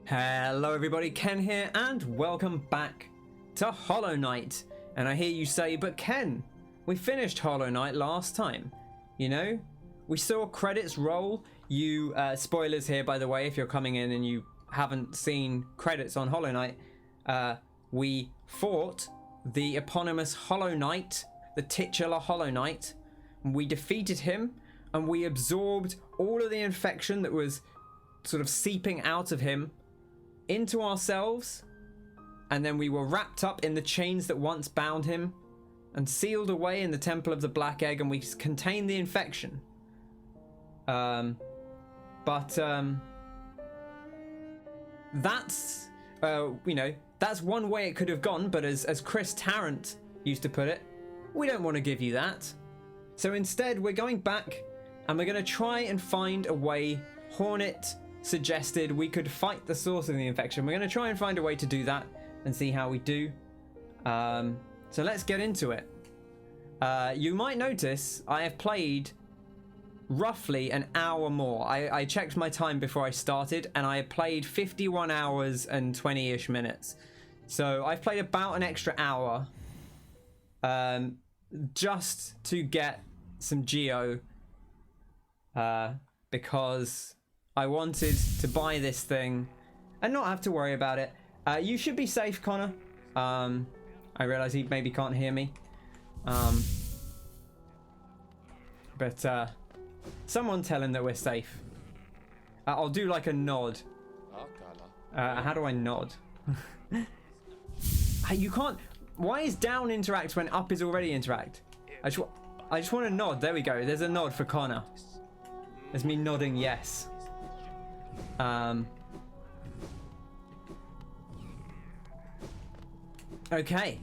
Hello everybody, Ken here, and welcome back to Hollow Knight. And I hear you say, but Ken, we finished Hollow Knight last time. You know, we saw credits roll. You, spoilers here by the way, if you're coming in and you haven't seen credits on Hollow Knight. We fought the eponymous Hollow Knight, the titular Hollow Knight. We defeated him, and we absorbed all of the infection that was sort of seeping out of him into ourselves, and then we were wrapped up in the chains that once bound him and sealed away in the Temple of the Black Egg, and we contained the infection. That's you know, that's one way it could have gone, but as Chris Tarrant used to put it, we don't want to give you that. So instead we're going back and we're going to try and find a way. Hornet suggested we could fight the source of the infection. We're going to try and find a way to do that and see how we do. So let's get into it. You might notice I have played roughly an hour more. I checked my time before I started, and I played 51 hours and 20-ish minutes. So I've played about an extra hour just to get some Geo, because I wanted to buy this thing and not have to worry about it. You should be safe, Connor. I realize he maybe can't hear me. But someone tell him that we're safe. I'll do like a nod. How do I nod? You can't. Why is down interact when up is already interact? I just want to nod. There we go. There's a nod for Connor. There's me nodding yes. Okay.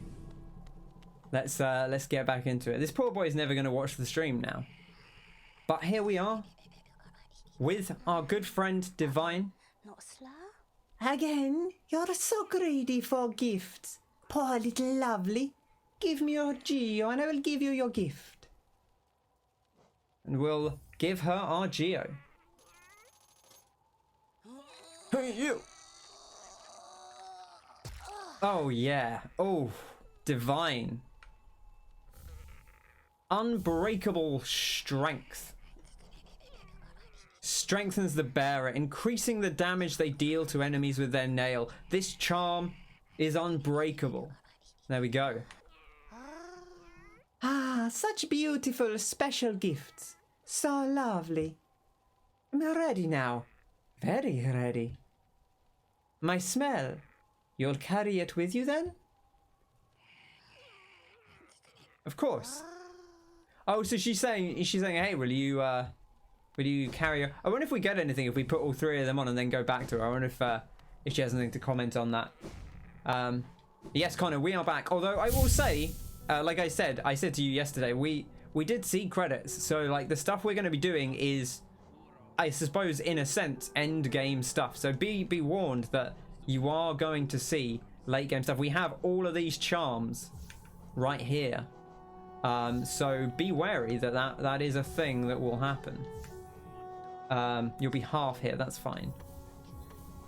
Let's get back into it. This poor boy is never going to watch the stream now. But here we are with our good friend Divine. Again, you're so greedy for gifts. Poor little lovely. Give me your Geo and I will give you your gift. And we'll give her our Geo. Hey, you! Oh, yeah. Oh, Divine. Unbreakable strength. Strengthens the bearer, increasing the damage they deal to enemies with their nail. This charm is unbreakable. There we go. Ah, such beautiful special gifts. So lovely. I'm ready now. Very ready. My smell. You'll carry it with you then? Of course. Oh, so she's saying, hey, will you carry her? I wonder if we get anything if we put all three of them on and then go back to her. I wonder if she has anything to comment on that. Yes, Connor, we are back. Although I will say, like I said to you yesterday, we did see credits. So like the stuff we're going to be doing is, I suppose, in a sense, end game stuff. So be warned that you are going to see late game stuff. We have all of these charms right here. So be wary that is a thing that will happen. You'll be half here, that's fine.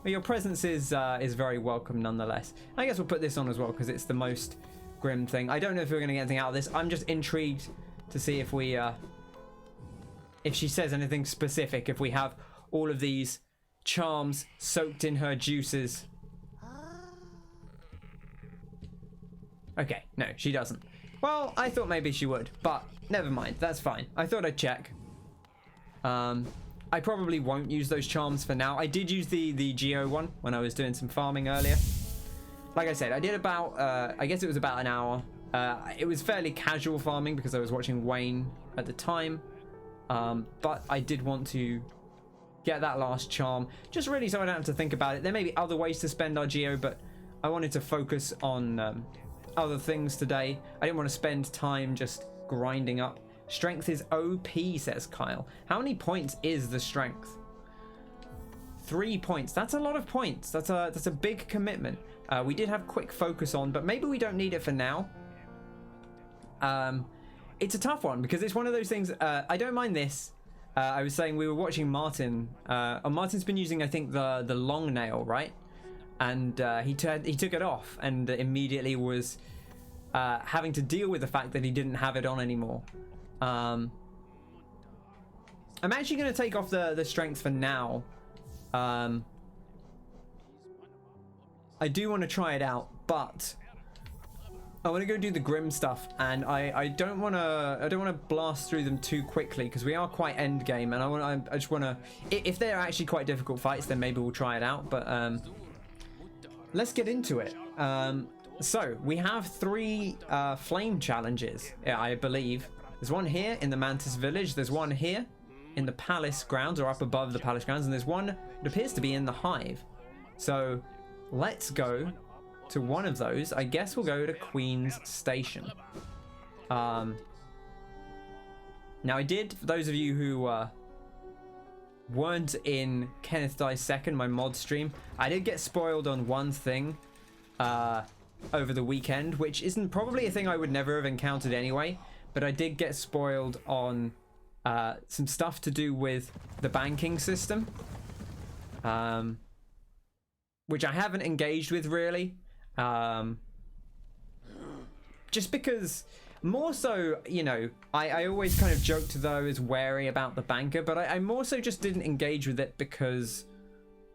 But your presence is very welcome nonetheless. I guess we'll put this on as well because it's the most Grimm thing. I don't know if we're going to get anything out of this. I'm just intrigued to see if we if she says anything specific, if we have all of these charms soaked in her juices. Okay, no, she doesn't. Well, I thought maybe she would, but never mind, that's fine. I thought I'd check. I probably won't use those charms for now. I did use the Geo one when I was doing some farming earlier. Like I said, I did about, I guess it was about an hour. It was fairly casual farming because I was watching Wayne at the time. But I did want to get that last charm, just really so I don't have to think about it. There may be other ways to spend our Geo, but I wanted to focus on other things today. I didn't want to spend time just grinding up. Strength is OP, says Kyle. How many points is the strength? 3 points. That's a lot of points. That's a big commitment. We did have quick focus on, but maybe we don't need it for now. It's a tough one because it's one of those things. I don't mind this. I was saying we were watching Martin. Martin's been using, I think, the long nail, right? and he took it off, and immediately was having to deal with the fact that he didn't have it on anymore. I'm actually going to take off the strength for now. I do want to try it out, but I want to go do the Grimm stuff, and I don't want to blast through them too quickly because we are quite end game, and I just want to, if they're actually quite difficult fights, then maybe we'll try it out. But let's get into it. So we have 3 flame challenges, I believe. There's one here in the Mantis village. There's one here in the palace grounds, or up above the palace grounds, and there's one that appears to be in the Hive. So let's go to one of those. I guess we'll go to Queen's Station. Now I did, for those of you who weren't in Kenneth Dies Second, my mod stream, I did get spoiled on one thing over the weekend, which isn't probably a thing I would never have encountered anyway, but I did get spoiled on some stuff to do with the banking system, which I haven't engaged with really, just because, more so, you know, I always kind of joked that I was wary about the banker, but I more so just didn't engage with it because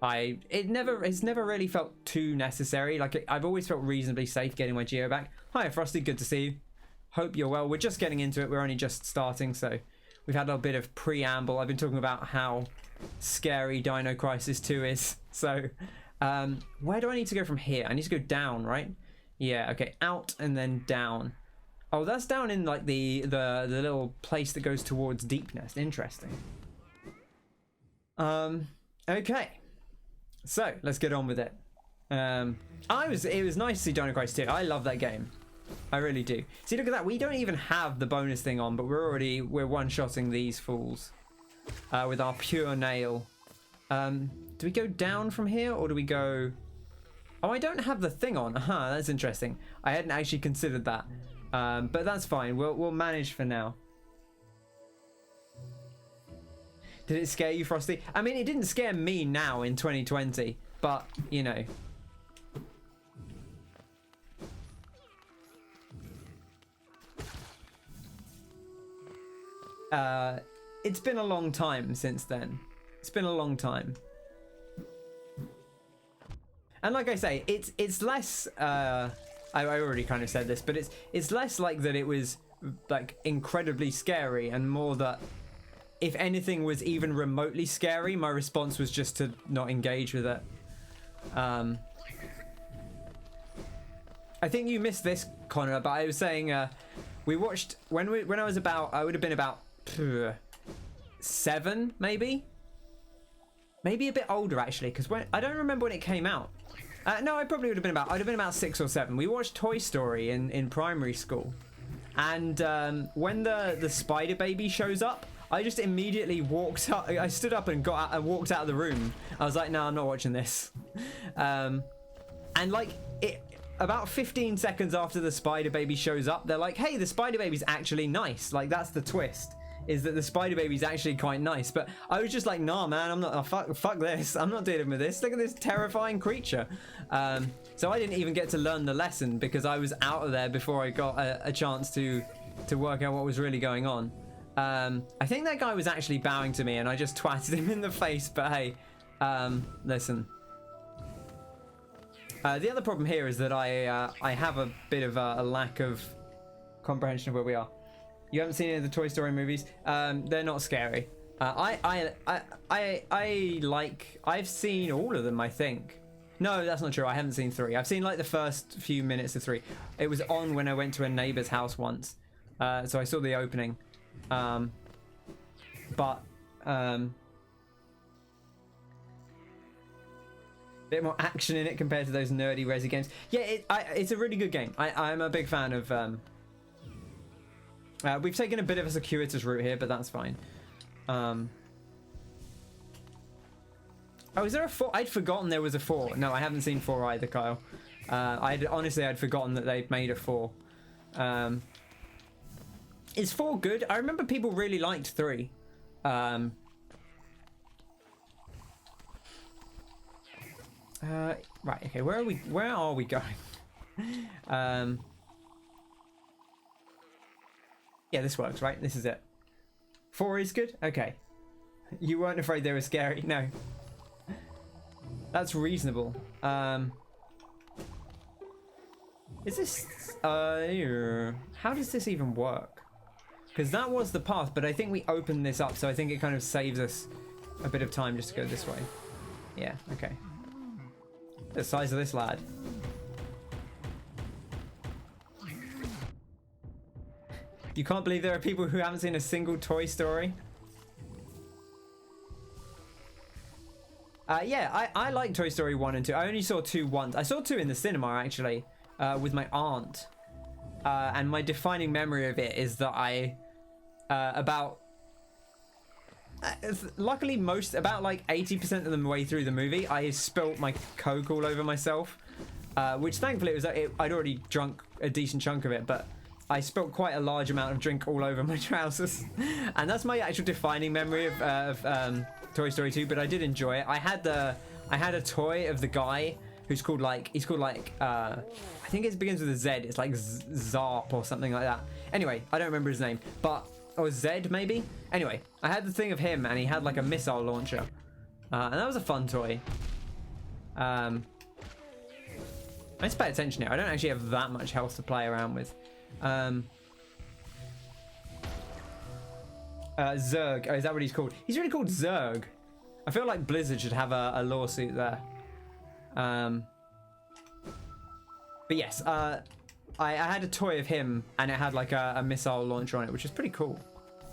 it's never really felt too necessary. Like, I've always felt reasonably safe getting my geo back. Hi Frosty, good to see you. Hope you're well. We're just getting into it. We're only just starting, so we've had a bit of preamble. I've been talking about how scary Dino Crisis 2 is. So, where do I need to go from here? I need to go down, right? Yeah, okay, out and then down. Oh, that's down in like the little place that goes towards Deep Nest. Interesting. Okay. So, let's get on with it. It was nice to see Dino Crisis 2. I love that game. I really do. See, look at that. We don't even have the bonus thing on, but we're one-shotting these fools with our pure nail. Do we go down from here, or do we go... Oh, I don't have the thing on. Aha, that's interesting. I hadn't actually considered that. But that's fine. We'll manage for now. Did it scare you, Frosty? I mean, it didn't scare me now in 2020, but, you know... it's been a long time since then. It's been a long time. And like I say, it's less I already kind of said this, but it's less like that it was like incredibly scary, and more that if anything was even remotely scary, my response was just to not engage with it. I think you missed this, Connor, but I was saying we watched when I was about, I would have been about 7 maybe a bit older actually, because when I don't remember when it came out. No, I probably would have been about, I'd have been about 6 or 7. We watched Toy Story in primary school, and when the spider baby shows up, I just immediately walked up. I stood up and got out and walked out of the room. I was like, no, I'm not watching this. And like it, about 15 seconds after the spider baby shows up, they're like, hey, the spider baby's actually nice. Like, that's the twist, is that the spider baby's actually quite nice. But I was just like, nah, man, I'm not, fuck this. I'm not dealing with this. Look at this terrifying creature. So I didn't even get to learn the lesson because I was out of there before I got a chance to work out what was really going on. I think that guy was actually bowing to me and I just twatted him in the face, but hey, listen. The other problem here is that I have a bit of a lack of comprehension of where we are. You haven't seen any of the Toy Story movies? They're not scary. I've seen all of them, I think. No, that's not true. I haven't seen 3. I've seen like the first few minutes of 3. It was on when I went to a neighbor's house once. So I saw the opening. Bit more action in it compared to those nerdy Resi games. Yeah, it's a really good game. I'm a big fan of... we've taken a bit of a circuitous route here, but that's fine. Oh, is there a 4? I'd forgotten there was a 4. No, I haven't seen 4 either, Kyle. Honestly, I'd forgotten that they'd made a 4. Is 4 good? I remember people really liked 3. Right, okay, where are we going? Yeah, this works, right? This is it. 4 is good? Okay. You weren't afraid they were scary? No. That's reasonable. Is this... how does this even work? Because that was the path, but I think we opened this up, so I think it kind of saves us a bit of time just to go this way. Yeah, okay. The size of this lad. You can't believe there are people who haven't seen a single Toy Story? Yeah, I like Toy Story 1 and 2. I only saw 2 once. I saw 2 in the cinema, actually, with my aunt. And my defining memory of it is that luckily about like 80% of the way through the movie, I spilt my Coke all over myself. Which thankfully I'd already drunk a decent chunk of it, but I spilt quite a large amount of drink all over my trousers. And that's my actual defining memory of Toy Story 2, but I did enjoy it. I had a toy of the guy who's called I think it begins with a Z. It's like Zarp or something like that. Anyway, I don't remember his name, or Zed maybe. Anyway, I had the thing of him, and he had like a missile launcher, and that was a fun toy. I just pay attention here. I don't actually have that much health to play around with. Zurg. Oh, is that what he's called? He's really called Zurg. I feel like Blizzard should have a lawsuit there. But yes, I had a toy of him, and it had like a missile launcher on it, which is pretty cool,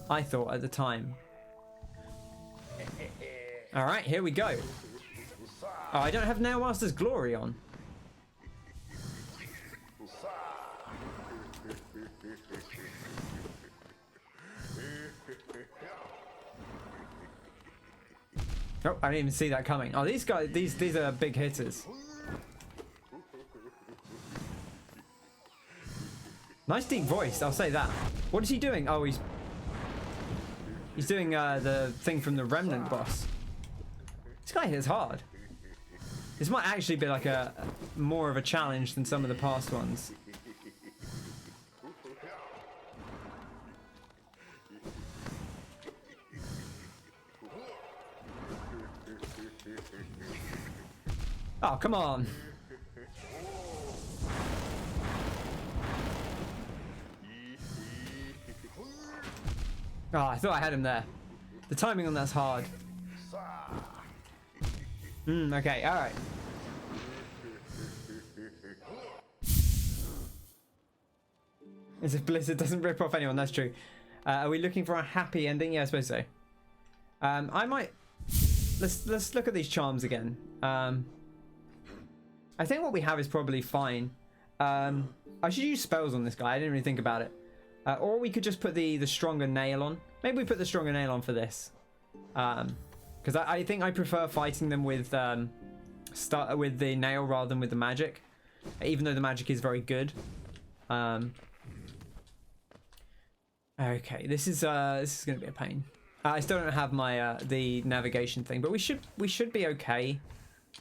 I thought at the time. All right, here we go. Oh, I don't have Nailmaster's Glory on. Oh, I didn't even see that coming. Oh, these guys, these are big hitters. Nice deep voice, I'll say that. What is he doing? Oh, he's doing the thing from the Remnant boss. This guy hits hard. This might actually be like more of a challenge than some of the past ones. Oh, come on. Oh, I thought I had him there. The timing on that's hard. Okay, alright. As if Blizzard doesn't rip off anyone, that's true. Are we looking for a happy ending? Yeah, I suppose so. I might... Let's look at these charms again. I think what we have is probably fine. I should use spells on this guy. I didn't really think about it. Or we could just put the stronger nail on. Maybe we put the stronger nail on for this. Because I think I prefer fighting them with the nail rather than with the magic. Even though the magic is very good. Okay, this is going to be a pain. I still don't have my the navigation thing, but we should be okay.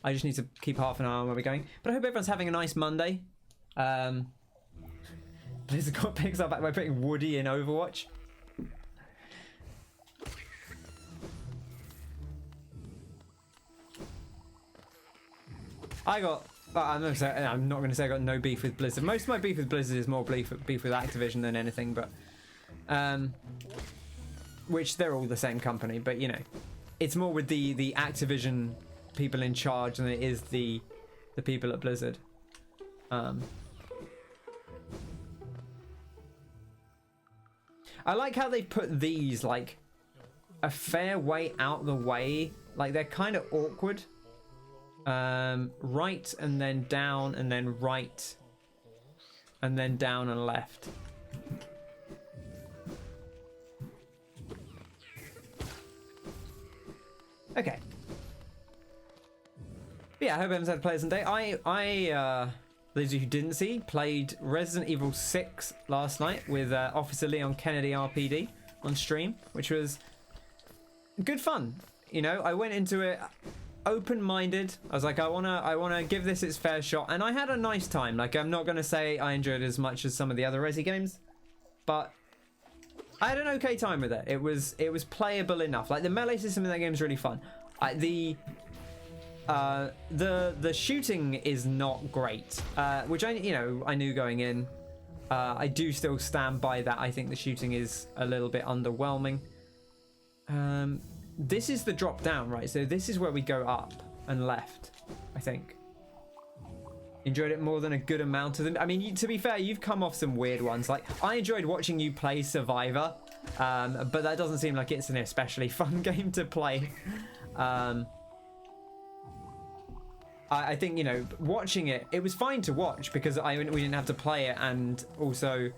I just need to keep half an eye on where we're going. But I hope everyone's having a nice Monday. Blizzard got picks up by putting Woody in Overwatch. I'm not going to say I got no beef with Blizzard. Most of my beef with Blizzard is more beef with Activision than anything, but which they're all the same company, but you know, it's more with the Activision people in charge than it is the people at Blizzard. I like how they put these like a fair way out the way. Like they're kind of awkward. Right and then down and then right and then down and left. Okay. But yeah, I hope everyone's had a pleasant day. I those of you who didn't see, played Resident Evil 6 last night with Officer Leon Kennedy RPD on stream, which was good fun. You know, I went into it open-minded. I was like, I wanna give this its fair shot, and I had a nice time. Like, I'm not gonna say I enjoyed it as much as some of the other Resi games, but I had an okay time with it. It was playable enough. Like, the melee system in that game is really fun. The shooting is not great, which I knew going in. I do still stand by that. I think the shooting is a little bit underwhelming. This is the drop down, right? So this is where we go up and left, I think. Enjoyed it more than a good amount of them. I mean, to be fair, you've come off some weird ones. Like, I enjoyed watching you play Survivor, but that doesn't seem like it's an especially fun game to play. I think, you know, watching it was fine to watch because we didn't have to play it, and also,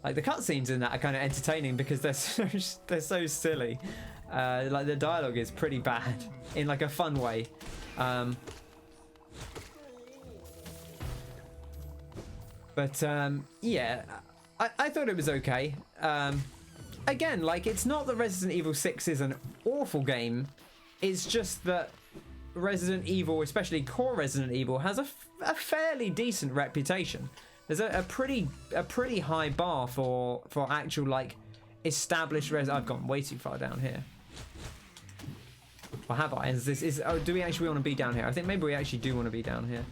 like, the cutscenes in that are kind of entertaining because they're so silly. Like, the dialogue is pretty bad in, like, a fun way. Yeah, I thought it was okay. Again, like, it's not that Resident Evil 6 is an awful game. It's just that Resident Evil, especially core Resident Evil, has a fairly decent reputation. There's a pretty high bar for actual, like, established I've gone way too far down here. Or have I? Do we actually want to be down here? I think maybe we actually do want to be down here.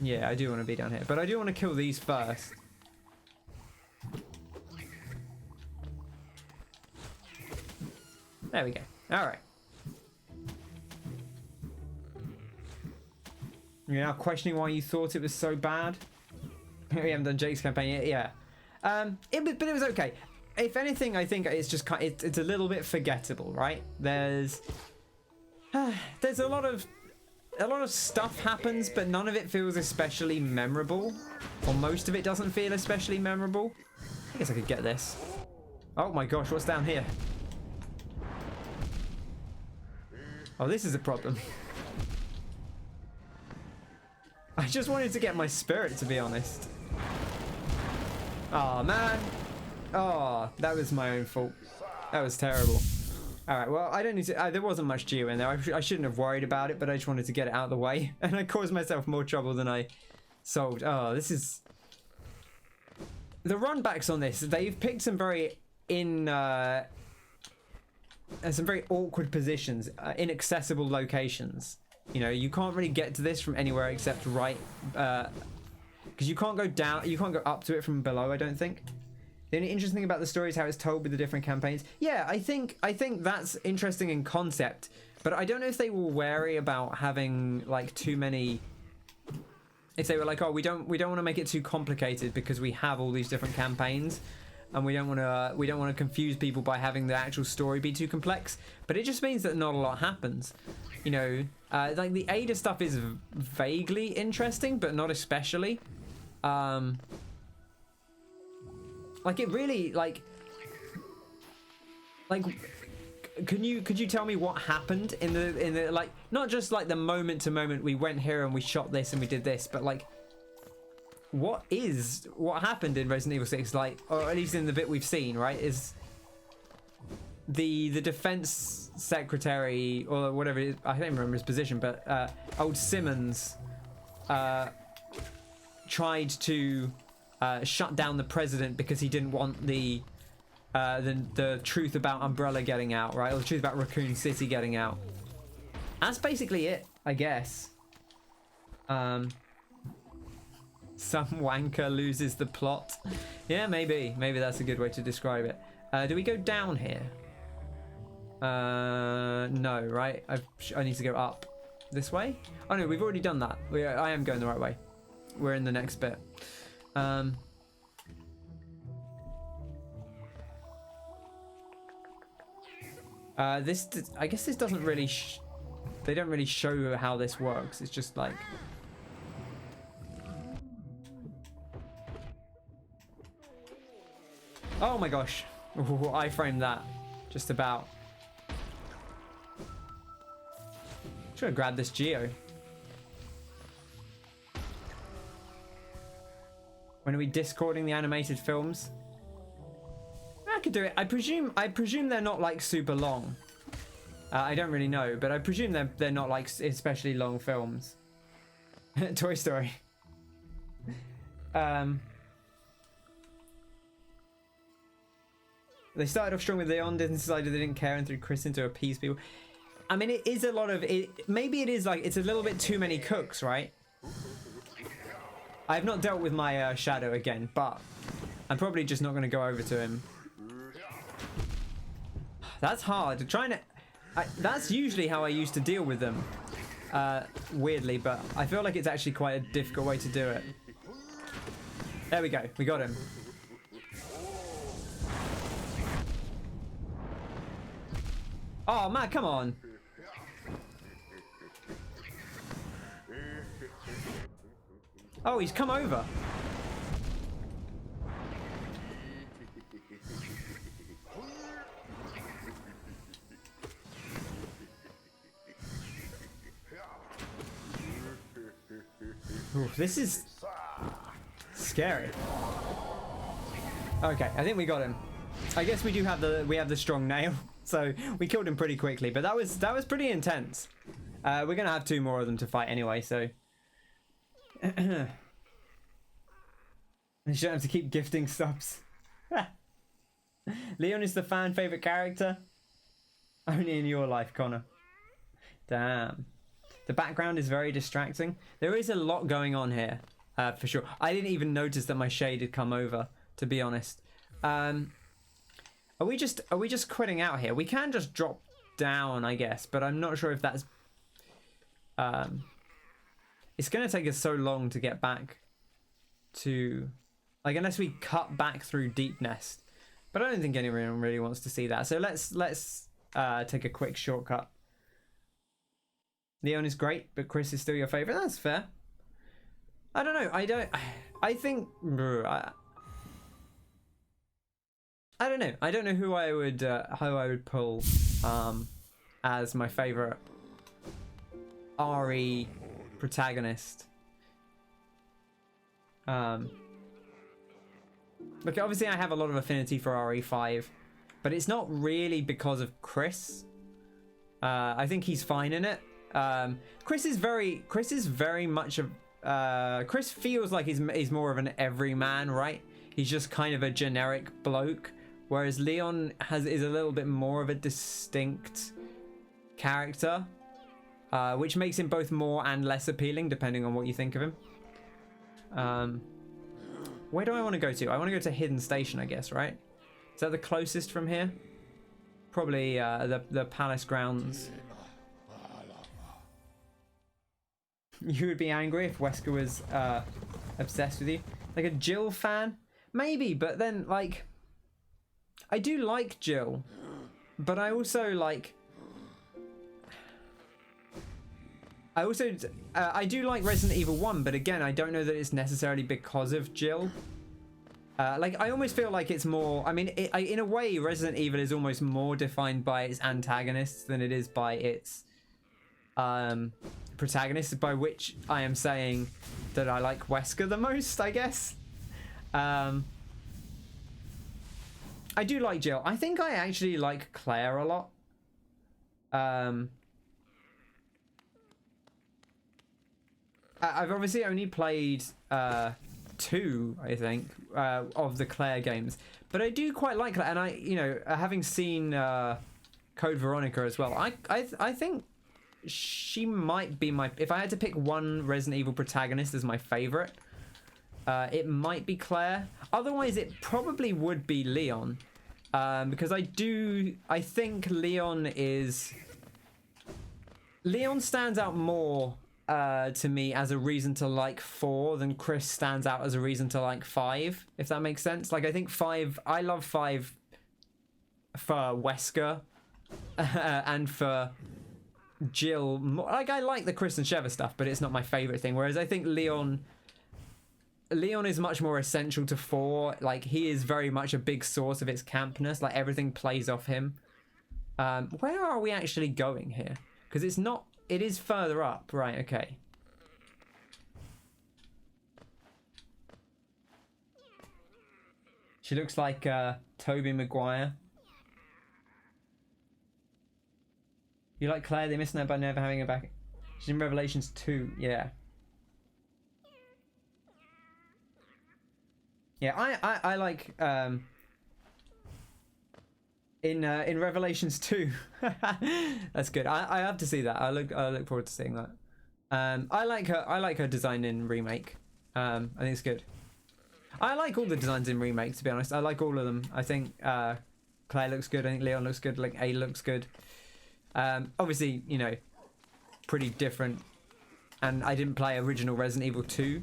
Yeah, I do want to be down here, but I do want to kill these first. There we go. All right. You're now questioning why you thought it was so bad. We haven't done Jake's campaign yet. Yeah. But it was okay. If anything, I think it's just it's a little bit forgettable, right? There's a lot of stuff happens, but none of it feels especially memorable, or most of it doesn't feel especially memorable. I guess I could get this. Oh my gosh, what's down here? Oh, this is a problem. I just wanted to get my spirit, to be honest. Oh man. Oh, that was my own fault. That was terrible. Alright, well, I don't need to... there wasn't much geo in there. I shouldn't have worried about it, but I just wanted to get it out of the way. And I caused myself more trouble than I solved. Oh, this is... The runbacks on this, they've picked some very some very awkward positions, inaccessible locations. You know, you can't really get to this from anywhere except right... because you can't go down... You can't go up to it from below, I don't think. The only interesting thing about the story is how it's told with the different campaigns. Yeah, I think that's interesting in concept, but I don't know if they were wary about having, like, too many... If they were like, oh, we don't want to make it too complicated because we have all these different campaigns, and we don't want to confuse people by having the actual story be too complex. But it just means that not a lot happens. You know, like, the Ada stuff is vaguely interesting, but not especially. Like, it really, like, could you tell me what happened in the like, not just like the moment to moment we went here and we shot this and we did this, but like, what happened in Resident Evil 6, like, or at least in the bit we've seen, right, is the defense secretary or whatever it is, I don't remember his position, but old Simmons tried to shut down the president because he didn't want the truth about Umbrella getting out, right? Or the truth about Raccoon City getting out. That's basically it, I guess. Some wanker loses the plot. Yeah, maybe that's a good way to describe it. Do we go down here? No, right? I need to go up this way. Oh no, we've already done that. I am going the right way. We're in the next bit. I guess this doesn't really they don't really show how this works. It's just like, oh my gosh. Ooh, I framed that just about. Should have grabbed this geo. When are we discording the animated films? I could do it. I presume they're not like super long. I don't really know, but I presume they're not like especially long films. Toy Story. They started off strong with Leon, then decided they didn't care and threw Chris in to appease people. I mean, it is a lot of it. Maybe it is like it's a little bit too many cooks, right? I've not dealt with my shadow again, but I'm probably just not going to go over to him. That's hard. That's usually how I used to deal with them. Weirdly, but I feel like it's actually quite a difficult way to do it. There we go. We got him. Oh man, come on. Oh, he's come over. Ooh, this is scary. Okay, I think we got him. I guess we do have the strong nail, so we killed him pretty quickly. But that was pretty intense. We're gonna have 2 more of them to fight anyway, so. You shouldn't have to keep gifting subs. Leon is the fan favorite character. Only in your life, Connor. Damn. The background is very distracting. There is a lot going on here, for sure. I didn't even notice that my shade had come over, to be honest. Are we just quitting out here? We can just drop down, I guess, but I'm not sure if that's. It's gonna take us so long to get back to, like, unless we cut back through Deep Nest. But I don't think anyone really wants to see that. So let's take a quick shortcut. Leon is great, but Chris is still your favorite. That's fair. I don't know. I think. I don't know. I don't know who I would how I would pull as my favorite RE protagonist. Look, obviously I have a lot of affinity for RE5, but it's not really because of Chris. I think he's fine in it. Chris is very much of Chris feels like he's more of an everyman, right? He's just kind of a generic bloke, whereas Leon is a little bit more of a distinct character, which makes him both more and less appealing depending on what you think of him. Where do I want to go to? I want to go to Hidden Station, I guess, right? Is that the closest from here? Probably the palace grounds. You would be angry if Wesker was obsessed with you. Like a Jill fan? Maybe, but then, like, I do like Jill, but I also like... I do like Resident Evil 1, but again, I don't know that it's necessarily because of Jill. Like, I almost feel like it's more... I mean, in a way, Resident Evil is almost more defined by its antagonists than it is by its protagonists, by which I am saying that I like Wesker the most, I guess. I do like Jill. I think I actually like Claire a lot. I've obviously only played 2, I think, of the Claire games, but I do quite like that. And having seen Code Veronica as well, I think she might be my. If I had to pick one Resident Evil protagonist as my favorite, it might be Claire. Otherwise, it probably would be Leon, because I think Leon stands out more to me as a reason to like 4 than Chris stands out as a reason to like 5, if that makes sense. Like, I think 5, I love 5 for Wesker and for Jill. Like, I like the Chris and Sheva stuff, but it's not my favorite thing. Whereas I think Leon is much more essential to 4. Like, he is very much a big source of its campness. Like, everything plays off him. Where are we actually going here? Because it's not. It is further up, right? Okay. She looks like Toby Maguire. You like Claire? They missing out by never having her back. She's in Revelations 2. Yeah. Yeah, I like in Revelations 2. That's good. I have to see that. I look forward to seeing that. I like her design in Remake. I think it's good. I like all the designs in Remake, to be honest. I like all of them. I think Claire looks good. I think Leon looks good. Like A looks good. Obviously, you know, pretty different. And I didn't play original Resident Evil 2.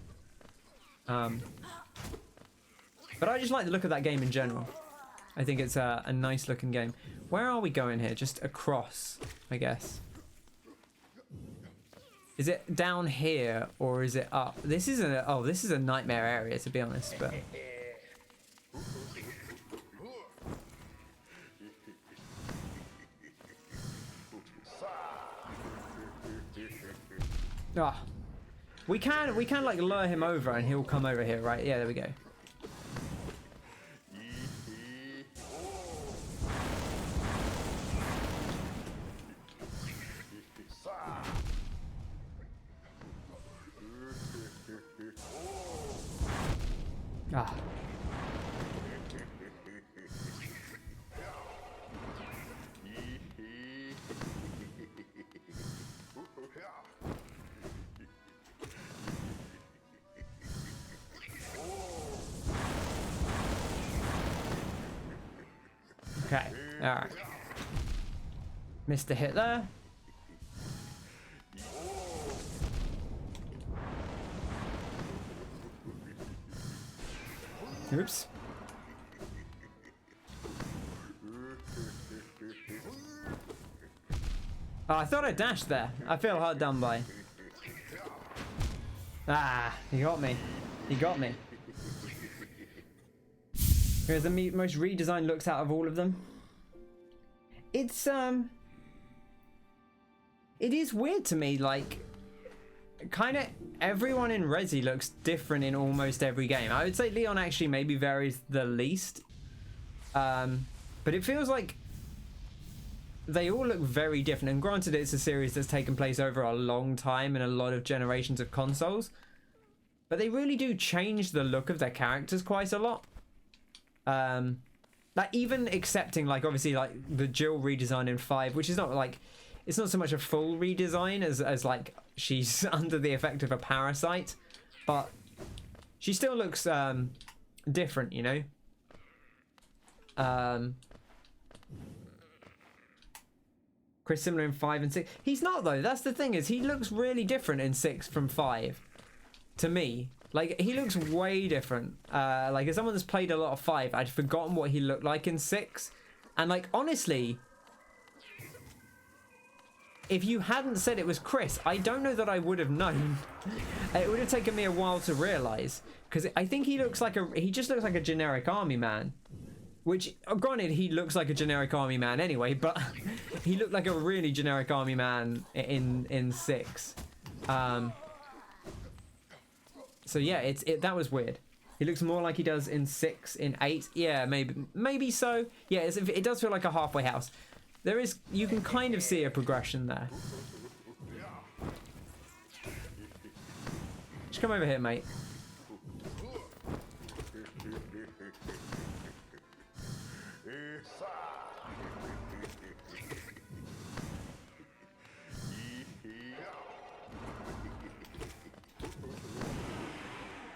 But I just like the look of that game in general. I think it's a nice looking game. Where are we going here? Just across, I guess. Is it down here or is it up? This is a nightmare area, to be honest, but we can like lure him over and he'll come over here, right? Yeah, there we go. Okay, alright. Missed a hit there. Oops. Oh, I thought I dashed there. I feel hard done by. He got me. He got me. Here's the most redesigned looks out of all of them. It's it is weird to me, like, kind of everyone in Resi looks different in almost every game. I would say Leon actually maybe varies the least. But it feels like they all look very different. And granted, it's a series that's taken place over a long time and a lot of generations of consoles. But they really do change the look of their characters quite a lot. Like, even accepting, like, obviously, like, the Jill redesign in 5, which is not, like, it's not so much a full redesign as like, she's under the effect of a parasite, but she still looks, different, you know? Chris similar in 5 and 6. He's not, though. That's the thing, is he looks really different in 6 from 5, to me. Like, he looks way different. Like, as someone that's played a lot of 5, I'd forgotten what he looked like in 6. And, like, honestly, if you hadn't said it was Chris, I don't know that I would have known. It would have taken me a while to realise. Because I think he looks like he just looks like a generic army man. Which, granted, he looks like a generic army man anyway, but he looked like a really generic army man in 6. So yeah, that was weird. He looks more like he does in 6, in 8. Yeah, maybe so. Yeah, it does feel like a halfway house. You can kind of see a progression there. Just come over here, mate.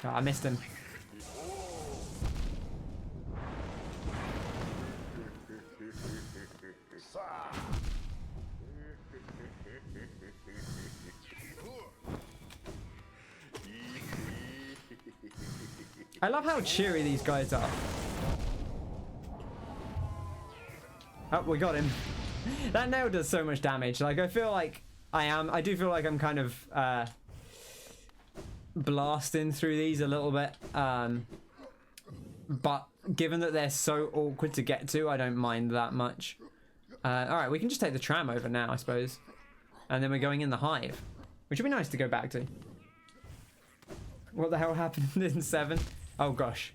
Oh, I missed him. I love how cheery these guys are. Oh, we got him. That nail does so much damage. Like, I feel like I do feel like I'm kind of blasting through these a little bit, but given that they're so awkward to get to, I don't mind that much. Alright, we can just take the tram over now, I suppose, and then we're going in the Hive, which would be nice to go back to. What the hell happened in 7? Oh gosh.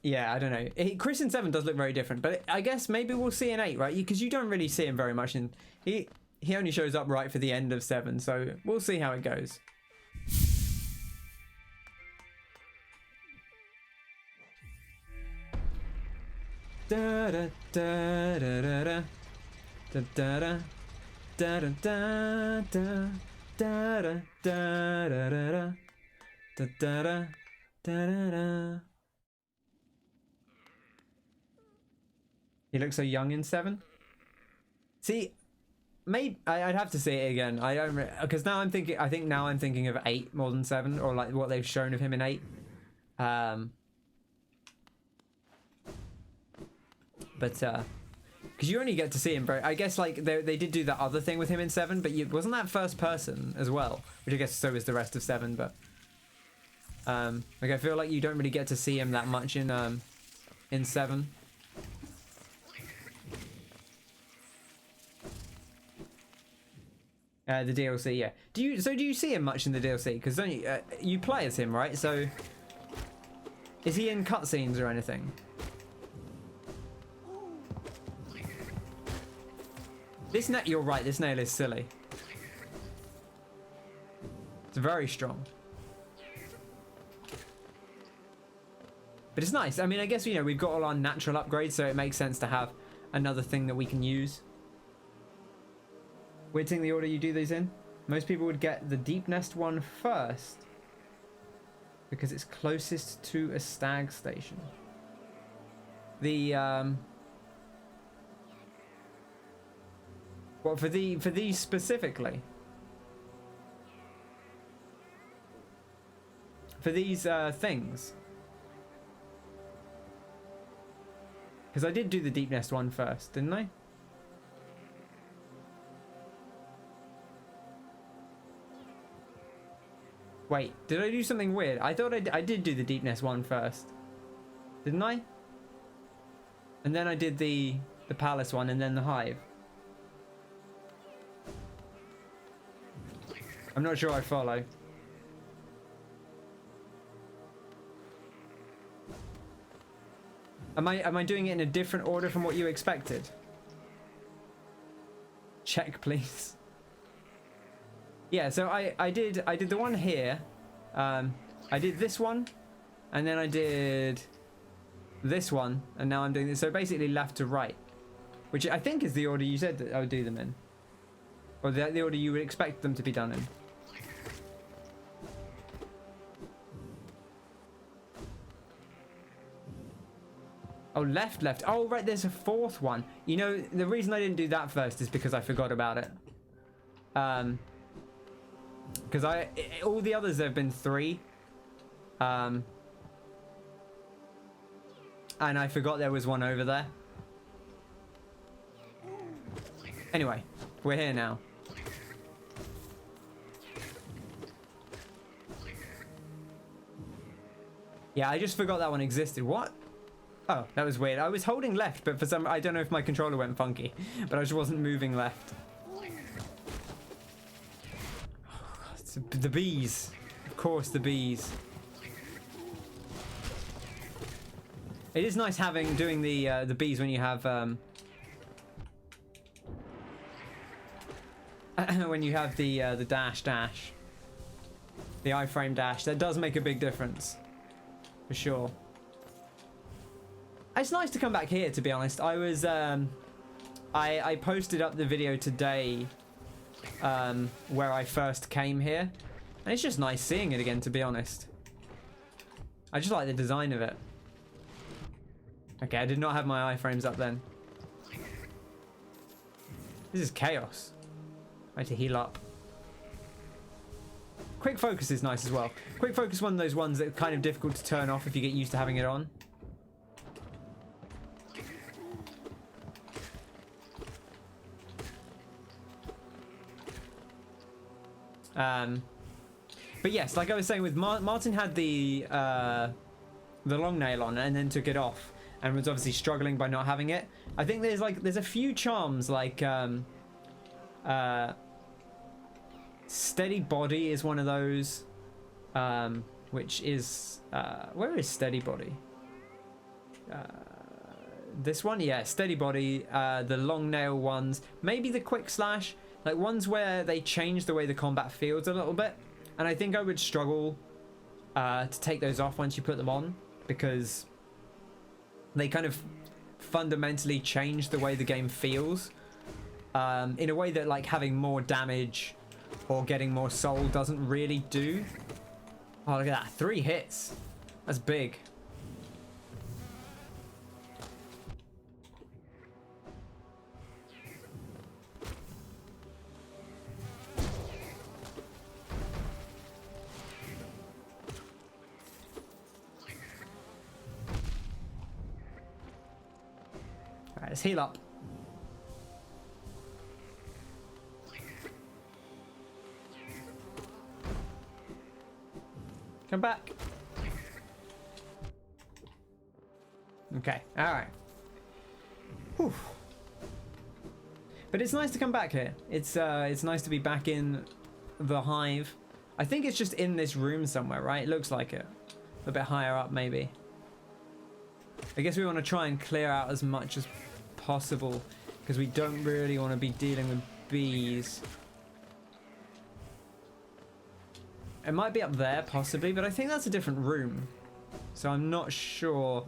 Yeah, I don't know. Chris in 7 does look very different, but I guess maybe we'll see in 8, right? Because you don't really see him very much in... He only shows up right for the end of 7, so we'll see how it goes. Da da da da da da da da da da da da da da da da da da da. He looks so young in 7. See, maybe I'd have to see it again. I don't, because now I'm thinking. I think now I'm thinking of 8 more than 7, or like what they've shown of him in 8. But because you only get to see him, bro. I guess like they did do that other thing with him in 7, but wasn't that first person as well? Which I guess so is the rest of 7. But like I feel like you don't really get to see him that much in 7. The DLC, yeah. Do you see him much in the DLC? Because don't you you play as him, right? So is he in cutscenes or anything? You're right. This nail is silly. It's very strong, but it's nice. I mean, I guess we've got all our natural upgrades, so it makes sense to have another thing that we can use. Weird thing, the order you do these in. Most people would get the deep nest one first because it's closest to a stag station. The what for these specifically? For these things? Because I did do the deep nest one first, didn't I? Wait, did I do something weird? I thought I did do the deep nest one first, didn't I? And then I did the palace one, and then the hive. I'm not sure I follow. Am I doing it in a different order from what you expected? Check, please. Yeah, so I did the one here. I did this one, and then I did this one, and now I'm doing this. So basically left to right, which I think is the order you said that I would do them in, or the order you would expect them to be done in. Oh, left. Oh, right, there's a 4th one. You know, the reason I didn't do that first is because I forgot about it. Because all the others have been 3. And I forgot there was one over there. Anyway, we're here now. Yeah, I just forgot that one existed. What? Oh, that was weird. I was holding left, but for some... I don't know if my controller went funky, but I just wasn't moving left. It's the bees. Of course, the bees. It is nice doing the bees when you have... when you have the dash. The iframe dash. That does make a big difference. For sure. It's nice to come back here, to be honest. I was I posted up the video today where I first came here, and it's just nice seeing it again, to be honest. I just like the design of it. Okay, I did not have my iframes up then. This is chaos. I need to heal up. Quick focus is nice as well. Quick focus is one of those ones that are kind of difficult to turn off if you get used to having it on. But yes, like I was saying, with Martin had the long nail on and then took it off and was obviously struggling by not having it. I think there's a few charms like Steady Body is one of those, which is where is Steady Body? This one, yeah, steady body, the long nail ones, maybe the quick slash, like ones where they change the way the combat feels a little bit. And I think I would struggle to take those off once you put them on, because they kind of fundamentally change the way the game feels, in a way that like having more damage or getting more soul doesn't really do. Oh, look at that, 3 hits. That's big. Alright, let's heal up. Come back. Okay, alright. But it's nice to come back here. It's nice to be back in the Hive. I think it's just in this room somewhere, right? It looks like it. A bit higher up, maybe. I guess we want to try and clear out as much as possible, because we don't really want to be dealing with bees. It might be up there, possibly, but I think that's a different room. So I'm not sure.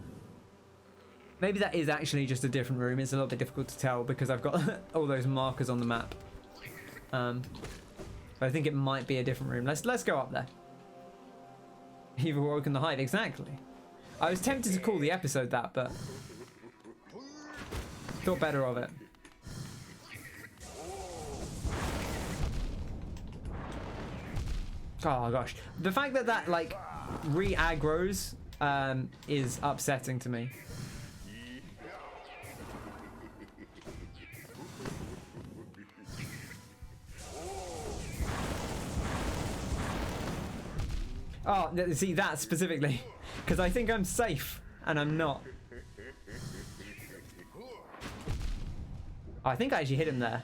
Maybe that is actually just a different room. It's a little bit difficult to tell because I've got all those markers on the map. But I think it might be a different room. Let's go up there. You've awoken the Hive. Exactly. I was tempted to call the episode that, but thought better of it. Oh gosh, the fact that that like re-aggroes is upsetting to me. Oh, see that specifically, because I think I'm safe and I'm not. Oh, I think I actually hit him there.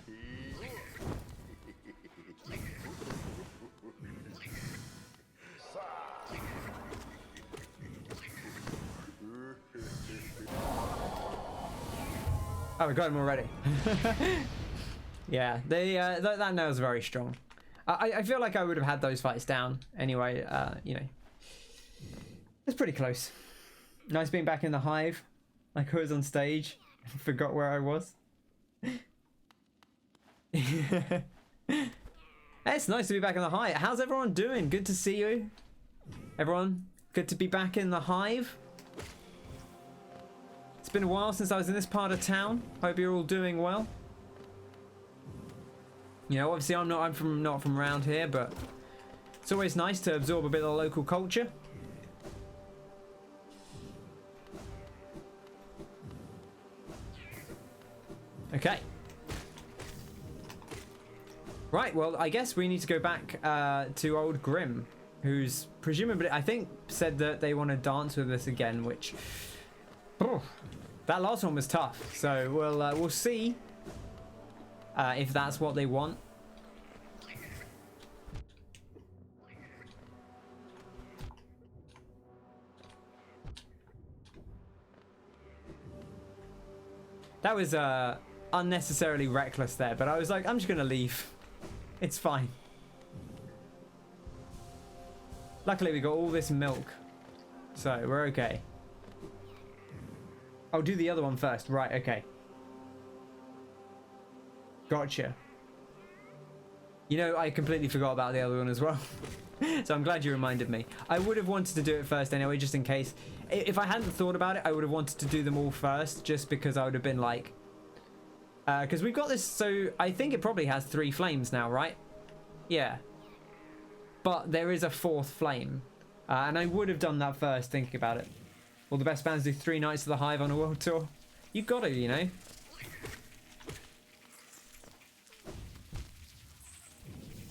Oh, we got him already. Yeah, that nail's very strong. I feel like I would have had those fights down anyway. You know, it's pretty close. Nice being back in the Hive. Like I was on stage, forgot where I was. It's nice to be back in the Hive. How's everyone doing? Good to see you, everyone. Good to be back in the Hive. It's been a while since I was in this part of town. Hope you're all doing well. You know, obviously I'm not from around here, but it's always nice to absorb a bit of the local culture. Okay. Right, well, I guess we need to go back to old Grimm, who's presumably, I think, said that they want to dance with us again, which... Oh, that last one was tough, so we'll see if that's what they want. That was unnecessarily reckless there, but I was like, I'm just gonna leave. It's fine. Luckily we got all this milk, so we're okay. I'll do the other one first. Right, okay. Gotcha. You know, I completely forgot about the other one as well. So I'm glad you reminded me. I would have wanted to do it first anyway, just in case. If I hadn't thought about it, I would have wanted to do them all first, just because I would have been like... because we've got this, so I think it probably has 3 flames now, right? Yeah. But there is a 4th flame. And I would have done that first, thinking about it. Will the best bands do 3 nights of the Hive on a world tour? You got to, you know.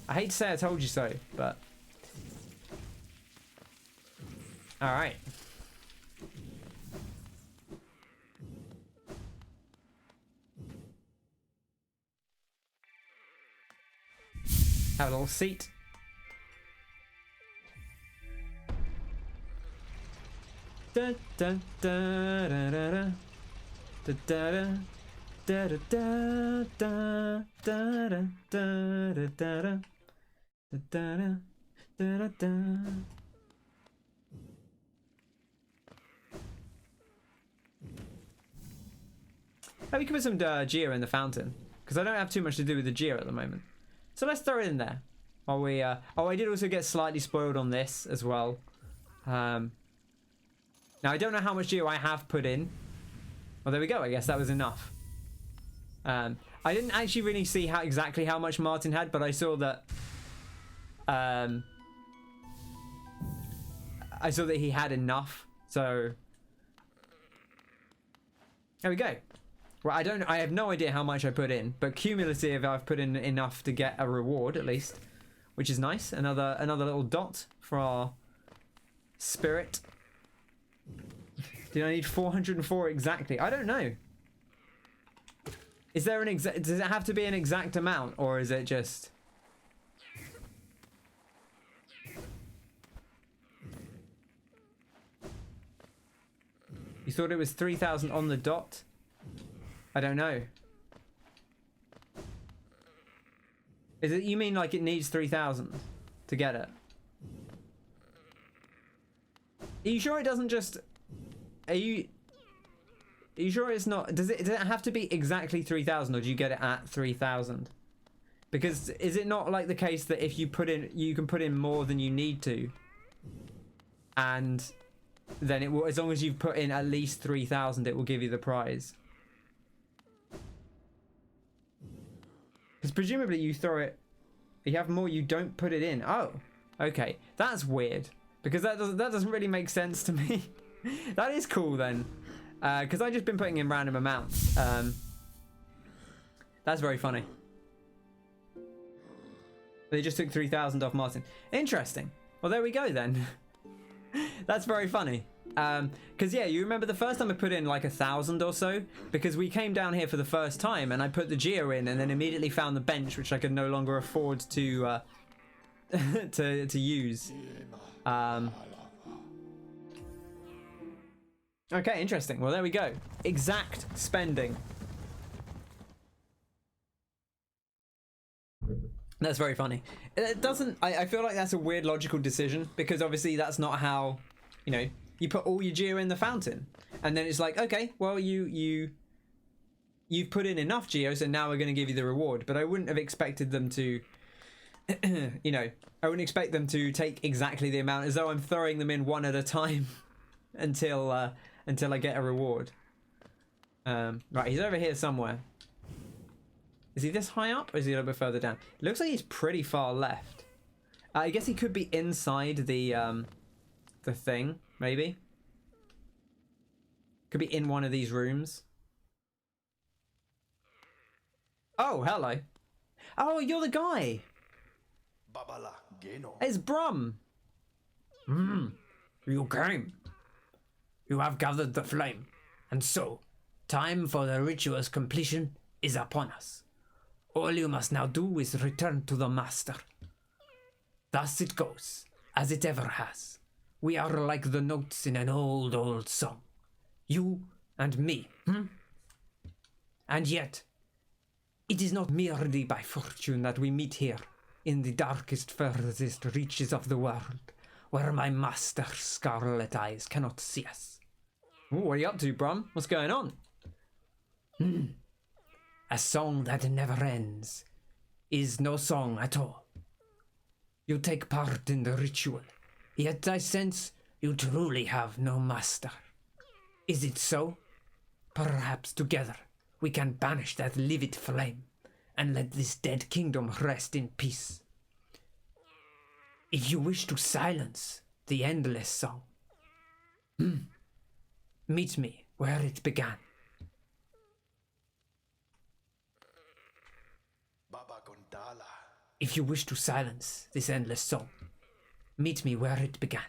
I hate to say I told you so, but... Alright. Have a little seat. Da da da da da da da da da da da da da da da da da. Oh, we can put some gear in the fountain because I don't have too much to do with the gear at the moment. So let's throw it in there. While we oh, I did also get slightly spoiled on this as well. Now I don't know how much gear I have put in. Well, there we go. I guess that was enough. I didn't actually really see exactly how much Martin had, but I saw that. I saw that he had enough. So there we go. Well, I have no idea how much I put in, but cumulative, I've put in enough to get a reward at least, which is nice. Another little dot for our spirit. Did I need 404 exactly? I don't know. Is there an exact? Does it have to be an exact amount, or is it just? You thought it was 3,000 on the dot? I don't know. Is it? You mean like it needs 3,000 to get it? Are you sure it doesn't just? Are you sure it's not? Does it have to be exactly 3,000, or do you get it at 3,000? Because is it not like the case that if you put in, you can put in more than you need to, and then it will, as long as you've put in at least 3,000, it will give you the prize. Because presumably you throw it, you have more, you don't put it in. Oh, okay, that's weird. Because that doesn't really make sense to me. That is cool then, because I've just been putting in random amounts. That's very funny. They just took 3,000 off Martin. Interesting. Well, there we go then. That's very funny. Because yeah, you remember the first time I put in like 1,000 or so, because we came down here for the first time and I put the geo in and then immediately found the bench, which I could no longer afford to to use. Okay, interesting. Well, there we go. Exact spending. That's very funny. It doesn't. I feel like that's a weird logical decision, because obviously that's not how, you know, you put all your geo in the fountain, and then it's like, okay, well you've put in enough geo, so now we're going to give you the reward. But I wouldn't have expected them to, you know, I wouldn't expect them to take exactly the amount, as though I'm throwing them in one at a time until I get a reward. Right, he's over here somewhere. Is he this high up, or is he a little bit further down? It looks like he's pretty far left. I guess he could be inside the thing, maybe. Could be in one of these rooms. Oh, hello. Oh, you're the guy. It's Brum. You came. You have gathered the flame, and so, time for the ritual's completion is upon us. All you must now do is return to the master. Thus it goes, as it ever has. We are like the notes in an old, old song. You and me, And yet, it is not merely by fortune that we meet here, in the darkest, furthest reaches of the world, where my master's scarlet eyes cannot see us. Ooh, what are you up to, Brum? What's going on? A song that never ends is no song at all. You take part in the ritual, yet I sense you truly have no master. Is it so? Perhaps together we can banish that livid flame and let this dead kingdom rest in peace. If you wish to silence the endless song, meet me where it began. If you wish to silence this endless song, meet me where it began.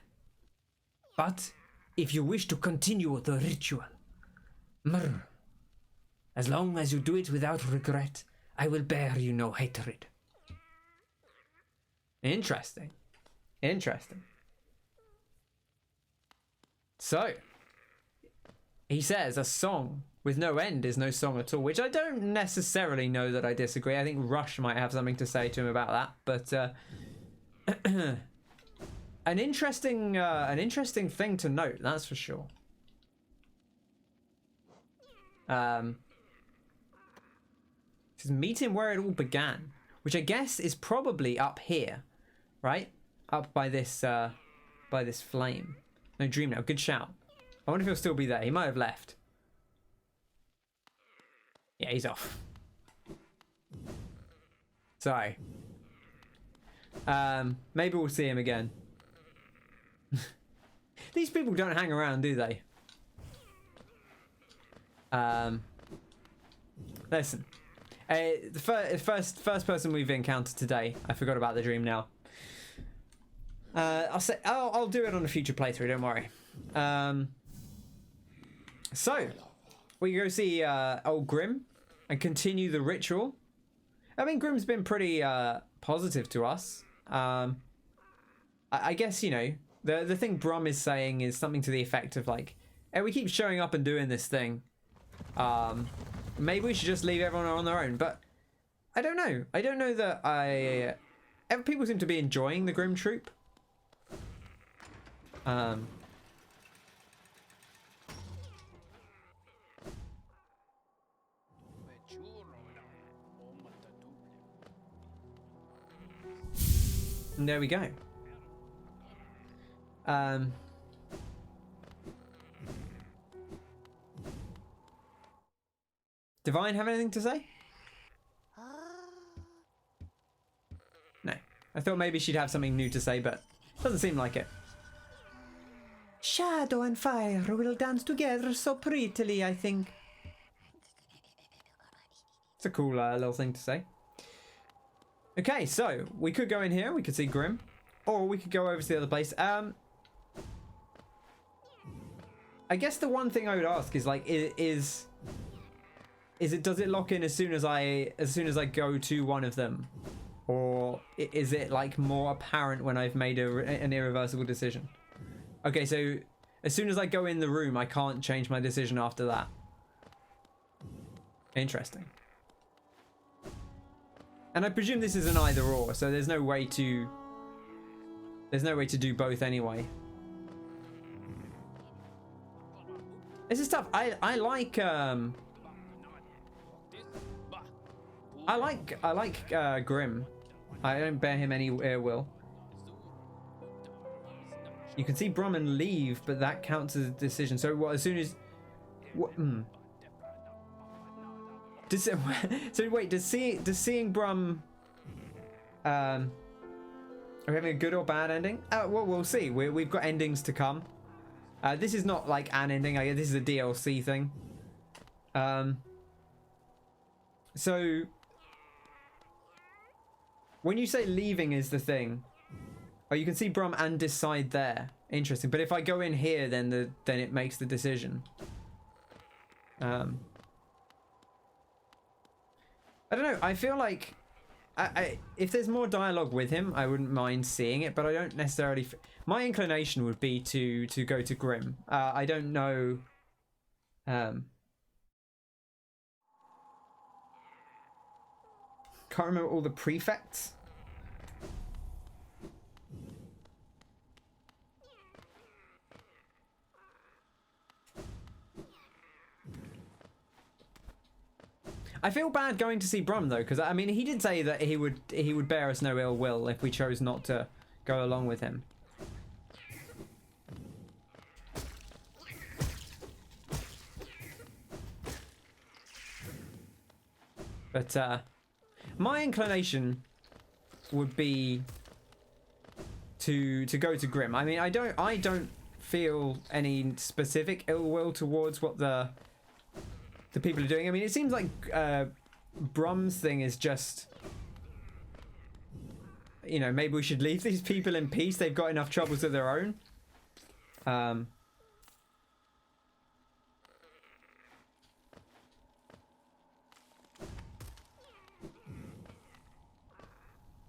But if you wish to continue the ritual, as long as you do it without regret, I will bear you no hatred. Interesting. Interesting. So, He says a song with no end is no song at all, which I don't necessarily know that I disagree. I think Rush might have something to say to him about that, but an interesting thing to note, that's for sure. Says meet him where it all began, which I guess is probably up here, right? Up by this flame. No, dream now. Good shout. I wonder if he'll still be there. He might have left. Yeah, he's off. Sorry. Maybe we'll see him again. These people don't hang around, do they? Listen. The first person we've encountered today. I forgot about the dream now. I'll do it on a future playthrough. Don't worry. So we go see old Grimm and continue the ritual. I mean, Grimm's been pretty positive to us. I guess, you know, the thing Brum is saying is something to the effect of like, hey, we keep showing up and doing this thing. Maybe we should just leave everyone on their own. But I don't know. I don't know that people seem to be enjoying the Grimm Troupe. And there we go. Divine have anything to say? No. I thought maybe she'd have something new to say, but doesn't seem like it. Shadow and fire will dance together so prettily, I think. It's a cool little thing to say. Okay, so we could go in here, we could see Grimm, or we could go over to the other place. I guess the one thing I would ask is like, does it lock in as soon as I go to one of them, or is it like more apparent when I've made an irreversible decision? Okay, so as soon as I go in the room, I can't change my decision after that. Interesting. And I presume this is an either or, so there's no way to do both anyway. This is tough. I like Grimm. I don't bear him any ill will. You can see Brumman leave, but that counts as a decision. So what? As soon as what? So wait, does seeing Brum are we having a good or bad ending? Well, we'll see. We've got endings to come. This is not like an ending. I guess this is a DLC thing. So when you say leaving is the thing, oh, you can see Brum and decide there. Interesting. But if I go in here, then it makes the decision. I don't know. I feel like if there's more dialogue with him, I wouldn't mind seeing it, but I don't necessarily. My inclination would be to go to Grimm. I don't know. Can't remember all the prefects. I feel bad going to see Brum though, because I mean he did say that he would bear us no ill will if we chose not to go along with him. But my inclination would be to go to Grimm. I mean I don't feel any specific ill will towards what the people are doing. I mean, it seems like Brum's thing is just, you know, maybe we should leave these people in peace. They've got enough troubles of their own.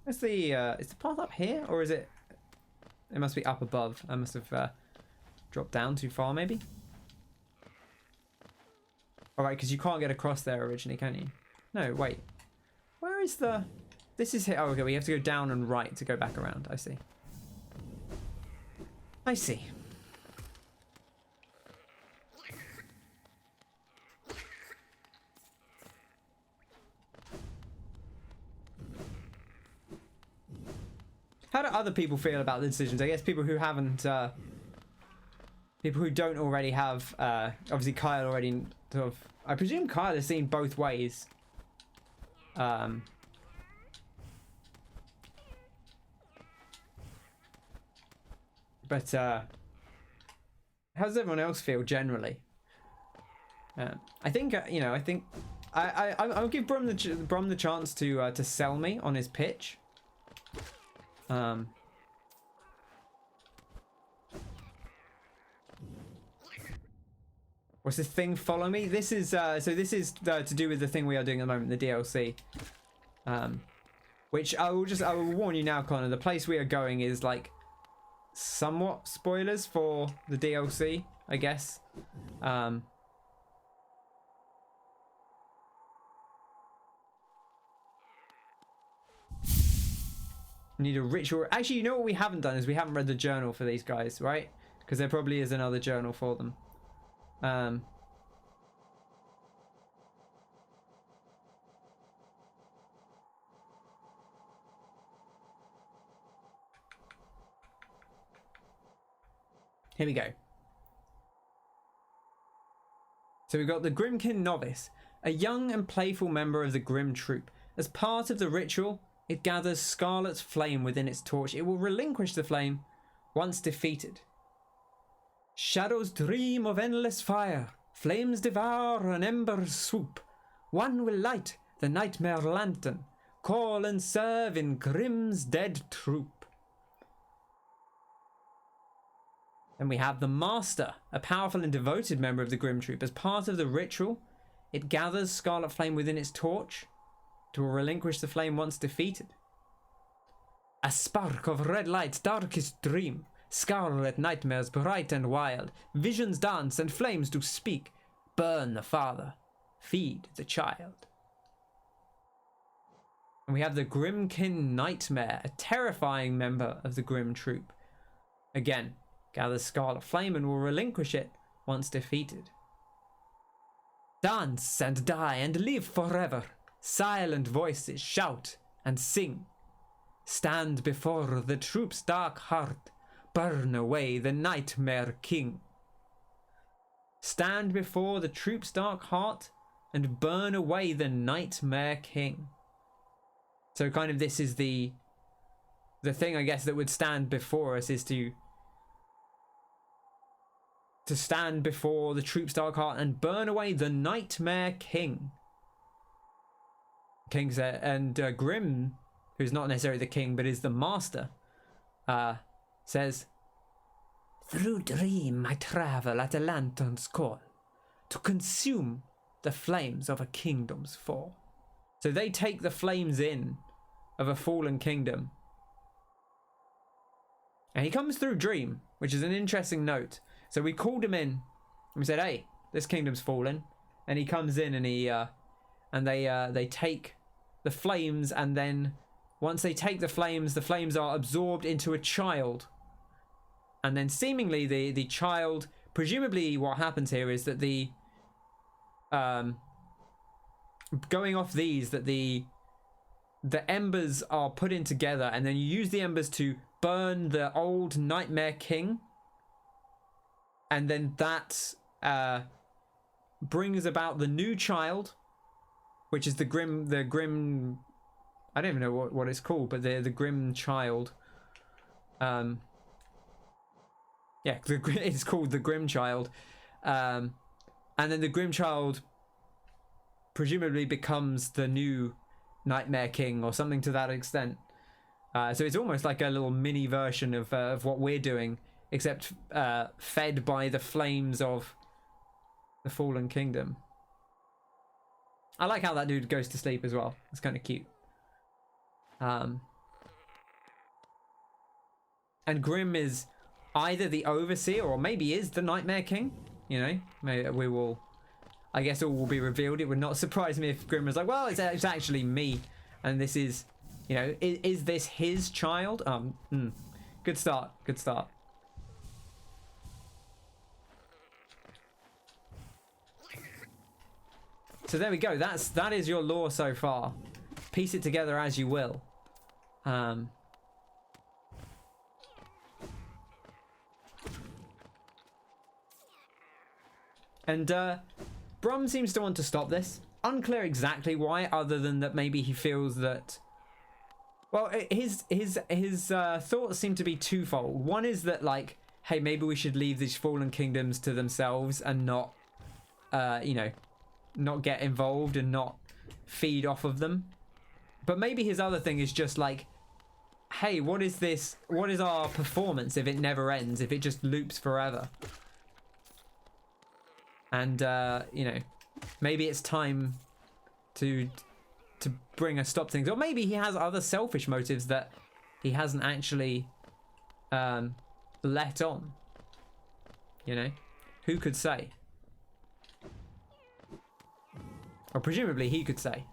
Is the path up here, or is it? It must be up above. I must have dropped down too far, maybe. All right, because you can't get across there originally, can you? No, wait. Where is the... This is here. Oh, okay, we have to go down and right to go back around. I see. I see. How do other people feel about the decisions? I guess people who haven't... people who don't already have... obviously, Kyle already sort of... I presume Kyle has seen both ways. But how does everyone else feel generally? I think you know. I think I'll give Brum the chance to sell me on his pitch. What's this thing? Follow me. This is so. This is to do with the thing we are doing at the moment, the DLC. Which I will warn you now, Connor. The place we are going is like somewhat spoilers for the DLC, I guess. Need a ritual. Actually, you know what we haven't done is we haven't read the journal for these guys, right? Because there probably is another journal for them. Here we go. So we've got the Grimmkin novice, a young and playful member of the Grimm Troupe. As part of the ritual, it gathers scarlet flame within its torch. It will relinquish the flame once defeated. Shadows dream of endless fire. Flames devour and embers swoop. One will light the nightmare lantern. Call and serve in Grimm's dead troop. Then we have the Master, a powerful and devoted member of the Grimm Troupe. As part of the ritual, it gathers scarlet flame within its torch to relinquish the flame once defeated. A spark of red light's darkest dream. Scarlet nightmares bright and wild. Visions dance and flames do speak. Burn the father. Feed the child. And we have the Grimmkin Nightmare, a terrifying member of the Grimm Troupe. Again, gathers scarlet flame and will relinquish it once defeated. Dance and die and live forever. Silent voices shout and sing. Stand before the troupe's dark heart. Burn away the nightmare king. Stand before the troupe's dark heart and burn away the nightmare king. So kind of this is the thing, I guess, that would stand before us is to stand before the troupe's dark heart and burn away the nightmare king. King said, and Grimm, who's not necessarily the king but is the master, says, "Through dream I travel at a lantern's call to consume the flames of a kingdom's fall." So they take the flames in of a fallen kingdom. And he comes through dream, which is an interesting note. So we called him in and we said, "Hey, this kingdom's fallen." And he comes in and they take the flames, and then once they take the flames are absorbed into a child. And then seemingly the child, presumably what happens here is that the going off these, that the embers are put in together, and then you use the embers to burn the old nightmare king, and then that brings about the new child, which is the Grimm, I don't even know what it's called, but the Grimm child. Yeah, it's called the Grimm child. And then the Grimm child presumably becomes the new Nightmare King or something to that extent. So it's almost like a little mini version of what we're doing, except fed by the flames of the Fallen Kingdom. I like how that dude goes to sleep as well. It's kind of cute. And Grimm is either the overseer or maybe is the Nightmare King. You know, maybe we will I guess all will be revealed. It would not surprise me if Grimm was like, well, it's actually me, and this is, you know, is this his child? Good start. Good start. So there we go. That is your lore so far. Piece it together as you will. And Brum seems to want to stop this. Unclear exactly why, other than that maybe he feels that. Well, his thoughts seem to be twofold. One is that, like, hey, maybe we should leave these fallen kingdoms to themselves and not, you know, not get involved and not feed off of them. But maybe his other thing is just like, hey, what is this? What is our performance if it never ends? If it just loops forever? And you know, maybe it's time to bring a stop to things, or maybe he has other selfish motives that he hasn't actually let on. You know, who could say? Or presumably he could say.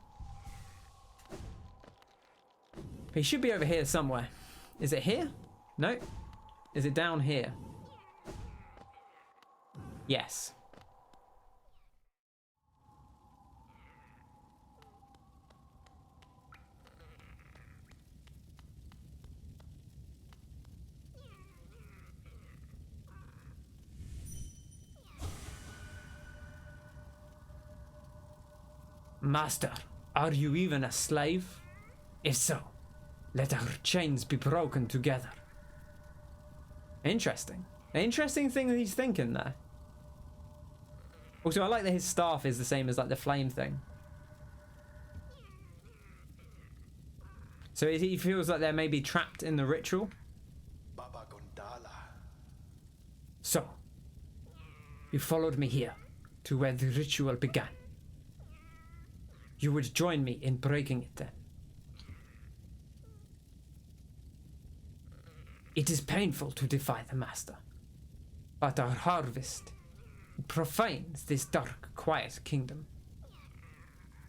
He should be over here somewhere. Is it here? No. Is it down here? Yes. Master, are you even a slave? If so, let our chains be broken together. Interesting. Interesting thing that he's thinking there. Also, I like that his staff is the same as like the flame thing. So he feels like they're maybe trapped in the ritual. So, you followed me here to where the ritual began. You would join me in breaking it then. It is painful to defy the master, but our harvest profanes this dark, quiet kingdom.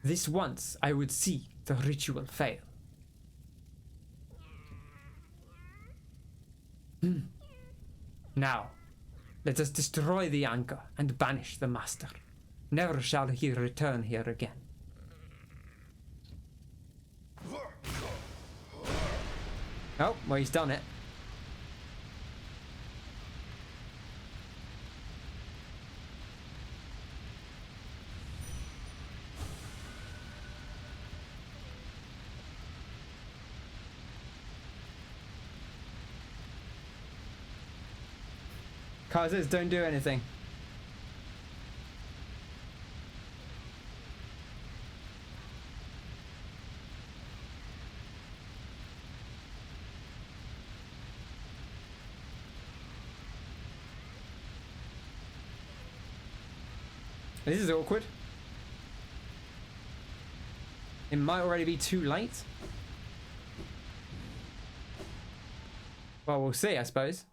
This once I would see the ritual fail. Now, let us destroy the anchor and banish the master. Never shall he return here again. Oh, well, he's done it. Kyle says, don't do anything. This is awkward. It might already be too late. Well, we'll see, I suppose.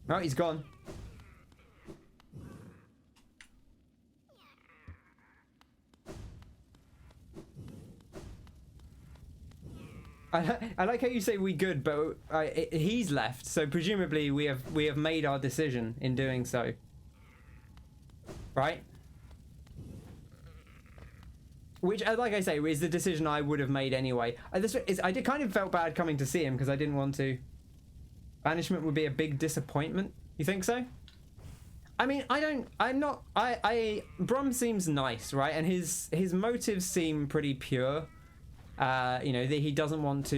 Oh, he's gone. I like how you say we good, but he's left, so presumably we have made our decision in doing so, right? Which, like I say, is the decision I would have made anyway. I did kind of felt bad coming to see him because I didn't want to. Banishment would be a big disappointment. You think so? I mean, Brum seems nice, right? And his motives seem pretty pure. You know, that he doesn't want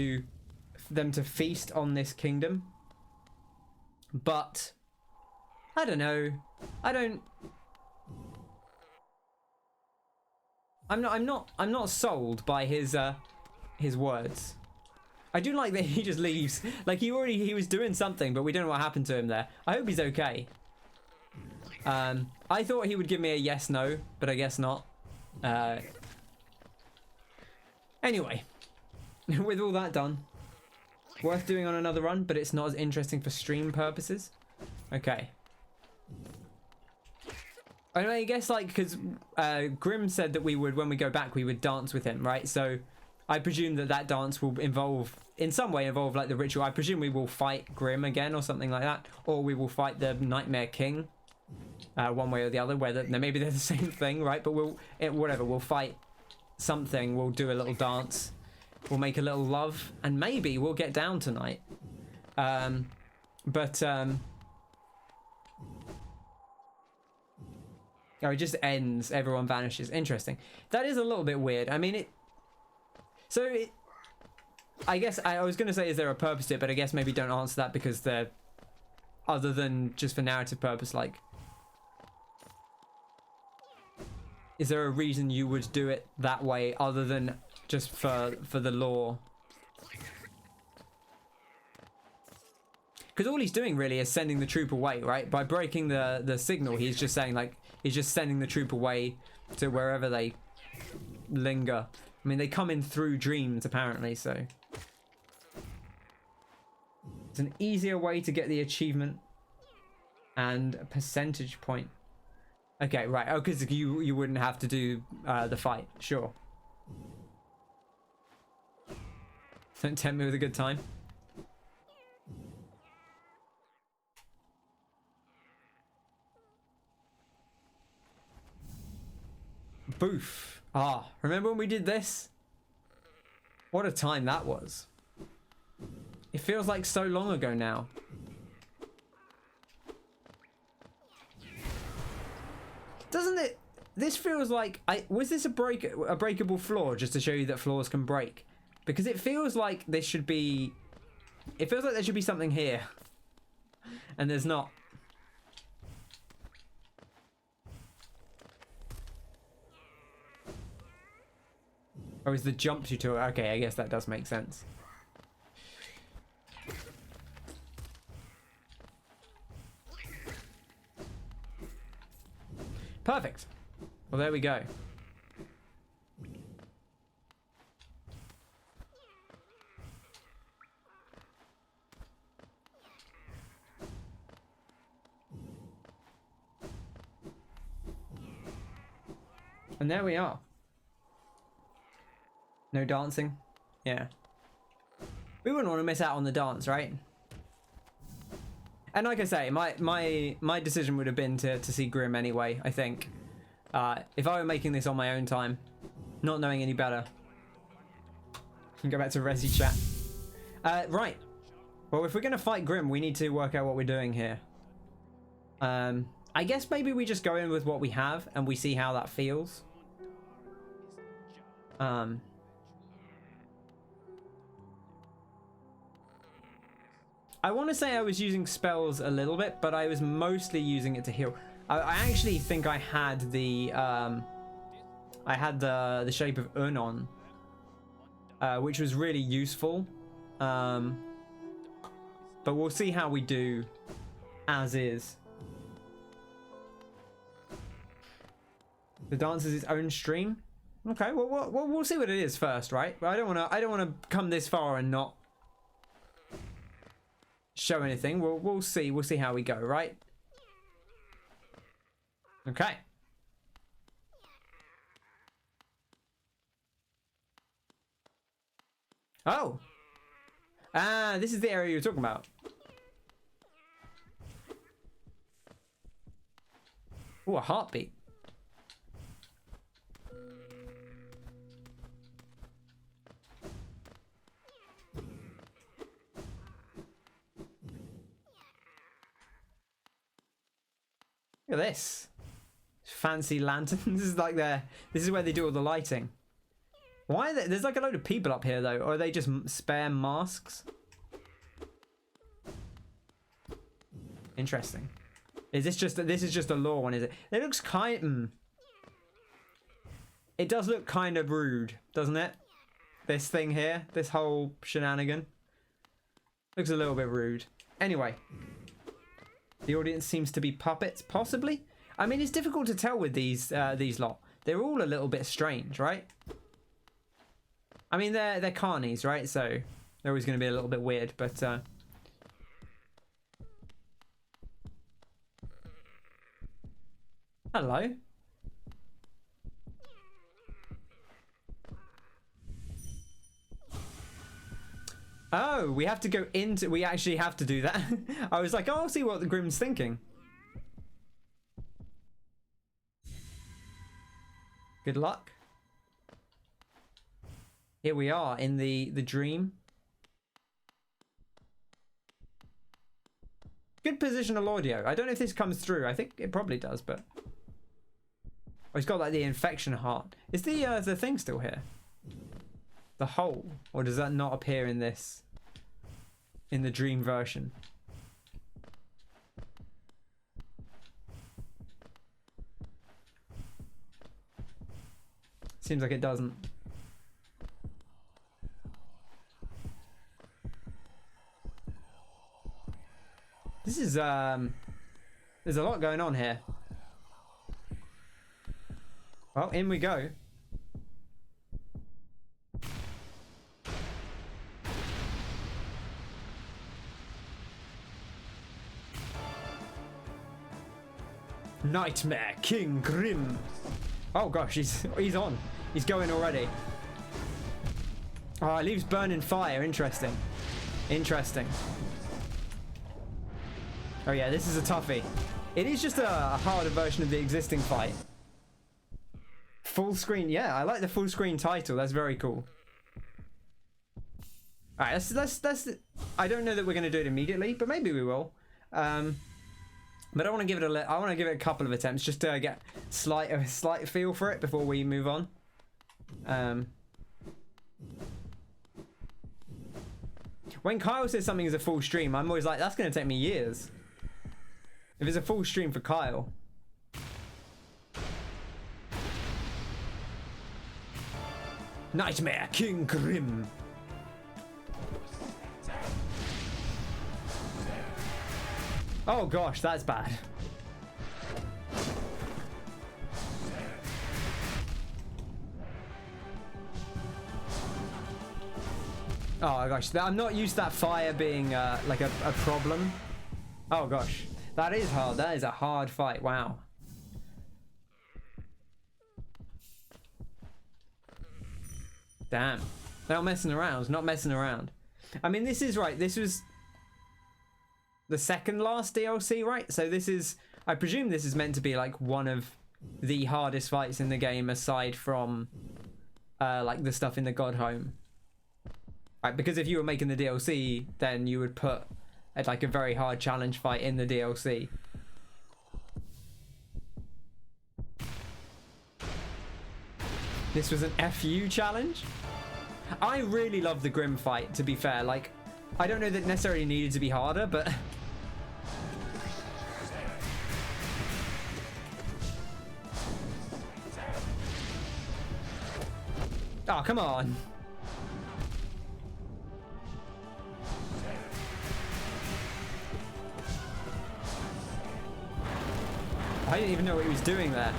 them to feast on this kingdom. But I don't know. I'm not sold by his words. I do like that he just leaves. Like he was doing something, but we don't know what happened to him there. I hope he's okay. I thought he would give me a yes no, but I guess not. Anyway, With all that done, worth doing on another run, but it's not as interesting for stream purposes. Okay. I guess, like, because Grimm said that we would, when we go back, we would dance with him, right? So I presume that that dance will involve, in some way, involve, like, the ritual. I presume we will fight Grimm again or something like that. Or we will fight the Nightmare King, one way or the other, whether maybe they're the same thing, right? But whatever, we'll fight something. We'll do a little dance. We'll make a little love. And maybe we'll get down tonight. Oh, it just ends. Everyone vanishes. Interesting. That is a little bit weird. I mean, I guess I was going to say, is there a purpose to it? But I guess maybe don't answer that because they're, other than just for narrative purpose, like, is there a reason you would do it that way other than just for the lore? Because all he's doing really is sending the troop away, right? By breaking the signal, he's just saying, like, he's just sending the troop away to wherever they linger. I mean, they come in through dreams, apparently, so. It's an easier way to get the achievement and a percentage point. Okay, right. Oh, because you wouldn't have to do the fight. Sure. Don't tempt me with a good time. Boof. Ah, remember when we did this? What a time that was. It feels like so long ago now. Doesn't it? This feels like... was this a breakable floor just to show you that floors can break? Because it feels like this should be... It feels like there should be something here. And there's not. Oh, is the jump tutorial? Okay, I guess that does make sense. Perfect. Well, there we go. And there we are. No dancing? Yeah. We wouldn't want to miss out on the dance, right? And like I say, my decision would have been to see Grimm anyway, I think. If I were making this on my own time, not knowing any better. Go back to Resi chat. Right. Well, if we're going to fight Grimm, we need to work out what we're doing here. I guess maybe we just go in with what we have and we see how that feels. I want to say I was using spells a little bit, but I was mostly using it to heal. I actually think I had the shape of Unon, which was really useful. But we'll see how we do as is. The dance is its own stream. Okay, well, we'll see what it is first, right? But I don't want to come this far and not show anything. We'll see how we go, right? Okay. Oh. This is the area you were talking about. Oh, a heartbeat. Look at this. Fancy lanterns. This is like this is where they do all the lighting. Why are there's like a load of people up here though, or are they just spare masks? Interesting. Is this just a lore one, is it? It looks it does look kind of rude, doesn't it? This thing here, this whole shenanigan. Looks a little bit rude. Anyway. The audience seems to be puppets, possibly? I mean, it's difficult to tell with these lot. They're all a little bit strange, right? I mean, they're carnies, right? So they're always going to be a little bit weird, but hello. Oh, we have to go into... We actually have to do that. I was like, oh, I'll see what the Grimm's thinking. Good luck. Here we are in the dream. Good positional audio. I don't know if this comes through. I think it probably does, but... Oh, he's got like the infection heart. Is the thing still here? The hole? Or does that not appear in this? In the dream version? Seems like it doesn't. This is there's a lot going on here. Well, in we go. Nightmare King Grimm. Oh gosh, he's on. He's going already. Oh, it leaves burning fire. Interesting. Interesting. Oh yeah, this is a toughie. It is just a harder version of the existing fight. Full screen. Yeah, I like the full screen title. That's very cool. All right, that's. I don't know that we're going to do it immediately, but maybe we will. But I want to give it I want to give it a couple of attempts just to get a slight feel for it before we move on. When Kyle says something is a full stream, I'm always like, that's going to take me years. If it's a full stream for Kyle. Nightmare King Grimm. Oh gosh, that's bad. Oh gosh, I'm not used to that fire being like a problem. Oh gosh, that is hard. That is a hard fight. Wow. Damn. They're not messing around. Not messing around. I mean, this is right. This was the second last DLC, right? So this is, I presume this is meant to be like one of the hardest fights in the game aside from like the stuff in the God Home. Right, because if you were making the DLC, then you would put like a very hard challenge fight in the DLC. This was an FU challenge? I really love the Grimm fight, to be fair. Like, I don't know that it necessarily needed to be harder, but... Oh, come on. I didn't even know what he was doing there.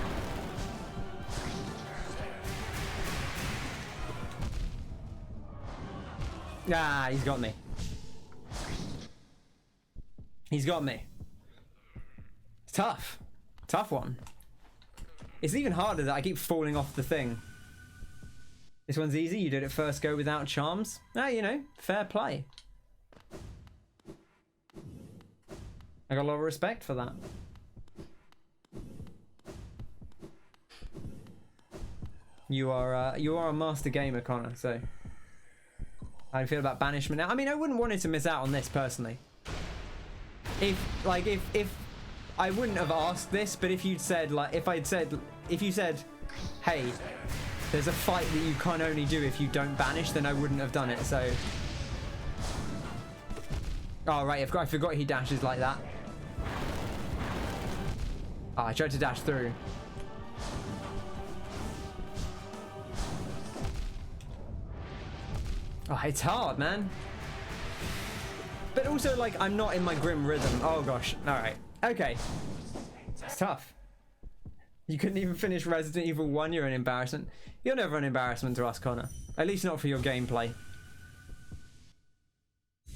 Ah, he's got me. He's got me. It's tough. Tough one. It's even harder that I keep falling off the thing. This one's easy. You did it first go without charms. Ah, you know, fair play. I got a lot of respect for that. You are a master gamer, Connor, so how do you feel about banishment now? I mean, I wouldn't want it to miss out on this personally. If I wouldn't have asked this, but if you'd said, like, if you said, hey, there's a fight that you can only do if you don't banish, then I wouldn't have done it, so. Oh, right, I forgot he dashes like that. Oh, I tried to dash through. Oh, it's hard, man. But also, like, I'm not in my Grimm rhythm. Oh, gosh. All right. Okay. It's tough. You couldn't even finish Resident Evil 1, you're an embarrassment. You're never an embarrassment to us, Connor. At least not for your gameplay.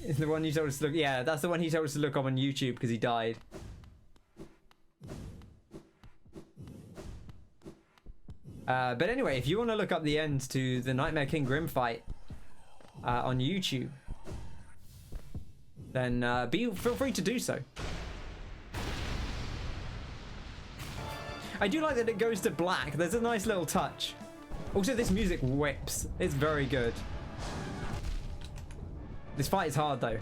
Is the one you told us to look... Yeah, that's the one he told us to look up on YouTube because he died. But anyway, if you want to look up the end to the Nightmare King Grimm fight on YouTube, then feel free to do so. I do like that it goes to black. There's a nice little touch. Also, this music whips. It's very good. This fight is hard, though.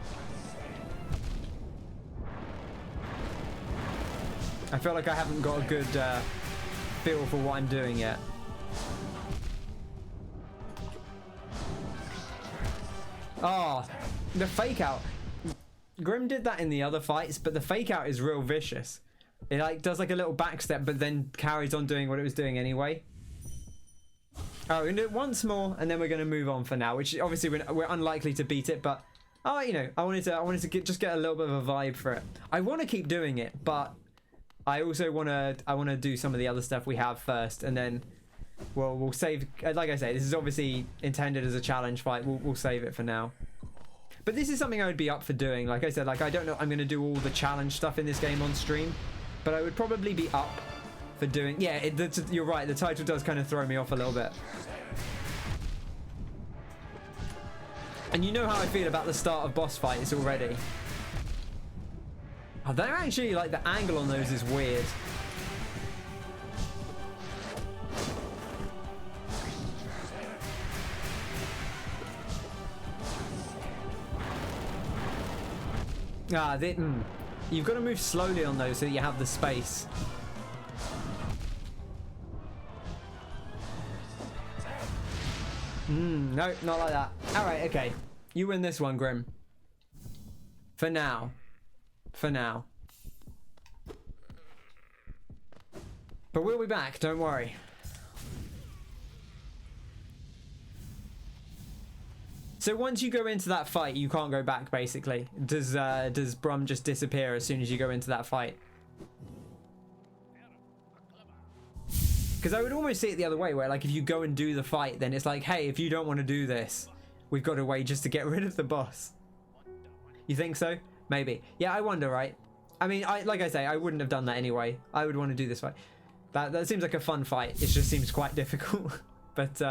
I feel like I haven't got a good feel for what I'm doing yet. Oh, the fake out. Grimm did that in the other fights, but the fake out is real vicious. It like does like a little back step, but then carries on doing what it was doing anyway. Oh, we're gonna do it once more, and then we're gonna move on for now. Which obviously we're unlikely to beat it, but oh, you know, I wanted to just get a little bit of a vibe for it. I want to keep doing it, but I also want to do some of the other stuff we have first, and then we'll save. Like I say, this is obviously intended as a challenge fight. We'll save it for now. But this is something I would be up for doing. Like I said, like I don't know I'm gonna do all the challenge stuff in this game on stream, but I would probably be up for doing... Yeah, you're right. The title does kind of throw me off a little bit. And you know how I feel about the start of boss fights already. Oh, they're actually, like, the angle on those is weird. Ah, you've got to move slowly on those so that you have the space. No, not like that. Alright, okay. You win this one, Grimm. For now. For now. But we'll be back, don't worry. So once you go into that fight, you can't go back, basically. Does Brum just disappear as soon as you go into that fight? Because I would almost see it the other way, where like if you go and do the fight, then it's like, hey, if you don't want to do this, we've got a way just to get rid of the boss. You think so? Maybe. Yeah, I wonder, right? I mean, like I say, I wouldn't have done that anyway. I would want to do this fight. That seems like a fun fight. It just seems quite difficult. But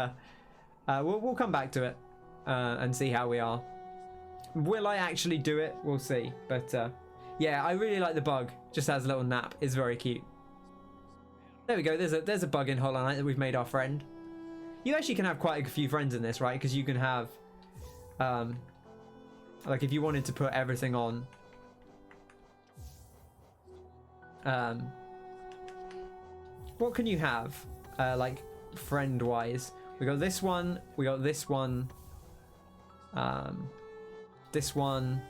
we'll come back to it. And see how we are. Will I actually do it? We'll see. But yeah, I really like the bug. Just has a little nap. It's very cute. There we go. There's a bug in Hollow Knight that we've made our friend. You actually can have quite a few friends in this, right? Because you can have like if you wanted to put everything on what can you have like friend wise? We got this one, we got this one, this one.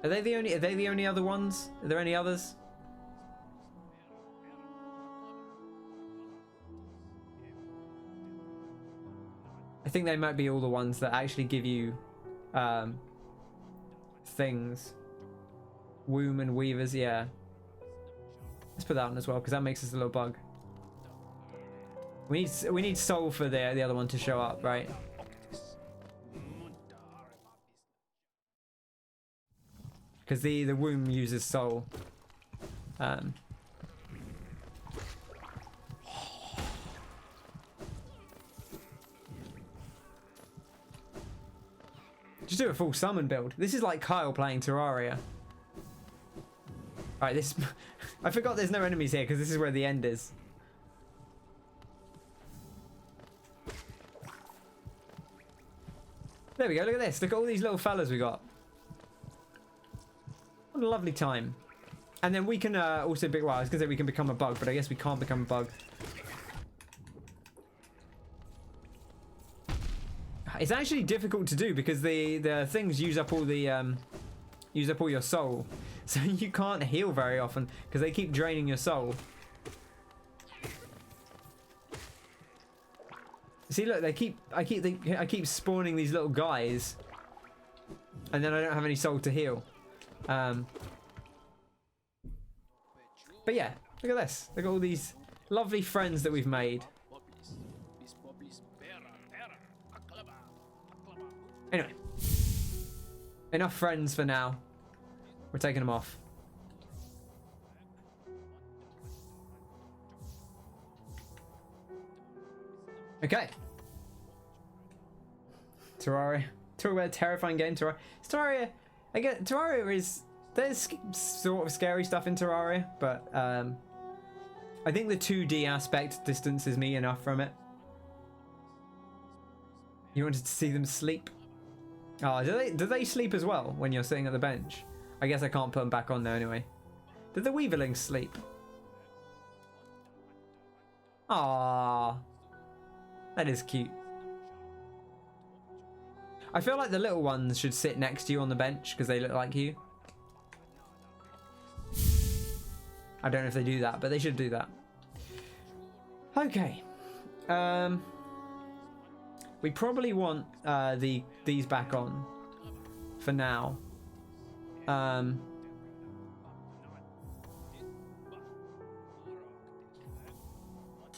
Are they the only other ones? Are there any others? I think they might be all the ones that actually give you things. Womb and Weavers, yeah. Let's put that on as well because that makes us a little bug. We need Soul for the other one to show up, right? Because the womb uses Soul. Just do a full summon build. This is like Kyle playing Terraria. Alright, this... I forgot there's no enemies here because this is where the end is. There we go, look at this. Look at all these little fellas we got. What a lovely time. And then we can also... Well, I was going to say we can become a bug, but I guess we can't become a bug. It's actually difficult to do because the things use up all the use up all your soul, so you can't heal very often because they keep draining your soul. See, look, I keep spawning these little guys, and then I don't have any soul to heal. But yeah, look at this. Look at all these lovely friends that we've made. Anyway, enough friends for now. We're taking them off. Okay. Terraria. Talk about a terrifying game, Terraria. Terraria, again, Terraria is... There's sort of scary stuff in Terraria, but I think the 2D aspect distances me enough from it. You wanted to see them sleep? Oh, do they sleep as well when you're sitting at the bench? I guess I can't put them back on there anyway. Do the weaverlings sleep? Ah, that is cute. I feel like the little ones should sit next to you on the bench because they look like you. I don't know if they do that, but they should do that. Okay. We probably want these back on for now. And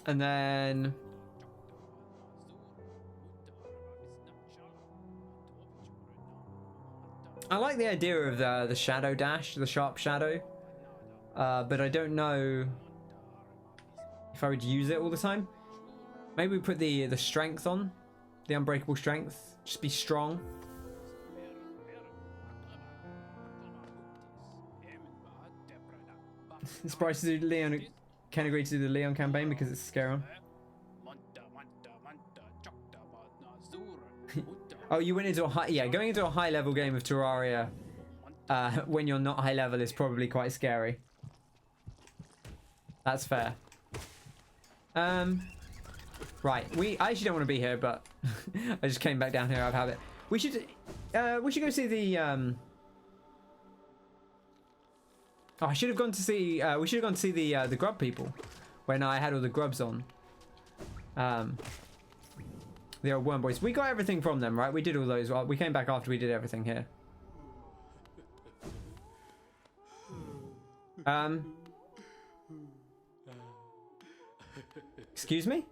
then I like the idea of the shadow dash, the sharp shadow. But I don't know if I would use it all the time. Maybe we put the strength on, the unbreakable strength. Just be strong. Surprised to do Leon. Can agree to do the Leon campaign because it's scary. Oh, you went into a high. Yeah, going into a high level game of Terraria when you're not high level is probably quite scary. That's fair. Right. I actually don't want to be here, but I just came back down here. I've had it. We should go see the. Oh, I should have gone to see. We should have gone to see the grub people when I had all the grubs on. The old worm boys. We got everything from them, right? We did all those. We came back after we did everything here. Excuse me?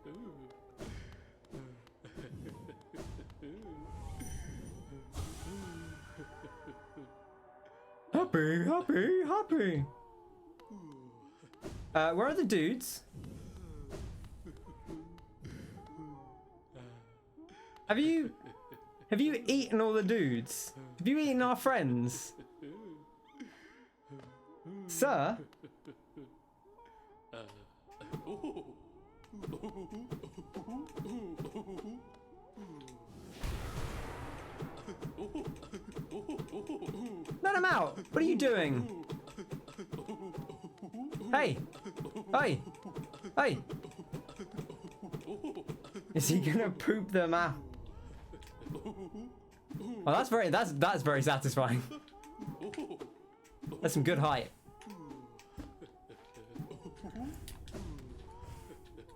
Happy, happy, happy. Where are the dudes? Have you eaten all the dudes? Have you eaten our friends? Sir? Let him out! What are you doing? Hey! Hey! Hey! Is he gonna poop them out? Oh, that's very satisfying. That's some good height.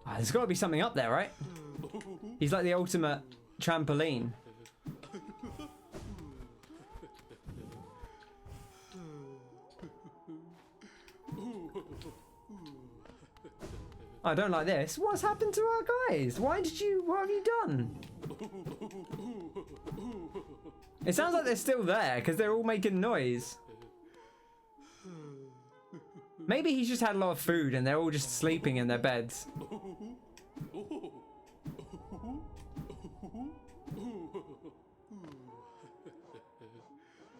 Oh, there's got to be something up there, right? He's like the ultimate trampoline. I don't like this. What's happened to our guys? What have you done? It sounds like they're still there because they're all making noise. Maybe he's just had a lot of food and they're all just sleeping in their beds.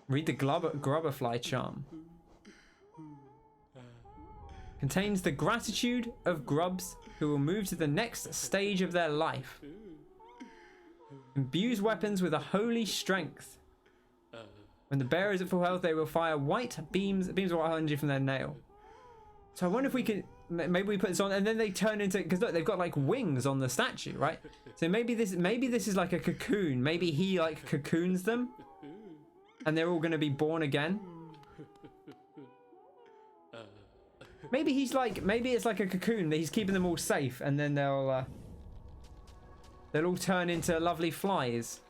Read the grubberfly charm. Contains the gratitude of grubs who will move to the next stage of their life. Imbues weapons with a holy strength. When the bearer is at full health, they will fire white beams of white energy from their nail. So I wonder if we can, maybe we put this on and then they turn into, because look, they've got like wings on the statue, right? So maybe this is like a cocoon. Maybe he like cocoons them and they're all going to be born again. Maybe it's like a cocoon that he's keeping them all safe and then they'll all turn into lovely flies.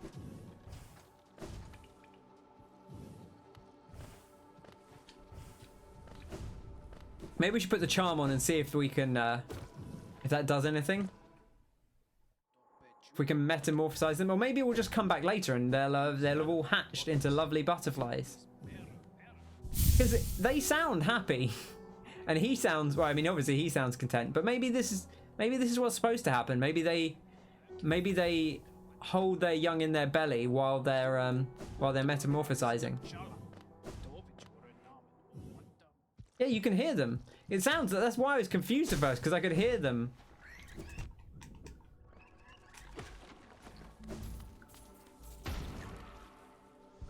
Maybe we should put the charm on and see if we can, if that does anything. If we can metamorphosize them, or maybe we'll just come back later and they'll have all hatched into lovely butterflies. Because they sound happy, and he sounds, well, I mean, obviously he sounds content, but maybe this is what's supposed to happen. Maybe they hold their young in their belly while they're metamorphosizing. Yeah, you can hear them. It sounds, that's why I was confused at first, because I could hear them.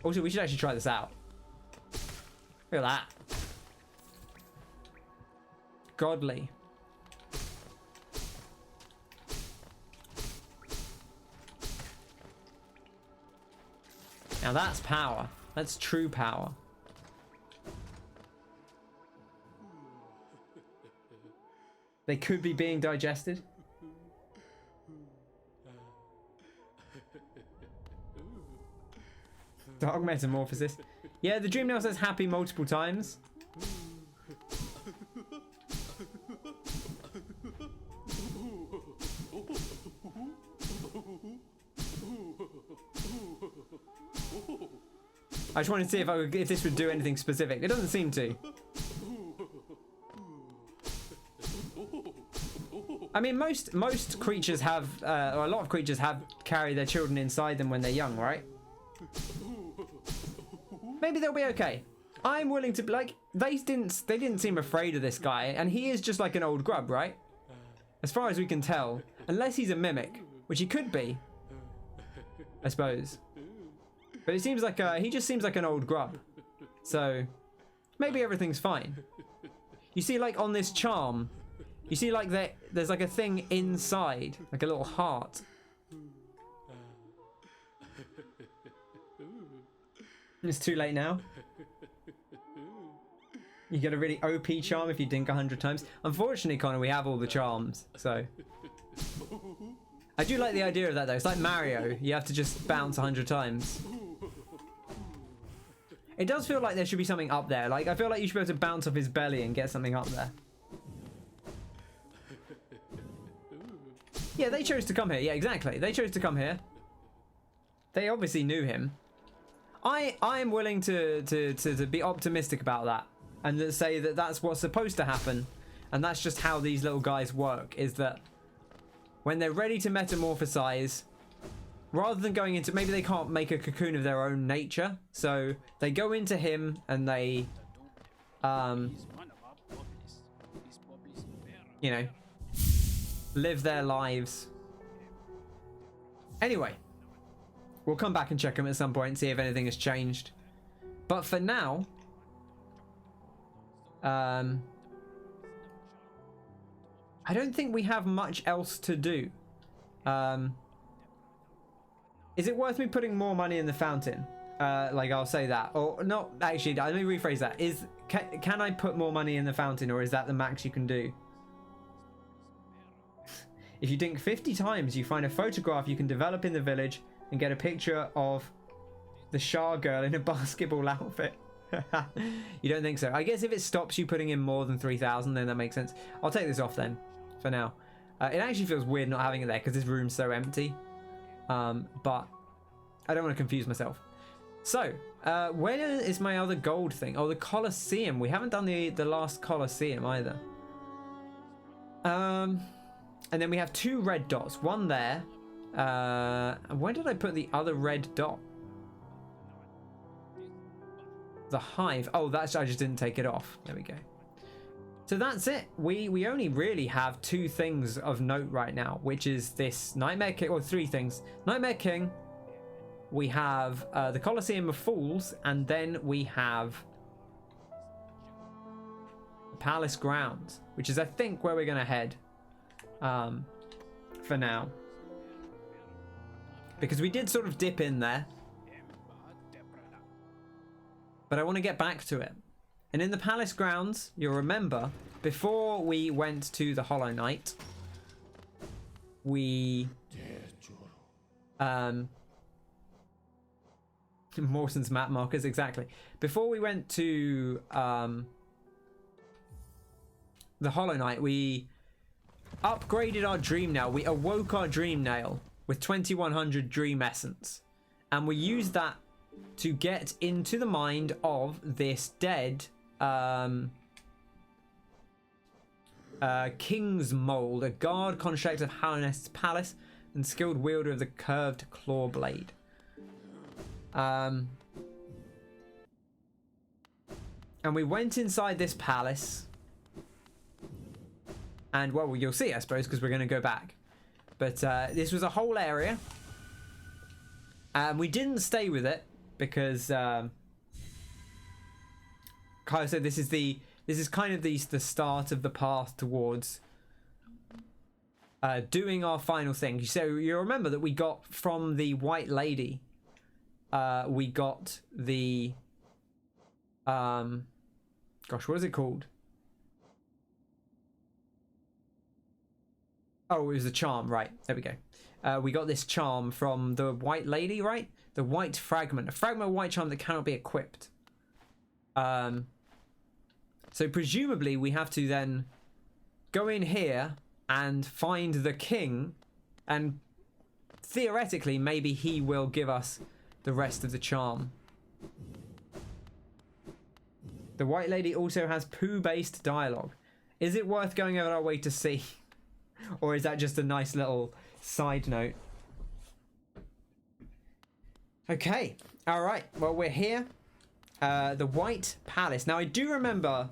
Also, we should actually try this out. Look at that. Godly. Now that's power. That's true power. They could be being digested. Dark metamorphosis. Yeah, the dream now says happy multiple times. I just wanted to see if this would do anything specific. It doesn't seem to. I mean, most creatures have, or a lot of creatures have carry their children inside them when they're young, right? Maybe they'll be okay. I'm willing to, like, they didn't seem afraid of this guy, and he is just like an old grub, right? As far as we can tell, unless he's a mimic, which he could be, I suppose. But it seems like he just seems like an old grub, so maybe everything's fine. You see, like on this charm, you see like there's like a thing inside, like a little heart. It's too late now. You get a really OP charm if you dink 100 times. Unfortunately, Connor, we have all the charms, so. I do like the idea of that though. It's like Mario. You have to just bounce 100 times. It does feel like there should be something up there. Like, I feel like you should be able to bounce off his belly and get something up there. Yeah, they chose to come here. Yeah, exactly. They chose to come here. They obviously knew him. I am willing to be optimistic about that and to say that that's what's supposed to happen, and that's just how these little guys work, is that when they're ready to metamorphosize, rather than going into, maybe they can't make a cocoon of their own nature, so they go into him and they you know, live their lives. Anyway, we'll come back and check them at some point and see if anything has changed. But for now, I don't think we have much else to do. Is it worth me putting more money in the fountain? Like, I'll say that. Or not, actually, let me rephrase that. Can I put more money in the fountain, or is that the max you can do? If you dink 50 times, you find a photograph you can develop in the village and get a picture of the Shah girl in a basketball outfit. You don't think so? I guess if it stops you putting in more than 3,000, then that makes sense. I'll take this off then, for now. It actually feels weird not having it there because this room's so empty. But I don't want to confuse myself. So, where is my other gold thing? Oh, the Colosseum. We haven't done the last Colosseum either. And then we have 2 red dots. One there. Where did I put the other red dot? The Hive. Oh, I just didn't take it off. There we go. So that's it. We only really have 2 things of note right now, which is this Nightmare King, or 3 things. Nightmare King. We have the Colosseum of Fools, and then we have the Palace Grounds, which is, I think, where we're going to head for now. Because we did sort of dip in there. But I want to get back to it. And in the Palace Grounds, you'll remember, before we went to the Hollow Knight, we... Mawson's map markers, exactly. Before we went to the Hollow Knight, we upgraded our dream nail. We awoke our dream nail with 2100 dream essence, and we used that to get into the mind of this dead King's Mold, a guard construct of Hallownest's palace and skilled wielder of the curved claw blade. And we went inside this palace, and well, you'll see, I suppose, because we're going to go back. But this was a whole area, and we didn't stay with it because Kyle said this is kind of the start of the path towards doing our final thing. So you remember that we got from the White Lady, we got the gosh, what is it called? Oh, it was the charm, right? There we go. We got this charm from the White Lady, right? The white fragment, a fragment of white charm that cannot be equipped. So presumably we have to then go in here and find the king, and theoretically maybe he will give us the rest of the charm. The White Lady also has poo-based dialogue. Is it worth going out of our way to see? Or is that just a nice little side note? Okay, alright, well, we're here. The White Palace. Now, I do remember,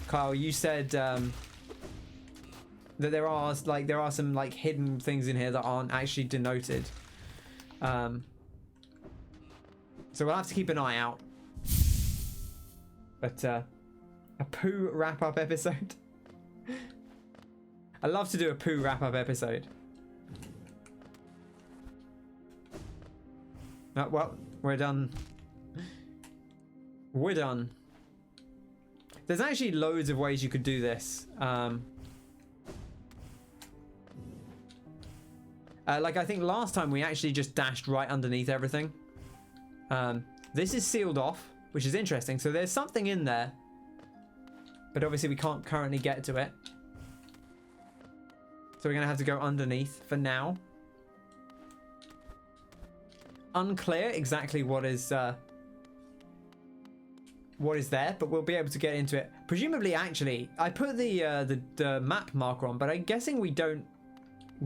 Kyle, you said that there are some like hidden things in here that aren't actually denoted. So we'll have to keep an eye out. But a poo wrap-up episode. I love to do a poo wrap-up episode. Oh, well, we're done. We're done. There's actually loads of ways you could do this. Like I think last time we actually just dashed right underneath everything. This is sealed off, which is interesting. So there's something in there, but obviously we can't currently get to it. So we're going to have to go underneath for now. Unclear exactly what is there, but we'll be able to get into it. Presumably, actually, I put the map marker on, but I'm guessing we don't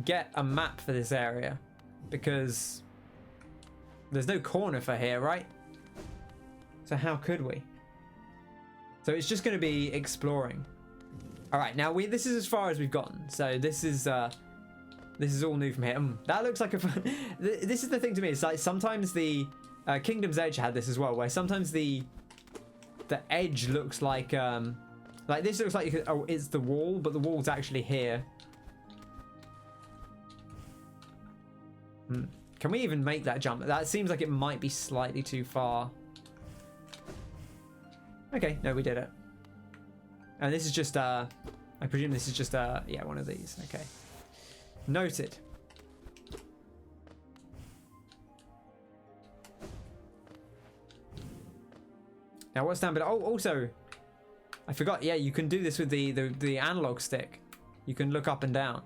get a map for this area because there's no corner for here, right? So how could we? So it's just going to be exploring. All right, now this is as far as we've gotten. So this is all new from here. That looks like a fun... This is the thing to me. It's like sometimes the Kingdom's Edge had this as well, where sometimes the edge looks like this looks like you could, oh, it's the wall, but the wall's actually here. Can we even make that jump? That seems like it might be slightly too far. Okay, no, we did it. And this is just I presume this is just yeah, one of these. Okay, noted. Now what's down below? Oh, also, I forgot. Yeah, you can do this with the analog stick. You can look up and down,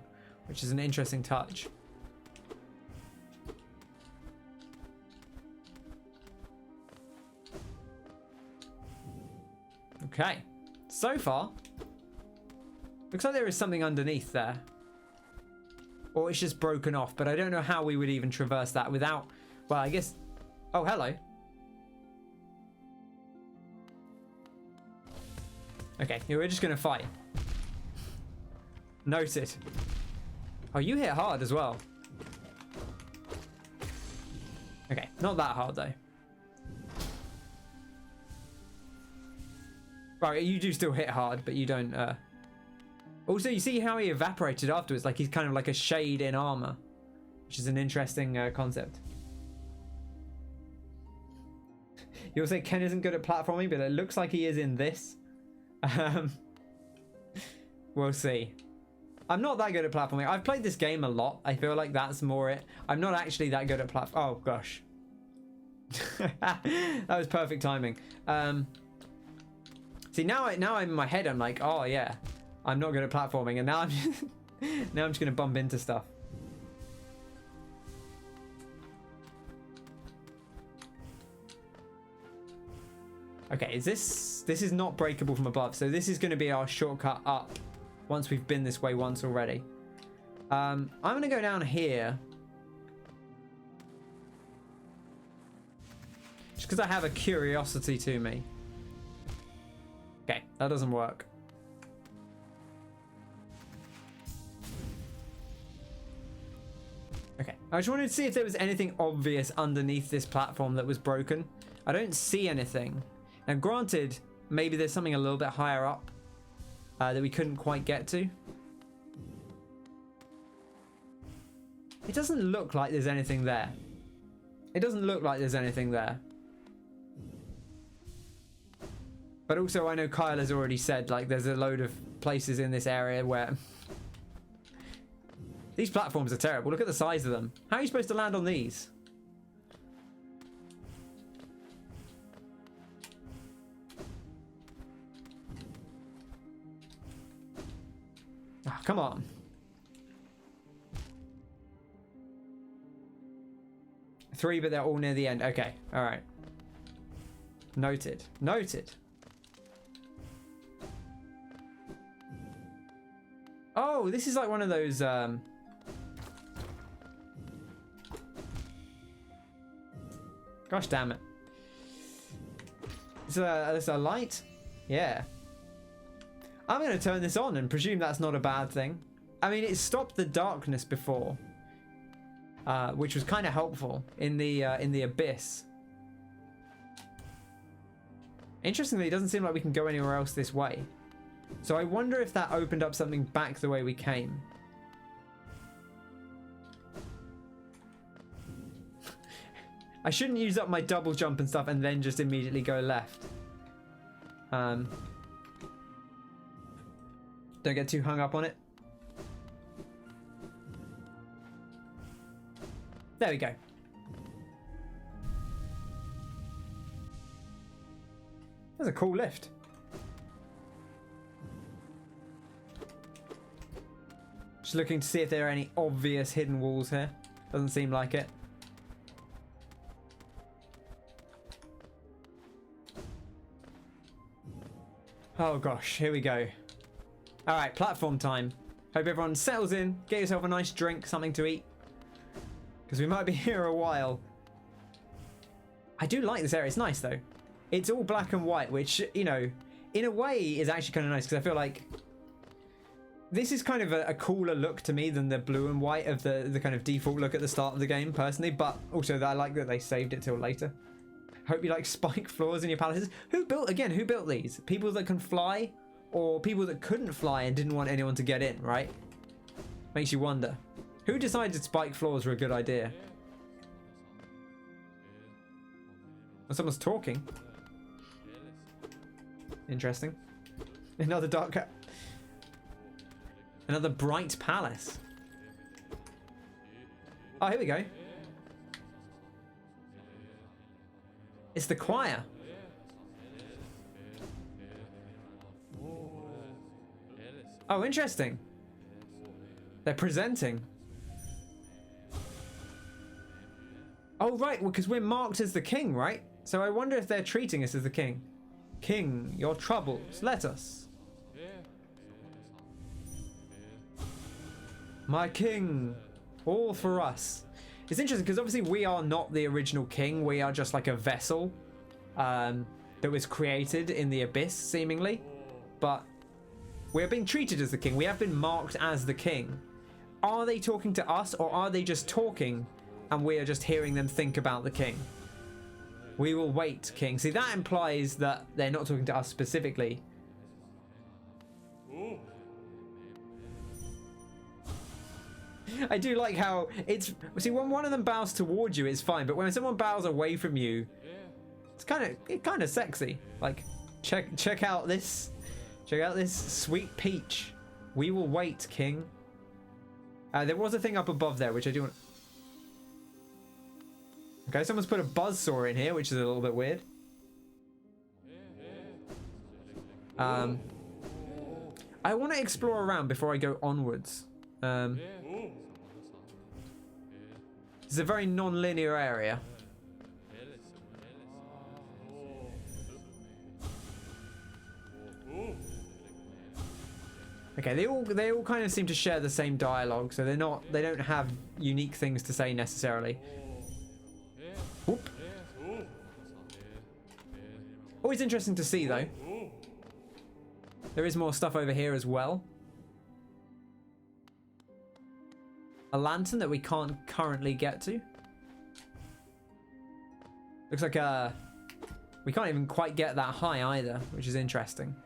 which is an interesting touch. Okay, so far, looks like there is something underneath there. Or it's just broken off, but I don't know how we would even traverse that without, well, I guess, oh, hello. Okay, yeah, we're just gonna fight. Noted. Oh, you hit hard as well. Okay, not that hard though. Right, you do still hit hard, but you don't. Also, you see how he evaporated afterwards? Like he's kind of like a shade in armor, which is an interesting concept. You'll say Ken isn't good at platforming, but it looks like he is in this. We'll see. I'm not that good at platforming. I've played this game a lot. I feel like that's more it. I'm not actually that good at platforming. Oh, gosh. That was perfect timing. See, now I'm in my head, I'm like, oh, yeah. I'm not good at platforming, and now I'm now I'm just gonna bump into stuff. Okay, this is not breakable from above, so this is going to be our shortcut up once we've been this way once already. I'm going to go down here just because I have a curiosity to me. Okay, that doesn't work. Okay, I just wanted to see if there was anything obvious underneath this platform that was broken. I don't see anything. Now, granted, maybe there's something a little bit higher up that we couldn't quite get to. It doesn't look like there's anything there. It doesn't look like there's anything there. But also, I know Kyle has already said, like, there's a load of places in this area where... These platforms are terrible. Look at the size of them. How are you supposed to land on these? Oh, come on. Three, but they're all near the end. Okay, all right. Noted. Noted. Oh, this is like one of those... Gosh damn it. Is this a light? Yeah. I'm going to turn this on and presume that's not a bad thing. I mean, it stopped the darkness before, which was kind of helpful in the abyss. Interestingly, it doesn't seem like we can go anywhere else this way. So I wonder if that opened up something back the way we came. I shouldn't use up my double jump and stuff and then just immediately go left. Don't get too hung up on it. There we go. That's a cool lift. Just looking to see if there are any obvious hidden walls here. Doesn't seem like it. Oh gosh, here we go. Alright, platform time. Hope everyone settles in, get yourself a nice drink, something to eat. Because we might be here a while. I do like this area, it's nice though. It's all black and white, which, you know, in a way is actually kind of nice because I feel like this is kind of a cooler look to me than the blue and white of the kind of default look at the start of the game, personally. But also I like that they saved it till later. Hope you like spike floors in your palaces. Who built these? People that can fly or people that couldn't fly and didn't want anyone to get in, right? Makes you wonder. Who decided spike floors were a good idea? Oh, someone's talking. Interesting. Another dark... Another bright palace. Oh, here we go. It's the choir. Oh, interesting. They're presenting. Oh, right. Well, because we're marked as the king, right? So I wonder if they're treating us as the king. King, your troubles, let us. My king, all for us. It's interesting because obviously we are not the original king. We are just like a vessel that was created in the abyss, seemingly. But we're being treated as the king. We have been marked as the king. Are they talking to us or are they just talking and we are just hearing them think about the king? We will wait, king. See, that implies that they're not talking to us specifically. I do like how it's... See, when one of them bows towards you, it's fine. But when someone bows away from you, it's kind of sexy. Like, check out this... Check out this sweet peach. We will wait, king. There was a thing up above there, which I do want... Okay, someone's put a buzzsaw in here, which is a little bit weird. I I want to explore around before I go onwards. It's a very non-linear area. Okay, they all kind of seem to share the same dialogue, so they don't have unique things to say necessarily. Whoop. Always interesting to see though. There is more stuff over here as well. A lantern that we can't currently get to. Looks like we can't even quite get that high either, which is interesting.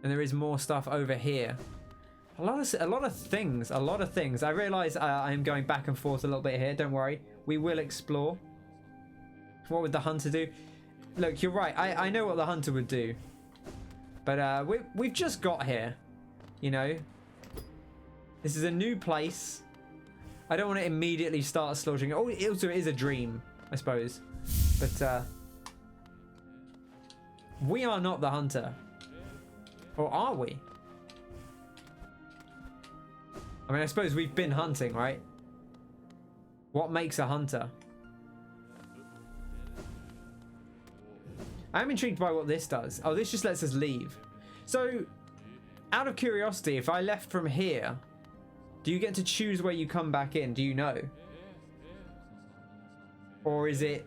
And there is more stuff over here. A lot of things. I realise I am going back and forth a little bit here. Don't worry, we will explore. What would the hunter do? Look, you're right. I know what the hunter would do. But we've just got here, you know. This is a new place. I don't want to immediately start slaughtering. Oh, it also is a dream, I suppose. But we are not the hunter. Or are we? I mean, I suppose we've been hunting, right? What makes a hunter? I'm intrigued by what this does. Oh, this just lets us leave. So, out of curiosity, if I left from here, do you get to choose where you come back in? Do you know? Or is it,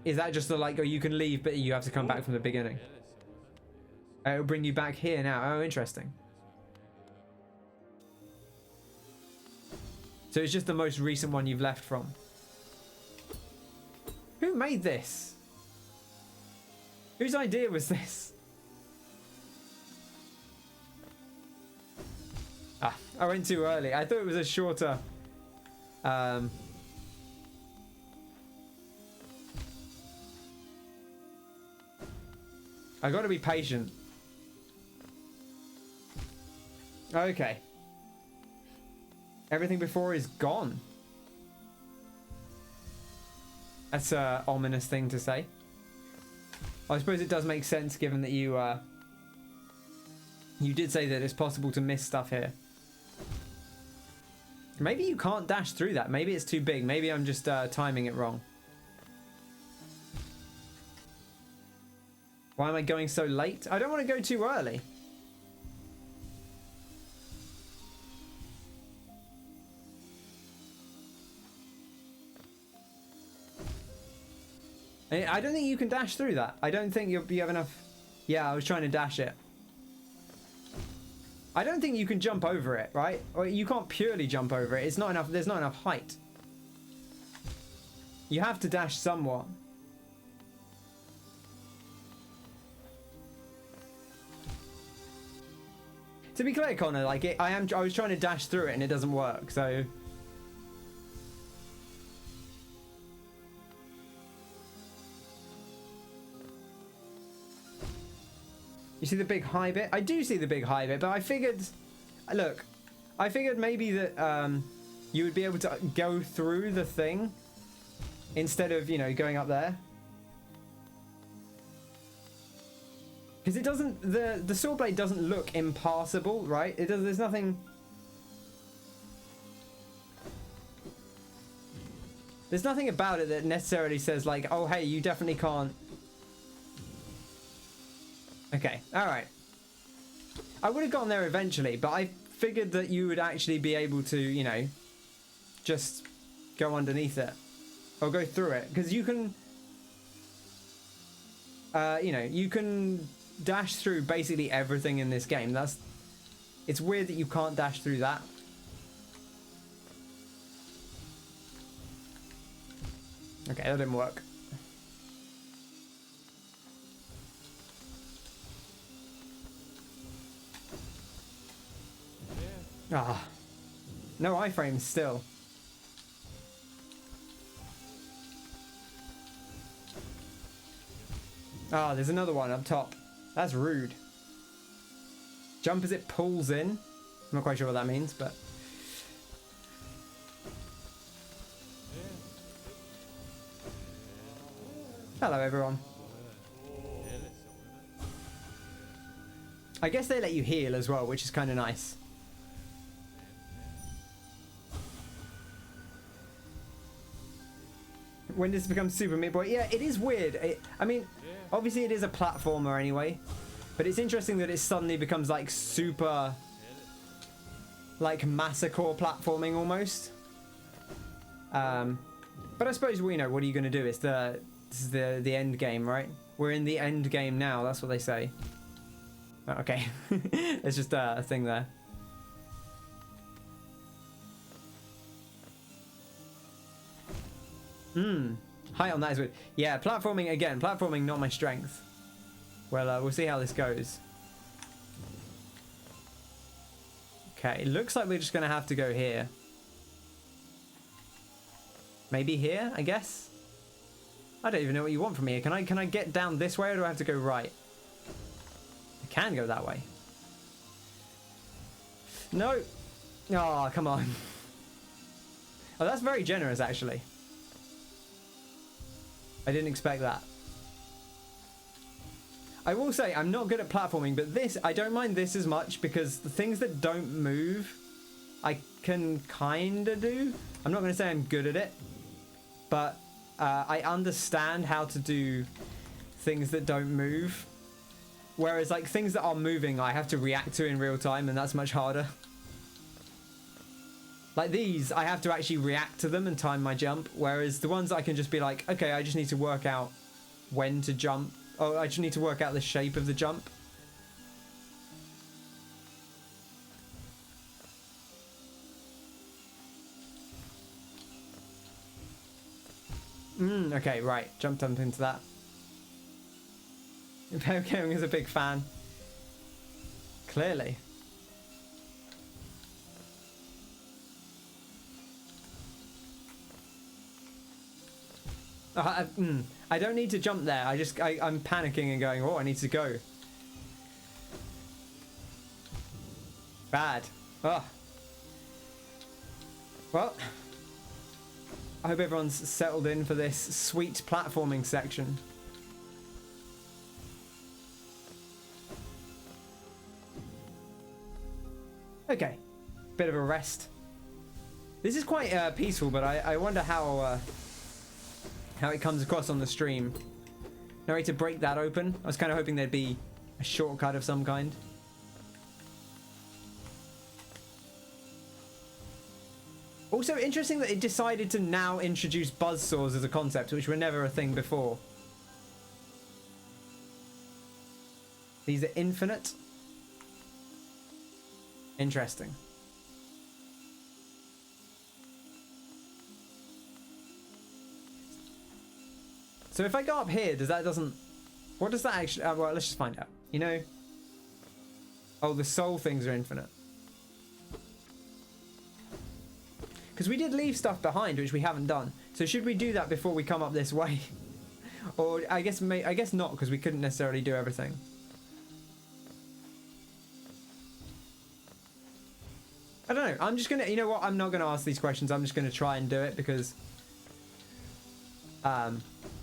is that just the like, oh, you can leave, but you have to come back from the beginning? It'll bring you back here now. Oh, interesting. So it's just the most recent one you've left from. Who made this? Whose idea was this? Ah, I went too early. I thought it was a shorter... I gotta be patient. Okay. Everything before is gone. That's an ominous thing to say. I suppose it does make sense given that you did say that it's possible to miss stuff here. Maybe you can't dash through that. Maybe it's too big. Maybe I'm just timing it wrong. Why am I going so late? I don't want to go too early. I don't think you can dash through that. I don't think you have enough... Yeah, I was trying to dash it. I don't think you can jump over it, right? Or you can't purely jump over it. It's not enough. There's not enough height. You have to dash somewhat. To be clear, Connor, like I was trying to dash through it and it doesn't work, so... You see the big high bit? I do see the big high bit, but I figured... Look, I figured maybe that you would be able to go through the thing instead of, you know, going up there. Because it doesn't... The sword blade doesn't look impassable, right? It does. There's nothing... There's nothing about it that necessarily says, like, oh, hey, you definitely can't... Okay, alright. I would have gotten there eventually, but I figured that you would actually be able to, you know, just go underneath it. Or go through it. Because you can... you know, you can dash through basically everything in this game. It's weird that you can't dash through that. Okay, that didn't work. Ah, no iframes still. Ah, there's another one up top. That's rude. Jump as it pulls in. I'm not quite sure what that means, but... Hello, everyone. I guess they let you heal as well, which is kind of nice. When does it become Super Meat Boy? Yeah, it is weird. I mean, obviously it is a platformer anyway, but it's interesting that it suddenly becomes like super, like massacre platforming almost. But I suppose we know, what are you going to do? This is the end game, right? We're in the end game now. That's what they say. Oh, okay, it's just a thing there. Height on that is good. Yeah, platforming again. Platforming not my strength. Well, we'll see how this goes. Okay, it looks like we're just gonna have to go here. Maybe here, I guess. I don't even know what you want from here. Can I get down this way, or do I have to go right? I can go that way. No. Oh, come on. Oh, that's very generous, actually. I didn't expect that. I will say I'm not good at platforming, but this, I don't mind this as much because the things that don't move, I can kind of do. I'm not going to say I'm good at it, but I understand how to do things that don't move. Whereas like things that are moving, I have to react to in real time, and that's much harder. Like these, I have to actually react to them and time my jump. Whereas the ones I can just be like, okay, I just need to work out when to jump. Oh, I just need to work out the shape of the jump. Okay, right. Jumped into that. Gaming is a big fan. Clearly. I don't need to jump there. I'm panicking and going, oh, I need to go. Bad. Oh. Well, I hope everyone's settled in for this sweet platforming section. Okay. Bit of a rest. This is quite peaceful, but I wonder how it comes across on the stream. No way to break that open. I was kind of hoping there'd be a shortcut of some kind. Also interesting that it decided to now introduce buzzsaws as a concept, which were never a thing before. These are infinite. Interesting. So if I go up here, what does that actually, well, let's just find out. You know? Oh, the soul things are infinite. Because we did leave stuff behind, which we haven't done. So should we do that before we come up this way? Or I guess not, because we couldn't necessarily do everything. I don't know. I'm just going to, you know what? I'm not going to ask these questions. I'm just going to try and do it because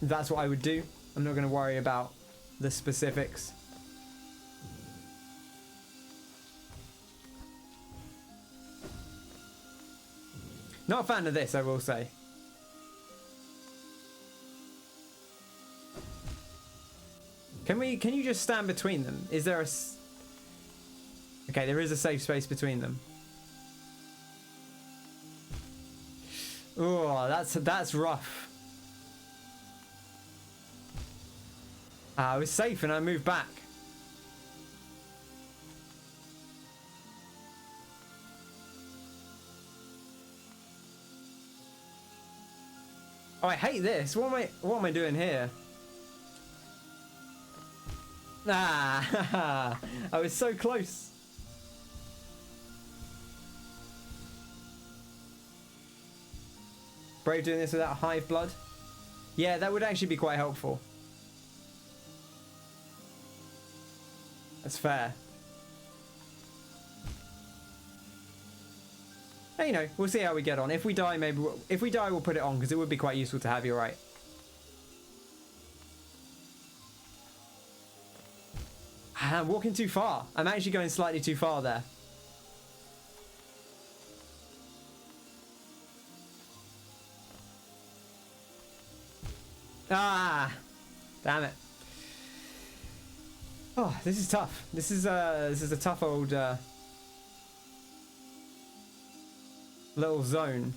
that's what I would do. I'm not going to worry about the specifics. Not a fan of this, I will say. Can you just stand between them? Is there a... Okay, there is a safe space between them. Oh, that's rough. I was safe and I moved back. Oh, I hate this. What am I doing here? Ah, I was so close. Brave doing this without hive blood? Yeah, that would actually be quite helpful. That's fair. Hey, you know, we'll see how we get on. If we die, we'll put it on, because it would be quite useful to have, you're right. I'm walking too far. I'm actually going slightly too far there. Ah! Damn it. Oh, this is tough. This is a tough old little zone.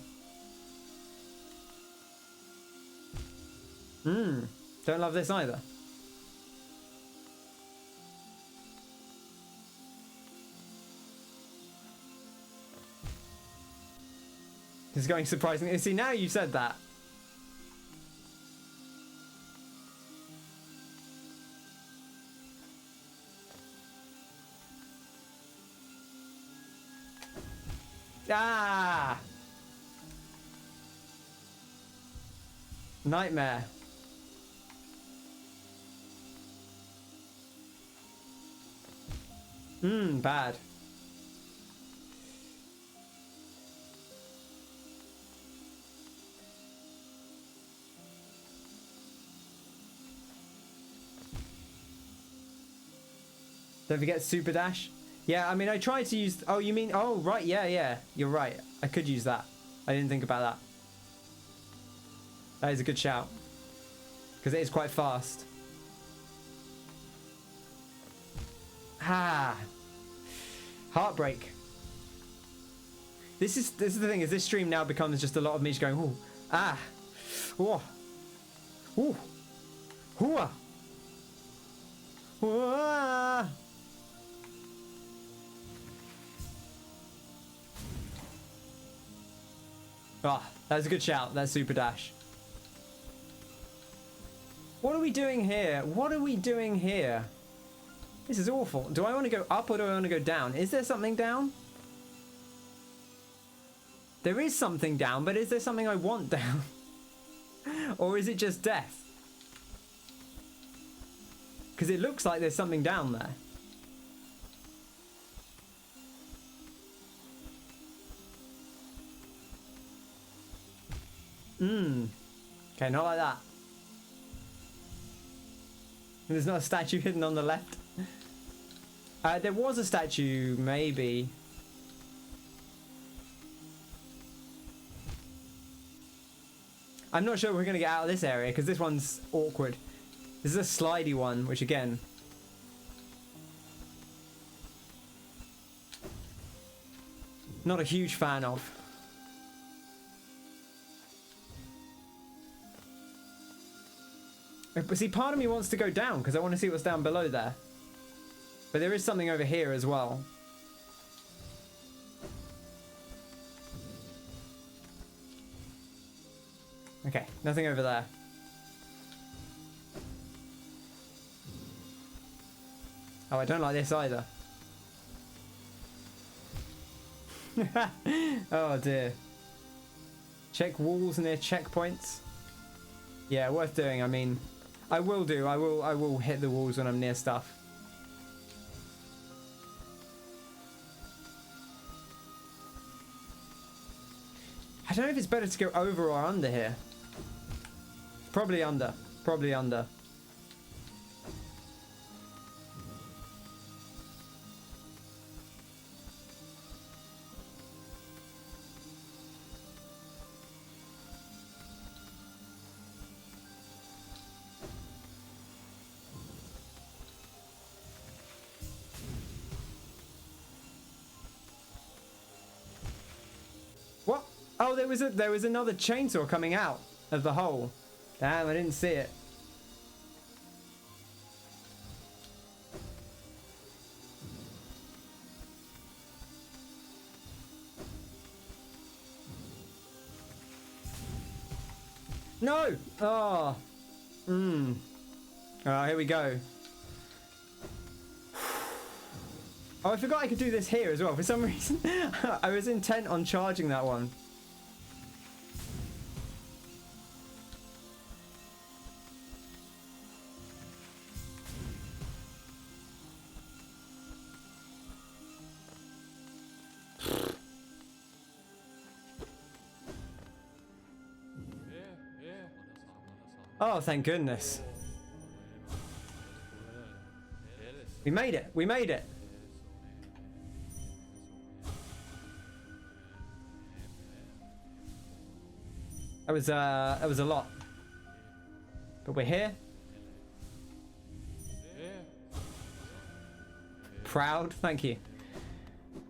Don't love this either. This is going surprisingly. See, now you said that. Ah! Nightmare. Bad. Don't forget super dash. Yeah, I mean, I tried to use... Oh, you mean... Oh, right, yeah. You're right. I could use that. I didn't think about that. That is a good shout. Because it is quite fast. Ah. Heartbreak. This is the thing, is this stream now becomes just a lot of me just going, ooh, ah, ooh, ooh, ooh, ooh. Ah, that's a good shout. That's super dash. What are we doing here? What are we doing here? This is awful. Do I want to go up or do I want to go down? Is there something down? There is something down, but is there something I want down? Or is it just death? Because it looks like there's something down there. Okay, not like that. There's not a statue hidden on the left. There was a statue, maybe. I'm not sure we're going to get out of this area because this one's awkward. This is a slidey one, which again... not a huge fan of. But see, part of me wants to go down because I want to see what's down below there. But there is something over here as well. Okay, nothing over there. Oh, I don't like this either. Oh dear. Check walls near checkpoints. Yeah, worth doing. I mean, I will do. I will hit the walls when I'm near stuff. I don't know if it's better to go over or under here. Probably under. Probably under. What? Oh, there was another chainsaw coming out of the hole. Damn, I didn't see it. No! Oh. Alright, here we go. Oh, I forgot I could do this here as well. For some reason, I was intent on charging that one. Oh, thank goodness. We made it. We made it. That was a lot. But we're here. Proud. Thank you.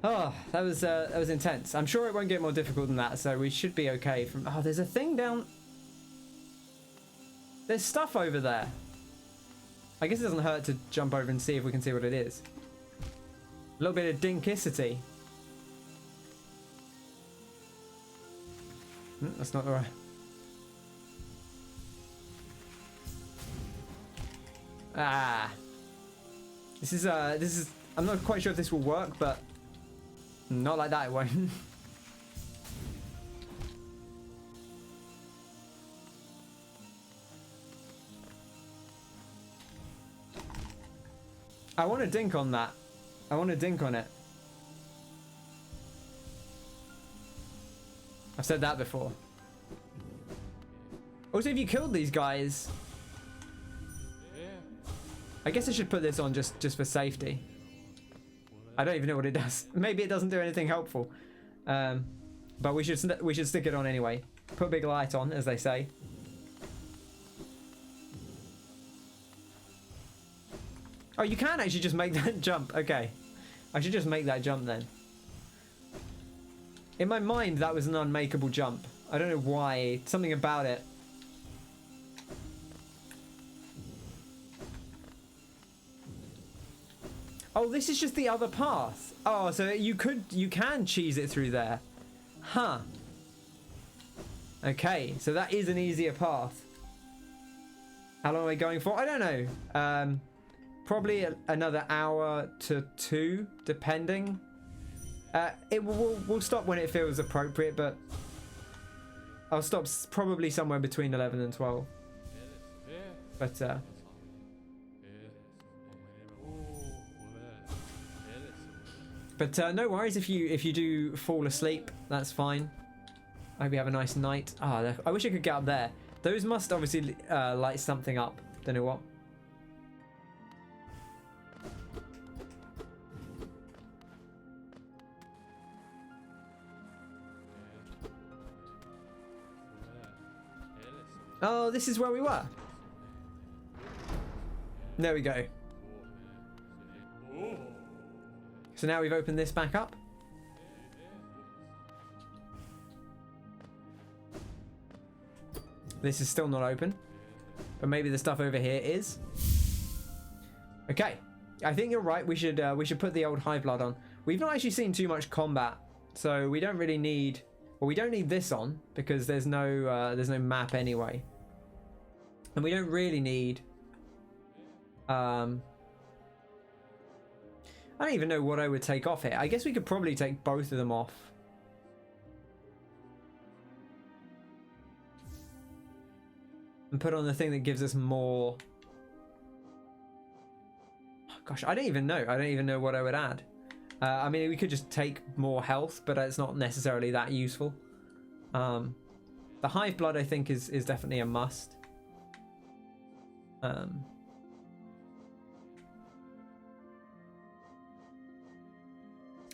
Oh, that was intense. I'm sure it won't get more difficult than that, so we should be okay. From there's a thing down. There's stuff over there. I guess it doesn't hurt to jump over and see if we can see what it is. A little bit of dinkicity. That's not the right. Ah. This is I'm not quite sure if this will work, but not like that it won't. I want to dink on that. I want to dink on it. I've said that before. Also, if you killed these guys, I guess I should put this on just for safety. I don't even know what it does. Maybe it doesn't do anything helpful. But we should stick it on anyway. Put a big light on, as they say. Oh, you can actually just make that jump. Okay. I should just make that jump then. In my mind, that was an unmakeable jump. I don't know why. Something about it. Oh, this is just the other path. Oh, so you can cheese it through there. Huh. Okay, so that is an easier path. How long are we going for? I don't know. Probably another hour to 2, depending. We'll stop when it feels appropriate, but I'll stop probably somewhere between 11 and 12. But no worries if you do fall asleep. That's fine. I hope you have a nice night. I wish I could get up there. Those must obviously light something up. Don't know what. Oh, this is where we were. There we go. So now we've opened this back up. This is still not open. But maybe the stuff over here is. Okay. I think you're right. We should put the old Hive blood on. We've not actually seen too much combat. So we don't really need... Well, we don't need this on because there's no map anyway, and we don't really need. I don't even know what I would take off here. I guess we could probably take both of them off. And put on the thing that gives us more. Gosh, I don't even know. I don't even know what I would add. I mean, we could just take more health, but it's not necessarily that useful. The Hive blood, I think, is definitely a must. I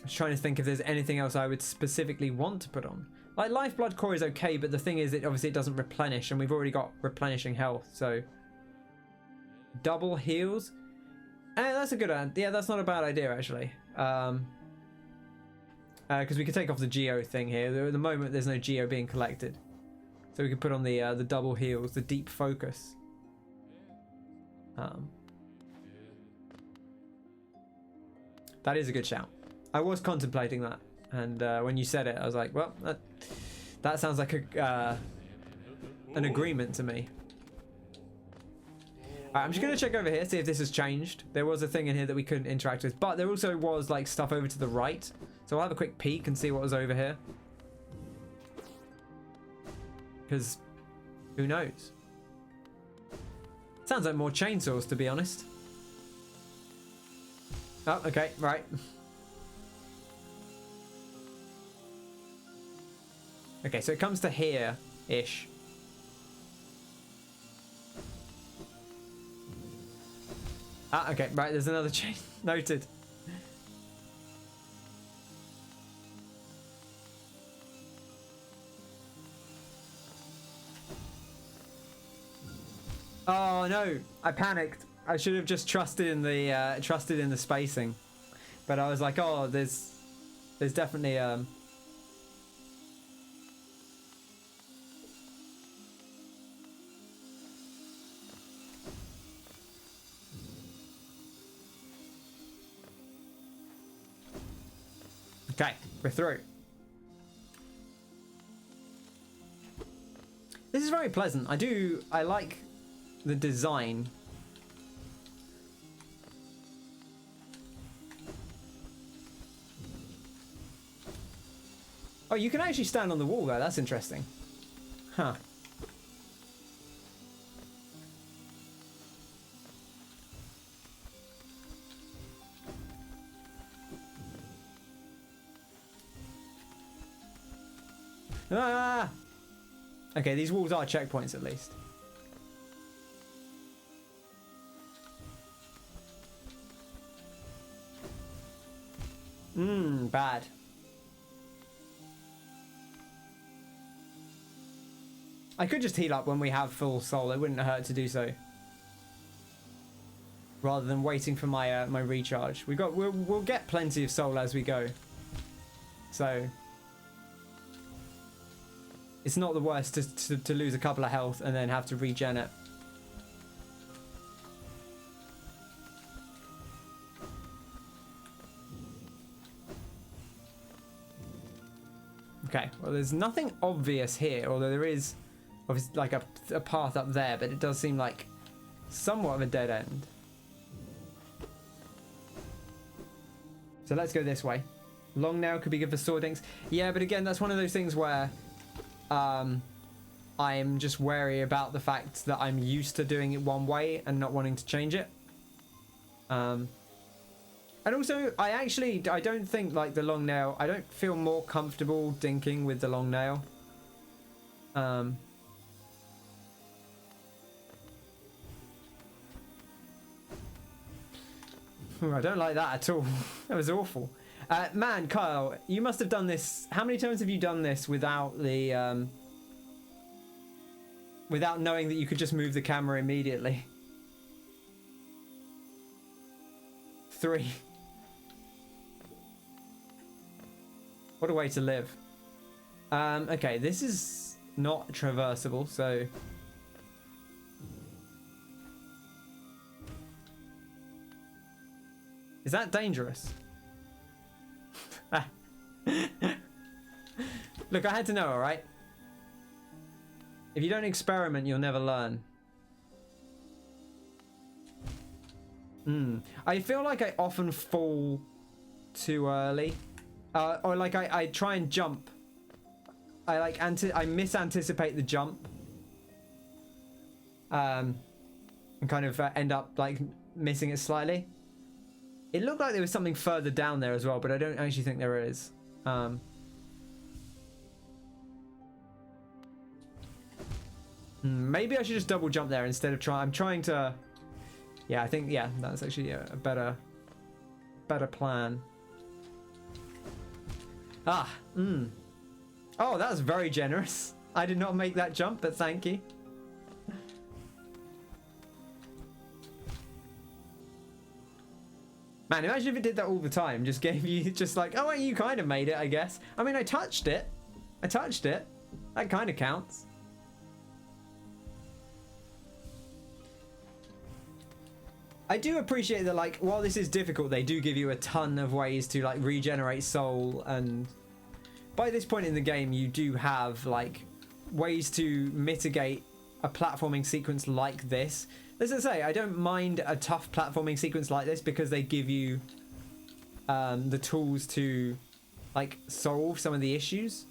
was trying to think if there's anything else I would specifically want to put on. Like, Lifeblood Core is okay, but the thing is, obviously it doesn't replenish, and we've already got replenishing health, so... Double heals? That's a good idea. Yeah, that's not a bad idea, actually. Because we could take off the geo thing here. At the moment, there's no geo being collected, so we could put on the double heals, the deep focus. That is a good shout. I was contemplating that, and when you said it, I was like, well, that sounds like an agreement to me. I'm just going to check over here, see if this has changed. There was a thing in here that we couldn't interact with, but there also was like stuff over to the right. So I'll have a quick peek and see what was over here. Because who knows? Sounds like more chainsaws, to be honest. Oh, okay, right. Okay, so it comes to here-ish. Ah, okay, right, there's another chain. Noted. Oh no, I panicked. I should have just trusted in the spacing. But I was like, oh, there's definitely Okay, we're through. This is very pleasant. I like the design. Oh, you can actually stand on the wall there. That's interesting. Huh. Ah! Okay, these walls are checkpoints at least. Bad. I could just heal up when we have full soul. It wouldn't hurt to do so, rather than waiting for my my recharge. We'll get plenty of soul as we go, so it's not the worst to lose a couple of health and then have to regen it. Okay, well, there's nothing obvious here, although there is obviously like a path up there, but it does seem like somewhat of a dead end. So let's go this way. Long nail could be good for sword inks. Yeah, but again, that's one of those things where I'm just wary about the fact that I'm used to doing it one way and not wanting to change it. And also, I don't think like the long nail, I don't feel more comfortable dinking with the long nail. I don't like that at all. That was awful. Man, Kyle, you must have done this. How many times have you done this without the without knowing that you could just move the camera immediately? 3. What a way to live. Okay, this is not traversable, so is that dangerous? Look, I had to know, alright? If you don't experiment, you'll never learn. I feel like I often fall too early. Or like I try and jump. I misanticipate the jump. And kind of end up like missing it slightly. It looked like there was something further down there as well, but I don't actually think there is. Maybe I should just double jump there instead of I'm trying to. Yeah, I think that's actually a better plan. Oh, that was very generous. I did not make that jump, but thank you. Man, imagine if it did that all the time. Just gave you, just like, oh, well, you kind of made it, I guess. I mean, I touched it. That kind of counts. I do appreciate that, like, while this is difficult, they do give you a ton of ways to, like, regenerate soul, and by this point in the game, you do have, like, ways to mitigate a platforming sequence like this. As I say, I don't mind a tough platforming sequence like this because they give you the tools to, like, solve some of the issues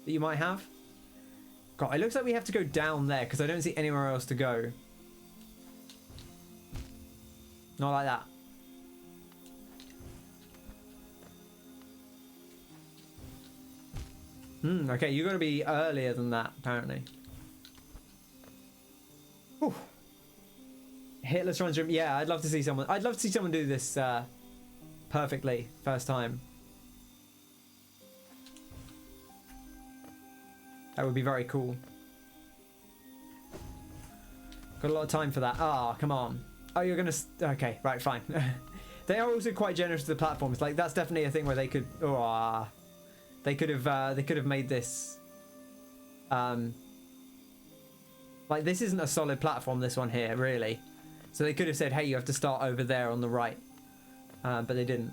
that you might have. God, it looks like we have to go down there because I don't see anywhere else to go. Not like that. Okay, you got to be earlier than that, apparently. Whew. Hitler's runs room. Yeah, I'd love to see someone. I'd love to see someone do this perfectly first time. That would be very cool. Got a lot of time for that. Ah, come on. Oh, you're gonna. Okay, right, fine. They are also quite generous to the platforms. Like that's definitely a thing where they could. Oh, they could have made this. Like this isn't a solid platform. This one here, really. So they could have said, "Hey, you have to start over there on the right," but they didn't.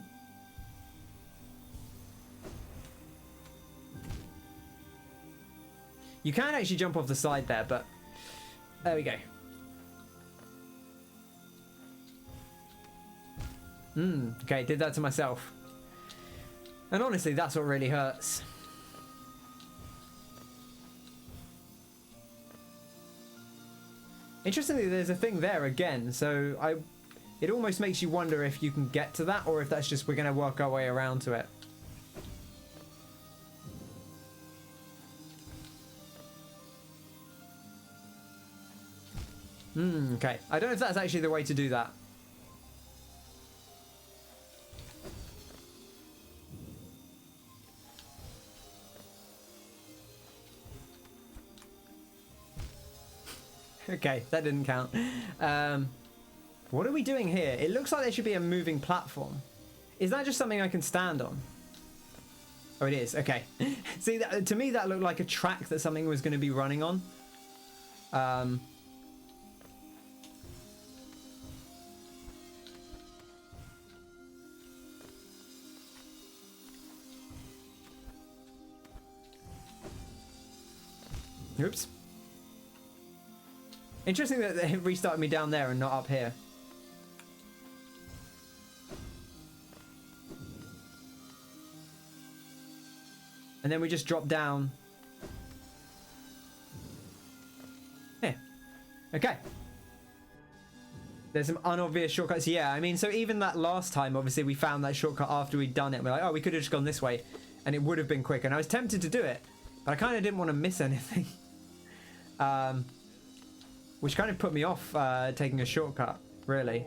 You can actually jump off the side there, but there we go. Okay, did that to myself. And honestly, that's what really hurts. Interestingly, there's a thing there again, so it almost makes you wonder if you can get to that, or if that's just we're going to work our way around to it. Okay. I don't know if that's actually the way to do that. Okay, that didn't count. What are we doing here? It looks like there should be a moving platform. Is that just something I can stand on? Oh, it is. Okay. See, to me, that looked like a track that something was going to be running on. Oops. Interesting that they restarted me down there and not up here. And then we just drop down. Here. Okay. There's some unobvious shortcuts. Yeah, I mean, so even that last time, obviously, we found that shortcut after we'd done it. We're like, oh, we could have just gone this way. And it would have been quicker. And I was tempted to do it. But I kind of didn't want to miss anything. Which kind of put me off taking a shortcut, really.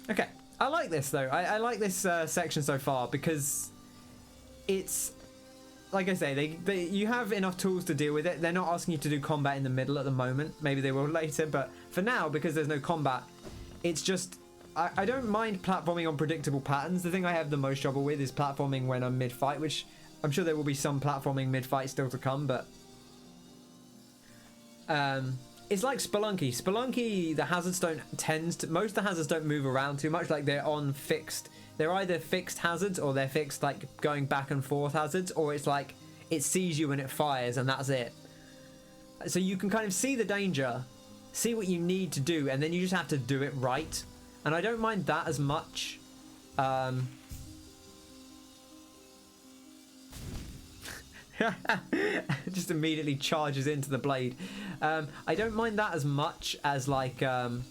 Okay, I like this though. I like this section so far because it's, like I say, you have enough tools to deal with it. They're not asking you to do combat in the middle at the moment. Maybe they will later, but for now, because there's no combat, it's just, I don't mind platforming on predictable patterns. The thing I have the most trouble with is platforming when I'm mid-fight, which I'm sure there will be some platforming mid-fight still to come, but it's like Spelunky. Spelunky, the hazards don't most of the hazards don't move around too much. Like they're on fixed, they're either fixed hazards or they're fixed like going back and forth hazards, or it's like it sees you and it fires and that's it. So you can kind of see the danger, see what you need to do, and then you just have to do it right. And I don't mind that as much. Just immediately charges into the blade. I don't mind that as much as like okay,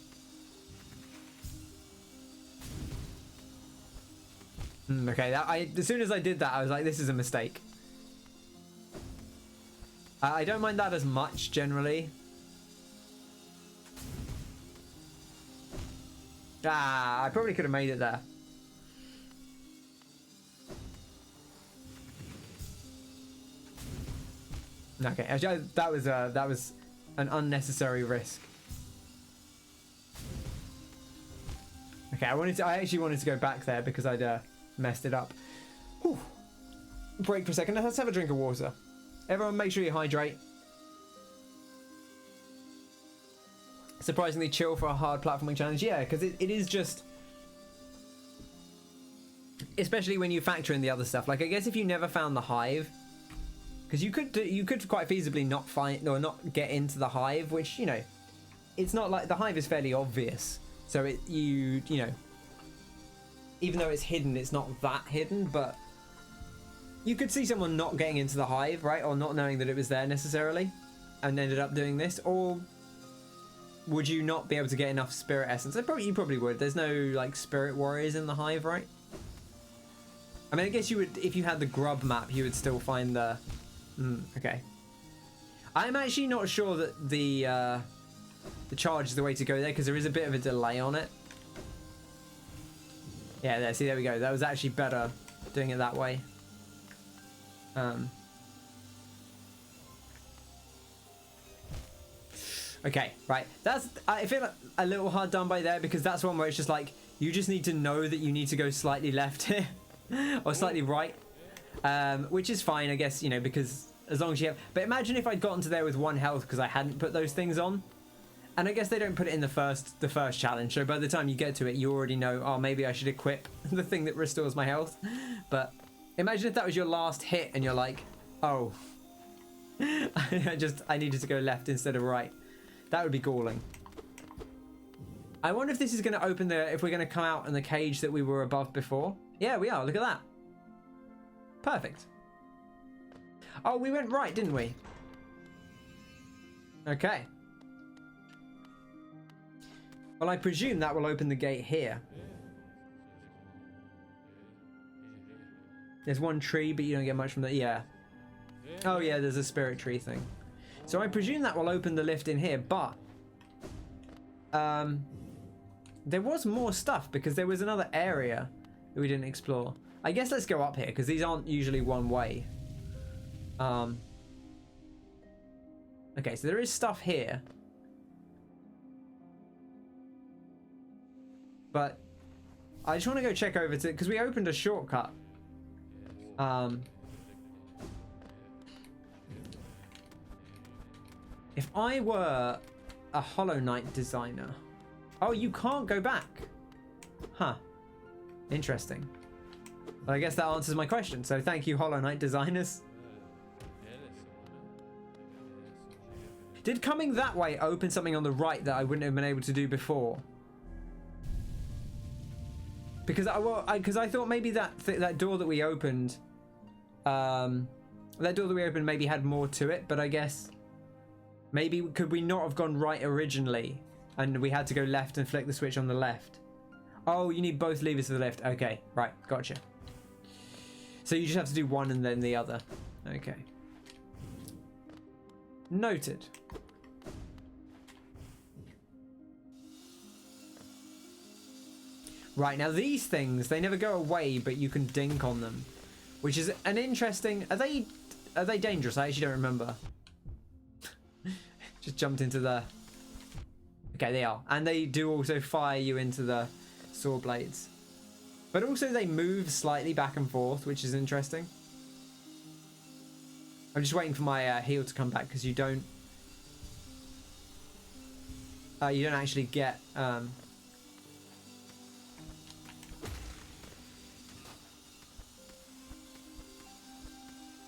as soon as I did that, I was like, this is a mistake. I don't mind that as much generally. I probably could have made it there. Okay, that was an unnecessary risk. Okay, I actually wanted to go back there because I'd messed it up. Whew. Break for a second. Let's have a drink of water. Everyone, make sure you hydrate. Surprisingly chill for a hard platforming challenge. Yeah, because it is just, especially when you factor in the other stuff. Like I guess if you never found the Hive, because you could quite feasibly not find or not get into the Hive, which, you know, it's not like the Hive is fairly obvious. So you know, even though it's hidden, it's not that hidden, but you could see someone not getting into the Hive, right, or not knowing that it was there necessarily, and ended up doing this, or would you not be able to get enough spirit essence? You probably would. There's no like spirit warriors in the Hive, right? I mean, I guess you would, if you had the grub map, you would still find the... okay. I'm actually not sure that the charge is the way to go there, because there is a bit of a delay on it. Yeah, there, see, there we go. That was actually better doing it that way. Okay, right. I feel like a little hard done by there, because that's one where it's just like, you just need to know that you need to go slightly left here. Or slightly right. Which is fine, I guess, you know, because as long as you have... But imagine if I'd gotten to there with 1 health because I hadn't put those things on. And I guess they don't put it in the first challenge, so by the time you get to it, you already know, oh, maybe I should equip the thing that restores my health. But imagine if that was your last hit and you're like, oh, I needed to go left instead of right. That would be galling. I wonder if this is going to open if we're going to come out in the cage that we were above before. Yeah, we are. Look at that. Perfect. Oh, we went right, didn't we? Okay. Well, I presume that will open the gate here. There's 1 tree, but you don't get much from that. Yeah. Oh, yeah, there's a spirit tree thing. So I presume that will open the lift in here, but... there was more stuff, because there was another area that we didn't explore. I guess let's go up here, because these aren't usually one way. Okay, so there is stuff here. But I just want to go check over to... Because we opened a shortcut. If I were a Hollow Knight designer... Oh, you can't go back. Huh. Interesting. Well, I guess that answers my question. So thank you, Hollow Knight designers. Did coming that way open something on the right that I wouldn't have been able to do before? Because I thought maybe that door that we opened, maybe had more to it. But I guess maybe could we not have gone right originally, and we had to go left and flick the switch on the left? Oh, you need both levers for the lift. Okay, right, gotcha. So you just have to do one and then the other. Okay. Noted. Right, now these things, they never go away, but you can dink on them. Which is an interesting... Are they dangerous? I actually don't remember. Just jumped into the... Okay, they are. And they do also fire you into the saw blades. But also they move slightly back and forth, which is interesting. I'm just waiting for my heal to come back, because you don't actually get...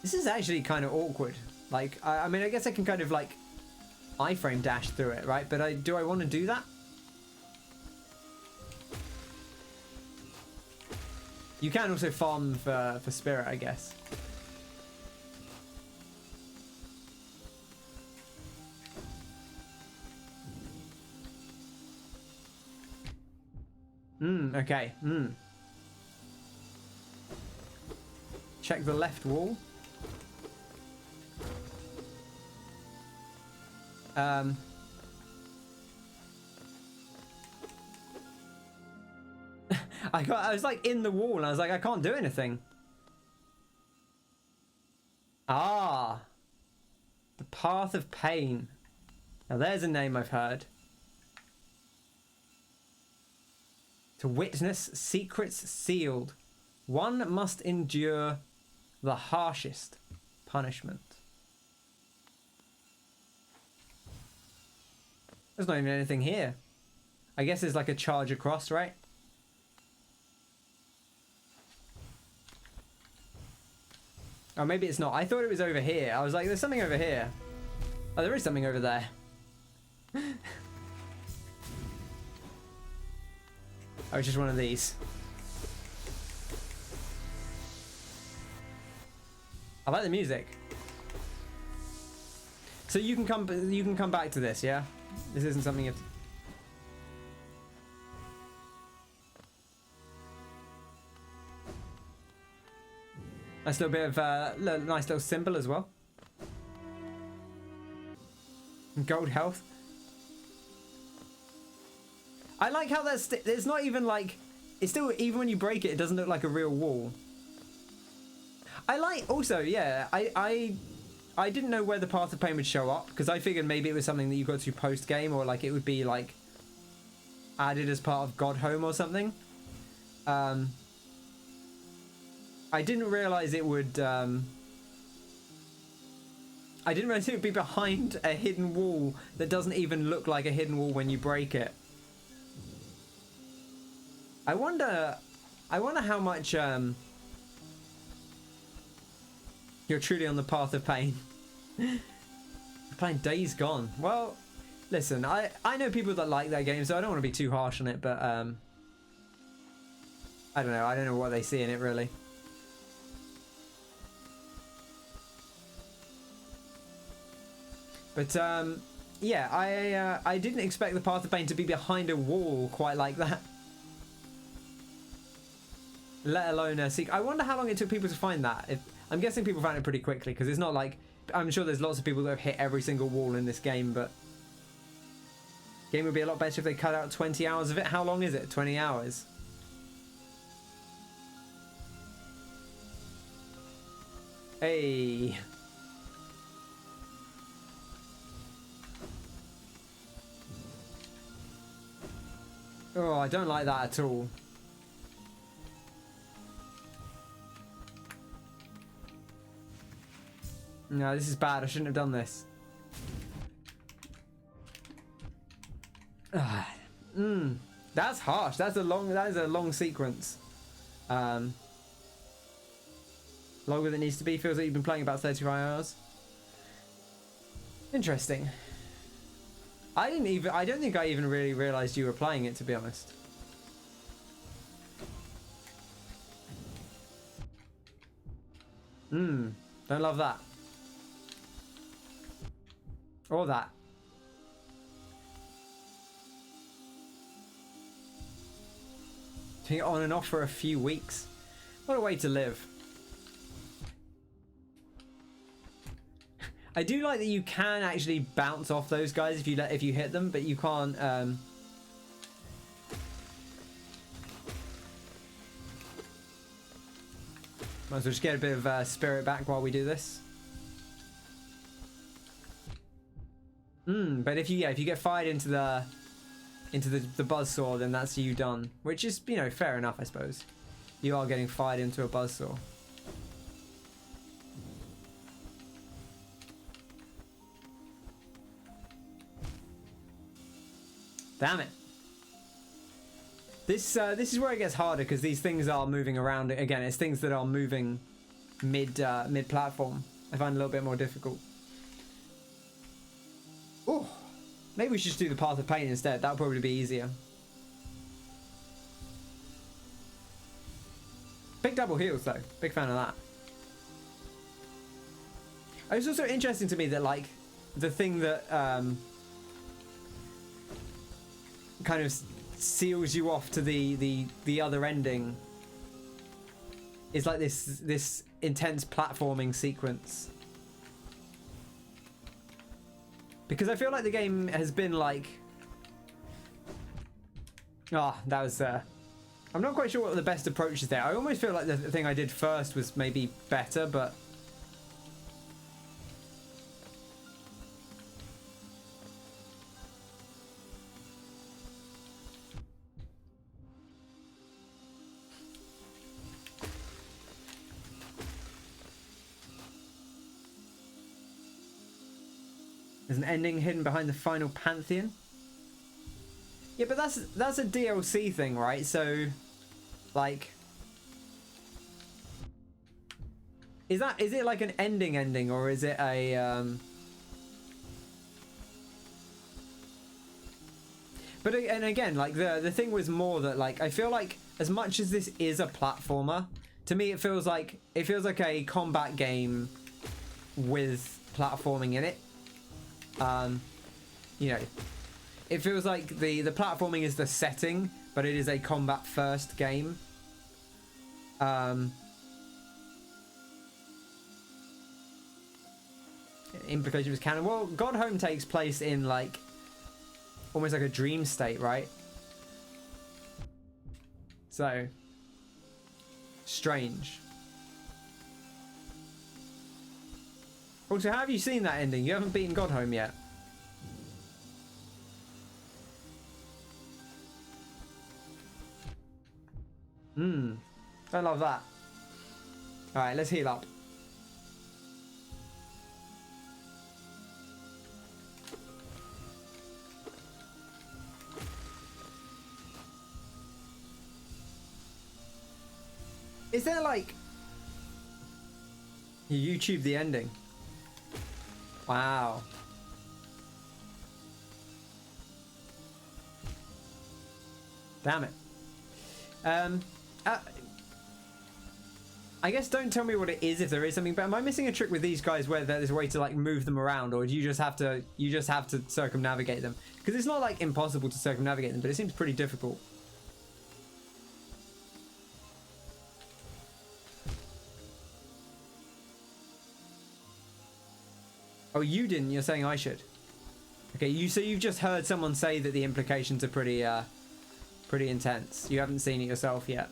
This is actually kind of awkward. Like, I mean, I guess I can kind of like iframe dash through it, right? But do I want to do that? You can also farm for spirit, I guess. Okay. Check the left wall. I was like in the wall and I was like, I can't do anything. Ah, the Path of Pain. Now there's a name I've heard. To witness secrets sealed, one must endure the harshest punishment. There's not even anything here. I guess there's like a charge across, right? Oh, maybe it's not. I thought it was over here. I was like, there's something over here. Oh, there is something over there. Oh, it's just one of these. I like the music. So you can come back to this, yeah? This isn't something you have to... Nice little bit of nice little symbol as well. Gold health. I like how there's not even like, it's still, even when you break it, it doesn't look like a real wall. I like also, yeah, I didn't know where the path of pain would show up, because I figured maybe it was something that you got to post game, or like it would be like added as part of God Home or something. I didn't realize it would I didn't realize it would be behind a hidden wall that doesn't even look like a hidden wall when you break it. I wonder how much you're truly on the path of pain. Playing Days Gone. Well, listen, I know people that like that game, so I don't want to be too harsh on it, but I don't know. I don't know what they see in it, really. But yeah, I didn't expect the path of pain to be behind a wall quite like that. Let alone seek. I wonder how long it took people to find that. I'm guessing people found it pretty quickly, because it's not like, I'm sure there's lots of people that have hit every single wall in this game, but game would be a lot better if they cut out 20 hours of it. How long is it? 20 hours. Hey. Oh, I don't like that at all. No, this is bad. I shouldn't have done this. That's harsh. That is a long sequence. Longer than it needs to be. Feels like you've been playing about 35 hours. Interesting. I don't think I even really realized you were playing it, to be honest. Don't love that. Or that. Being on and off for a few weeks. What a way to live. I do like that you can actually bounce off those guys if you hit them, but you can't. Might as well just get a bit of spirit back while we do this. But if you get fired into the buzzsaw, then that's you done. Which is, you know, fair enough, I suppose. You are getting fired into a buzzsaw. Damn it. This is where it gets harder, because these things are moving around. Again, it's things that are moving mid-platform. I find a little bit more difficult. Oh, maybe we should just do the path of pain instead. That'll probably be easier. Big double heals though. Big fan of that. It's also interesting to me that, like, the thing that kind of seals you off to the other ending is like this intense platforming sequence. Because I feel like the game has been like, that was I'm not quite sure what the best approach is there. I almost feel like the thing I did first was maybe better, but there's an ending hidden behind the final Pantheon. Yeah, but that's a DLC thing, right? So, like, is it like an ending, or is it a But and again, like the thing was more that, like, I feel like as much as this is a platformer, to me it feels like a combat game with platforming in it. You know, it feels like the platforming is the setting, but it is a combat first game. Implication was canon. Well, God Home takes place in like almost like a dream state, right? So strange. Also, how have you seen that ending? You haven't beaten God Home yet. I love that. Alright, let's heal up. Is there like... You YouTube the ending? Wow. Damn it. I guess don't tell me what it is if there is something, but am I missing a trick with these guys where there's a way to like move them around, or do you just have to circumnavigate them? Because it's not like impossible to circumnavigate them, but it seems pretty difficult. Oh, you didn't. You're saying I should. Okay, so you've just heard someone say that the implications are pretty intense. You haven't seen it yourself yet.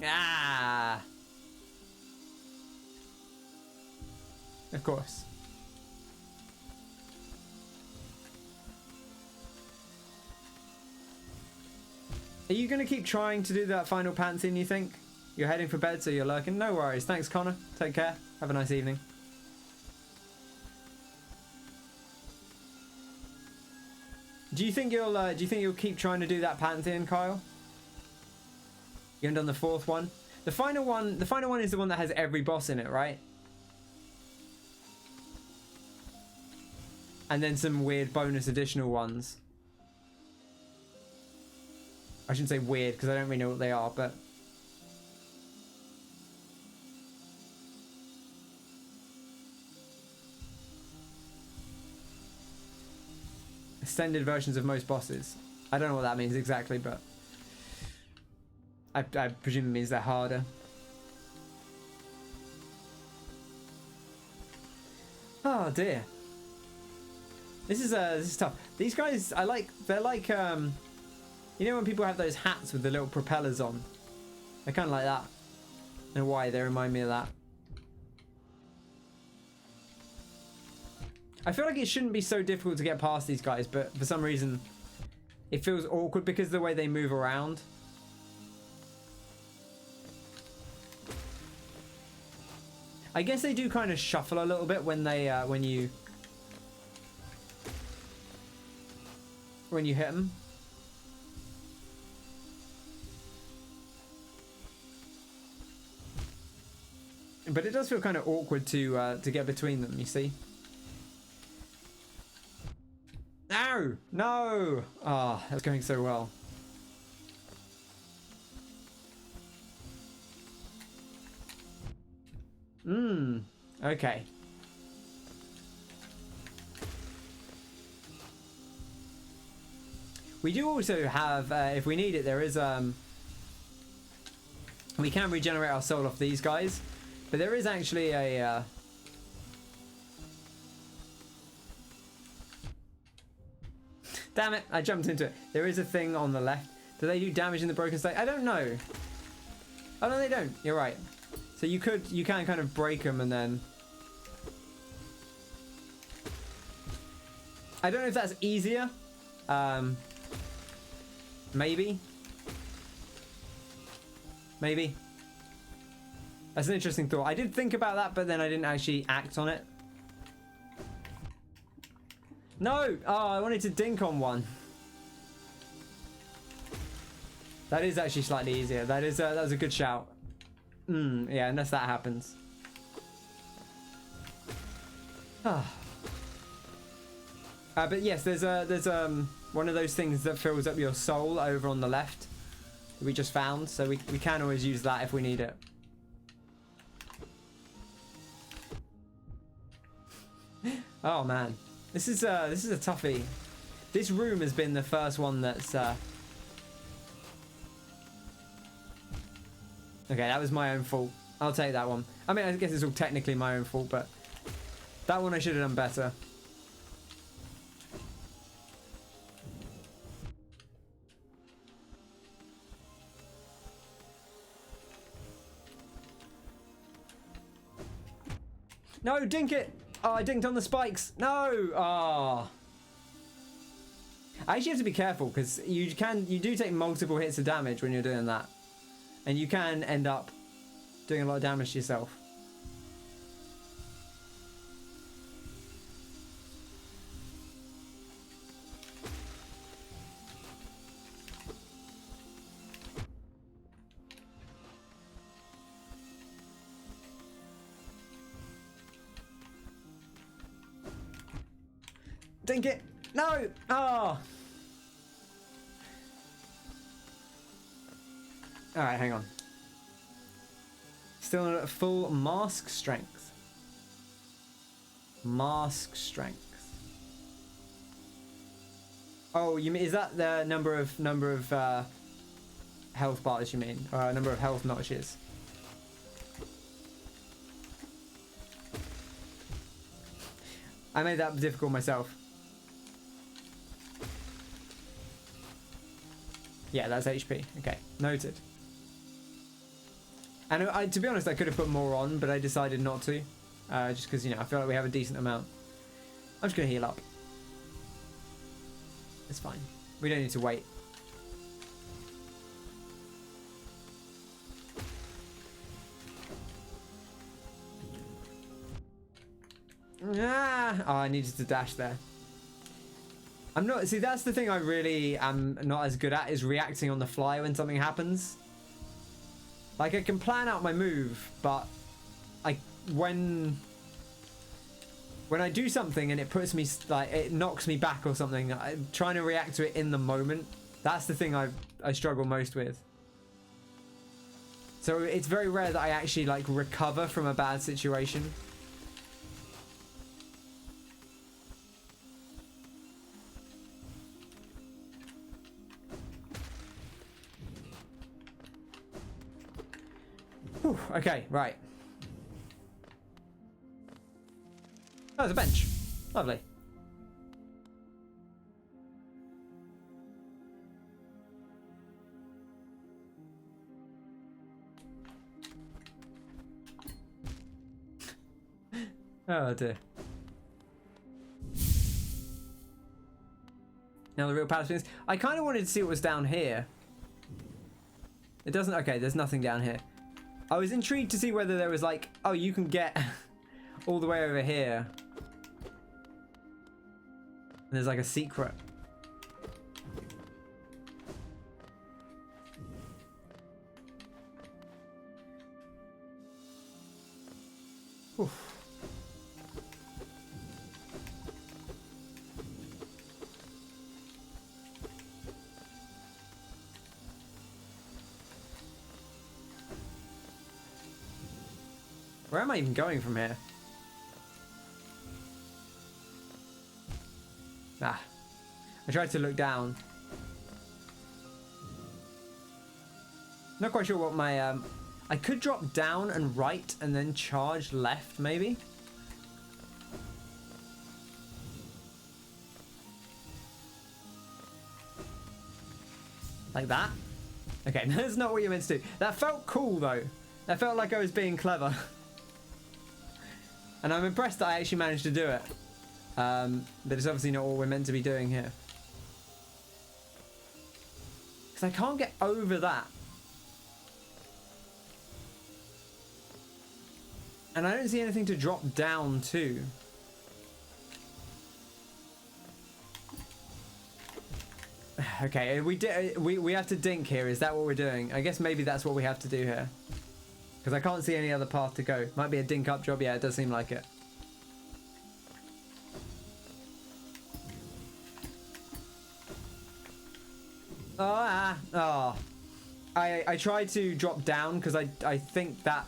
Ah! Of course. Are you going to keep trying to do that final pantheon, you think? You're heading for bed, so you're lurking? No worries. Thanks, Connor. Take care. Have a nice evening. Do you think you'll keep trying to do that pantheon, Kyle? You haven't done the fourth one? The final one is the one that has every boss in it, right? And then some weird bonus additional ones. I shouldn't say weird because I don't really know what they are, but... Extended versions of most bosses. I don't know what that means exactly, but... I presume it means they're harder. Oh dear. This is tough. These guys, they're like, you know when people have those hats with the little propellers on? They're kind of like that. I don't know why, they remind me of that. I feel like it shouldn't be so difficult to get past these guys, but for some reason, it feels awkward because of the way they move around. I guess they do kind of shuffle a little bit when they when you hit them. But it does feel kind of awkward to get between them, you see. No! No! Ah, oh, that's going so well. Okay. We do also have, if we need it, there is, we can regenerate our soul off these guys, but there is actually a, damn it, I jumped into it. There is a thing on the left. Do they do damage in the broken state? I don't know. Oh no, they don't. You're right. So you can kind of break them and then... I don't know if that's easier. Maybe. Maybe. That's an interesting thought. I did think about that, but then I didn't actually act on it. No! Oh, I wanted to dink on one. That is actually slightly easier. That was a good shout. Yeah, unless that happens. But yes, there's one of those things that fills up your soul over on the left that we just found, so we can always use that if we need it. Oh man, this is a toughie. This room has been the first one that's okay, that was my own fault. I'll take that one. I mean, I guess it's all technically my own fault, but that one I should have done better. No, dink it! Oh, I dinked on the spikes. No! Oh. I actually have to be careful because you do take multiple hits of damage when you're doing that. And you can end up doing a lot of damage to yourself. Dink it! No! Oh! Alright, hang on. Still at full mask strength. Mask strength. Oh, you mean, is that the number of health bars you mean? Or number of health notches? I made that difficult myself. Yeah, that's HP. Okay, noted. And to be honest, I could have put more on, but I decided not to. Just because, you know, I feel like we have a decent amount. I'm just going to heal up. It's fine. We don't need to wait. Ah! Oh, I needed to dash there. I'm not... See, that's the thing I really am not as good at, is reacting on the fly when something happens. Like, I can plan out my move, but when I do something and it puts me, like, it knocks me back or something, I'm trying to react to it in the moment. That's the thing I struggle most with. So it's very rare that I actually, like, recover from a bad situation. Whew, okay, right. Oh, there's a bench. Lovely. Oh dear. Now the real palace things. I kind of wanted to see what was down here. It doesn't... Okay, there's nothing down here. I was intrigued to see whether there was like... Oh, you can get all the way over here. And there's like a secret. Oof. Where am I even going from here? Ah. I tried to look down. Not quite sure what my... I could drop down and right and then charge left, maybe? Like that? Okay, that's not what you're meant to do. That felt cool, though. That felt like I was being clever. And I'm impressed that I actually managed to do it. But it's obviously not what we're meant to be doing here. Because I can't get over that. And I don't see anything to drop down to. Okay, we have to dink here. Is that what we're doing? I guess maybe that's what we have to do here. Because I can't see any other path to go. Might be a dink up job. Yeah, it does seem like it. Oh. I tried to drop down because I think that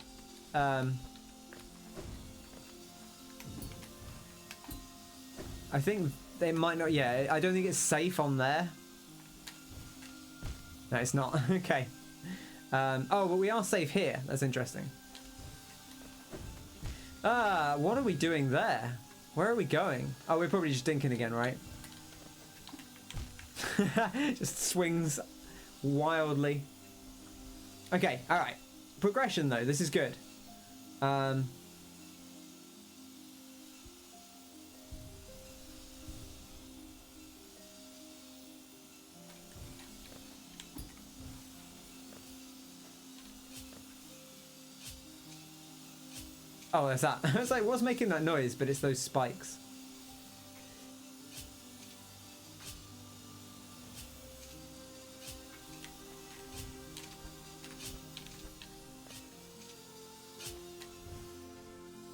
I think they might not. Yeah, I don't think it's safe on there. No, it's not. Okay. Oh, but we are safe here. That's interesting. What are we doing there? Where are we going? Oh, we're probably just dinking again, right? Just swings wildly. Okay, alright. Progression, though. This is good. Oh, there's that. I was like, what's making that noise? But it's those spikes.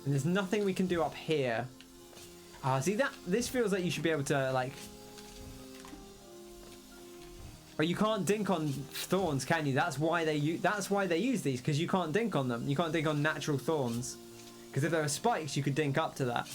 And there's nothing we can do up here. Ah, see that? This feels like you should be able to, like... Or you can't dink on thorns, can you? That's why they use these, because you can't dink on them. You can't dink on natural thorns. Because if there were spikes, you could dink up to that.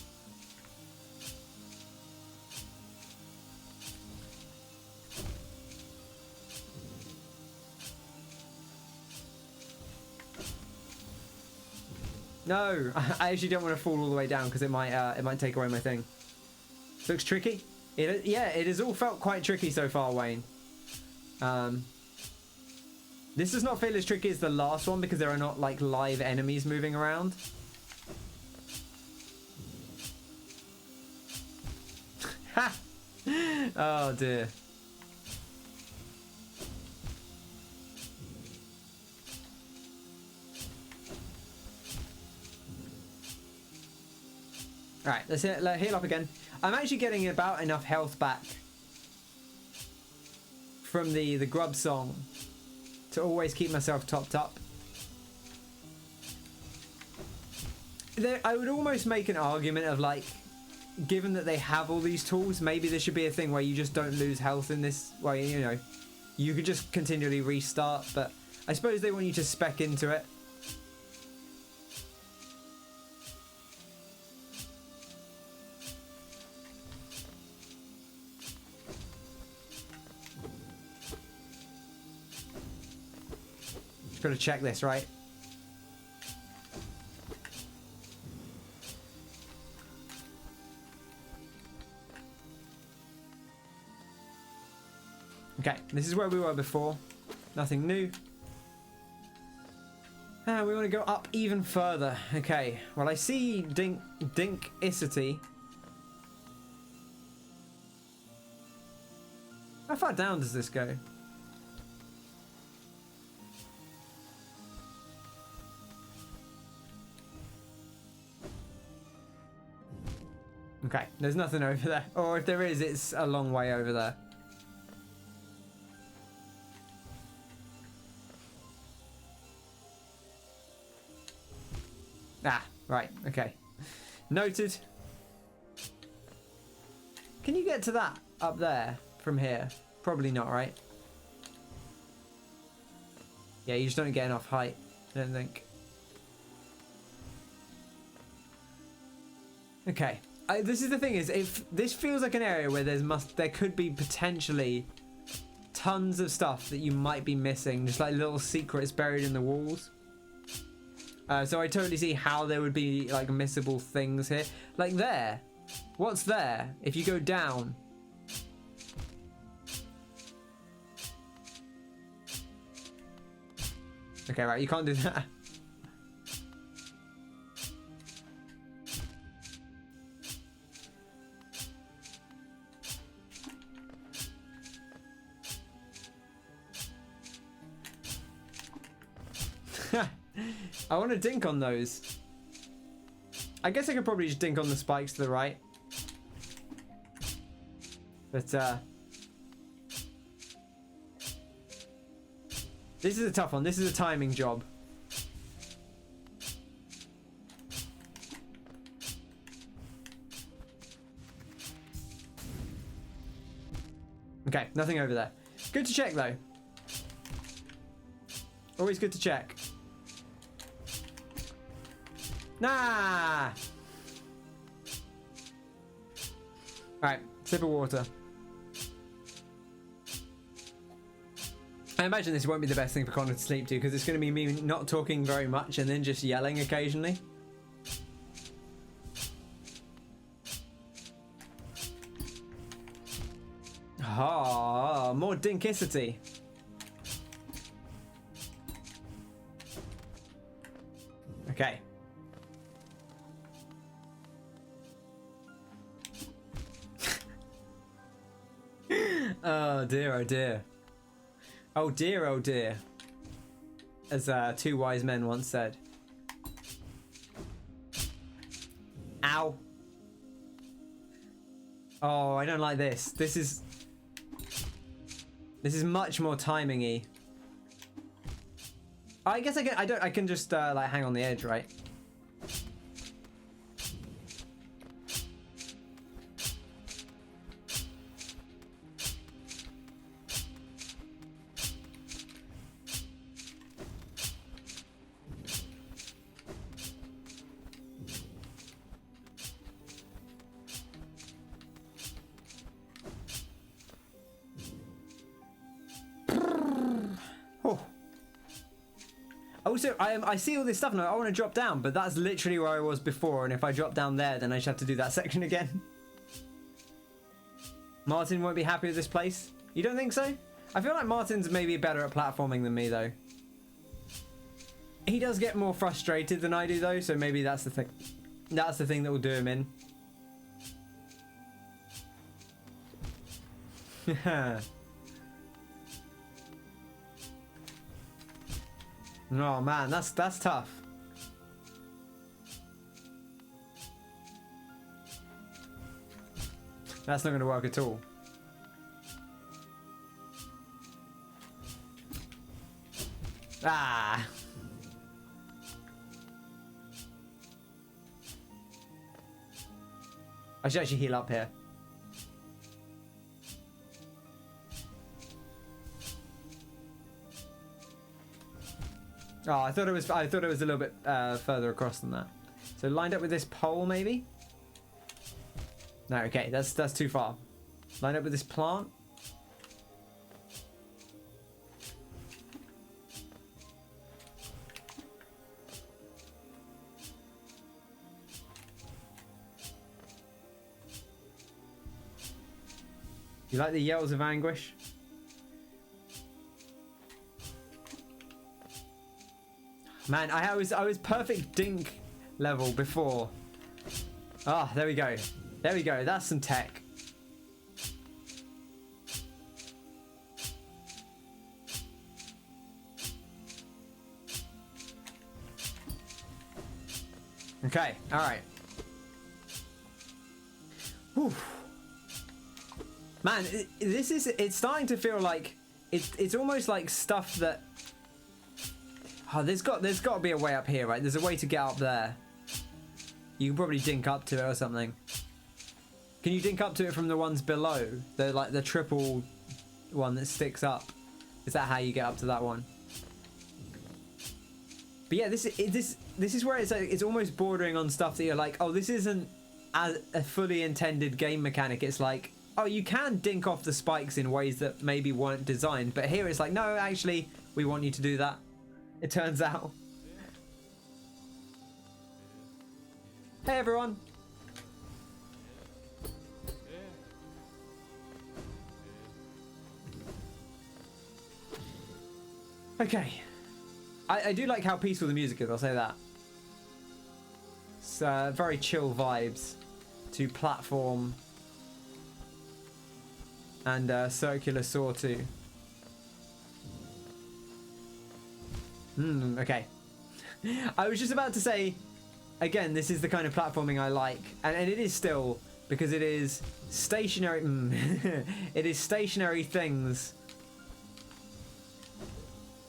No, I actually don't want to fall all the way down because it might take away my thing. Looks tricky. Yeah, it has all felt quite tricky so far, Wayne. This does not feel as tricky as the last one because there are not like live enemies moving around. Ha! Oh dear. Alright, let's heal up again. I'm actually getting about enough health back from the grub song to always keep myself topped up. I would almost make an argument of like, given that they have all these tools, maybe there should be a thing where you just don't lose health in this way, you know. You could just continually restart, but I suppose they want you to spec into it. Just gotta check this, right? Okay, this is where we were before. Nothing new. We want to go up even further. Okay, well I see Dinkicity. How far down does this go? Okay, there's nothing over there. Or if there is, it's a long way over there. Ah, right, okay. Noted. Can you get to that up there from here? Probably not, right? Yeah, you just don't get enough height, I don't think. Okay. This is the thing, is if this feels like an area where there could be potentially tons of stuff that you might be missing, just like little secrets buried in the walls. So I totally see how there would be like missable things here. Like there. What's there? If you go down. Okay, right, you can't do that. I want to dink on those. I guess I could probably just dink on the spikes to the right. But, this is a tough one. This is a timing job. Okay, nothing over there. Good to check, though. Always good to check. Nah! Alright, sip of water. I imagine this won't be the best thing for Connor to sleep to, because it's going to be me not talking very much and then just yelling occasionally. Ah, more dinkicity. Okay. Oh dear, oh dear. Oh dear, oh dear. As two wise men once said. Ow. Oh, I don't like this. This is much more timing-y. I guess I can just like hang on the edge, right? Also, I see all this stuff and I want to drop down, but that's literally where I was before, and if I drop down there, then I just have to do that section again. Martin won't be happy with this place. You don't think so? I feel like Martin's maybe better at platforming than me, though. He does get more frustrated than I do, though, so maybe that's the thing. That's the thing that will do him in. Oh man, that's tough. That's not going to work at all. Ah. I should actually heal up here. Oh, I thought it was a little bit further across than that. So lined up with this pole, maybe? No, okay, that's too far. Lined up with this plant. You like the yells of anguish? Man, I was perfect dink level before. Ah, there we go. There we go. That's some tech. Okay, all right. Whew. Man, it's starting to feel like it's almost like stuff that. Oh, there's got to be a way up here, right? There's a way to get up there. You can probably dink up to it or something. Can you dink up to it from the ones below? The triple one that sticks up. Is that how you get up to that one? But yeah, this is where it's almost bordering on stuff that you're like, oh, this isn't a fully intended game mechanic. It's like, oh, you can dink off the spikes in ways that maybe weren't designed, but here it's like, no, actually, we want you to do that. It turns out. Hey everyone. Okay. I do like how peaceful the music is, I'll say that. It's very chill vibes to platform and circular saw too. Okay. I was just about to say, again, this is the kind of platforming I like, and it is still, because it is stationary. It is stationary things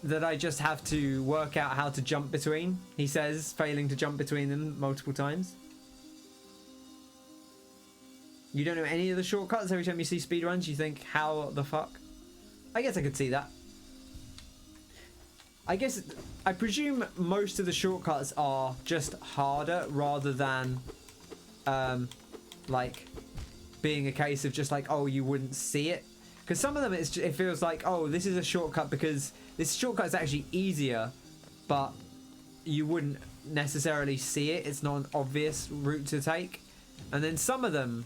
that I just have to work out how to jump between. He says, failing to jump between them multiple times. You don't know any of the shortcuts. Every time you see speedruns, you think, how the fuck? I guess I could see that. I presume most of the shortcuts are just harder rather than like being a case of just like, oh, you wouldn't see it. Because some of them, it feels like, oh, this is a shortcut because this shortcut is actually easier, but you wouldn't necessarily see it. It's not an obvious route to take. And then some of them,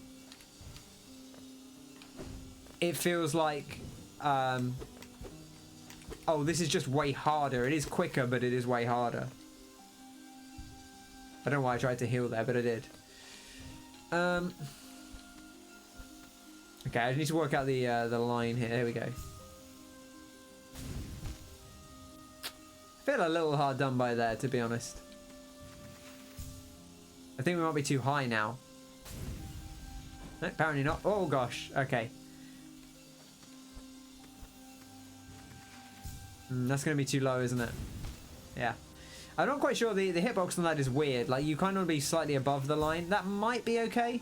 it feels like, oh, this is just way harder. It is quicker, but it is way harder. I don't know why I tried to heal there, but I did. Okay, I need to work out the line here. There we go. I feel a little hard done by there, to be honest. I think we might be too high now. No, apparently not. Oh gosh. Okay. That's going to be too low, isn't it? Yeah. I'm not quite sure. The hitbox on that is weird. Like, you kind of want to be slightly above the line. That might be okay.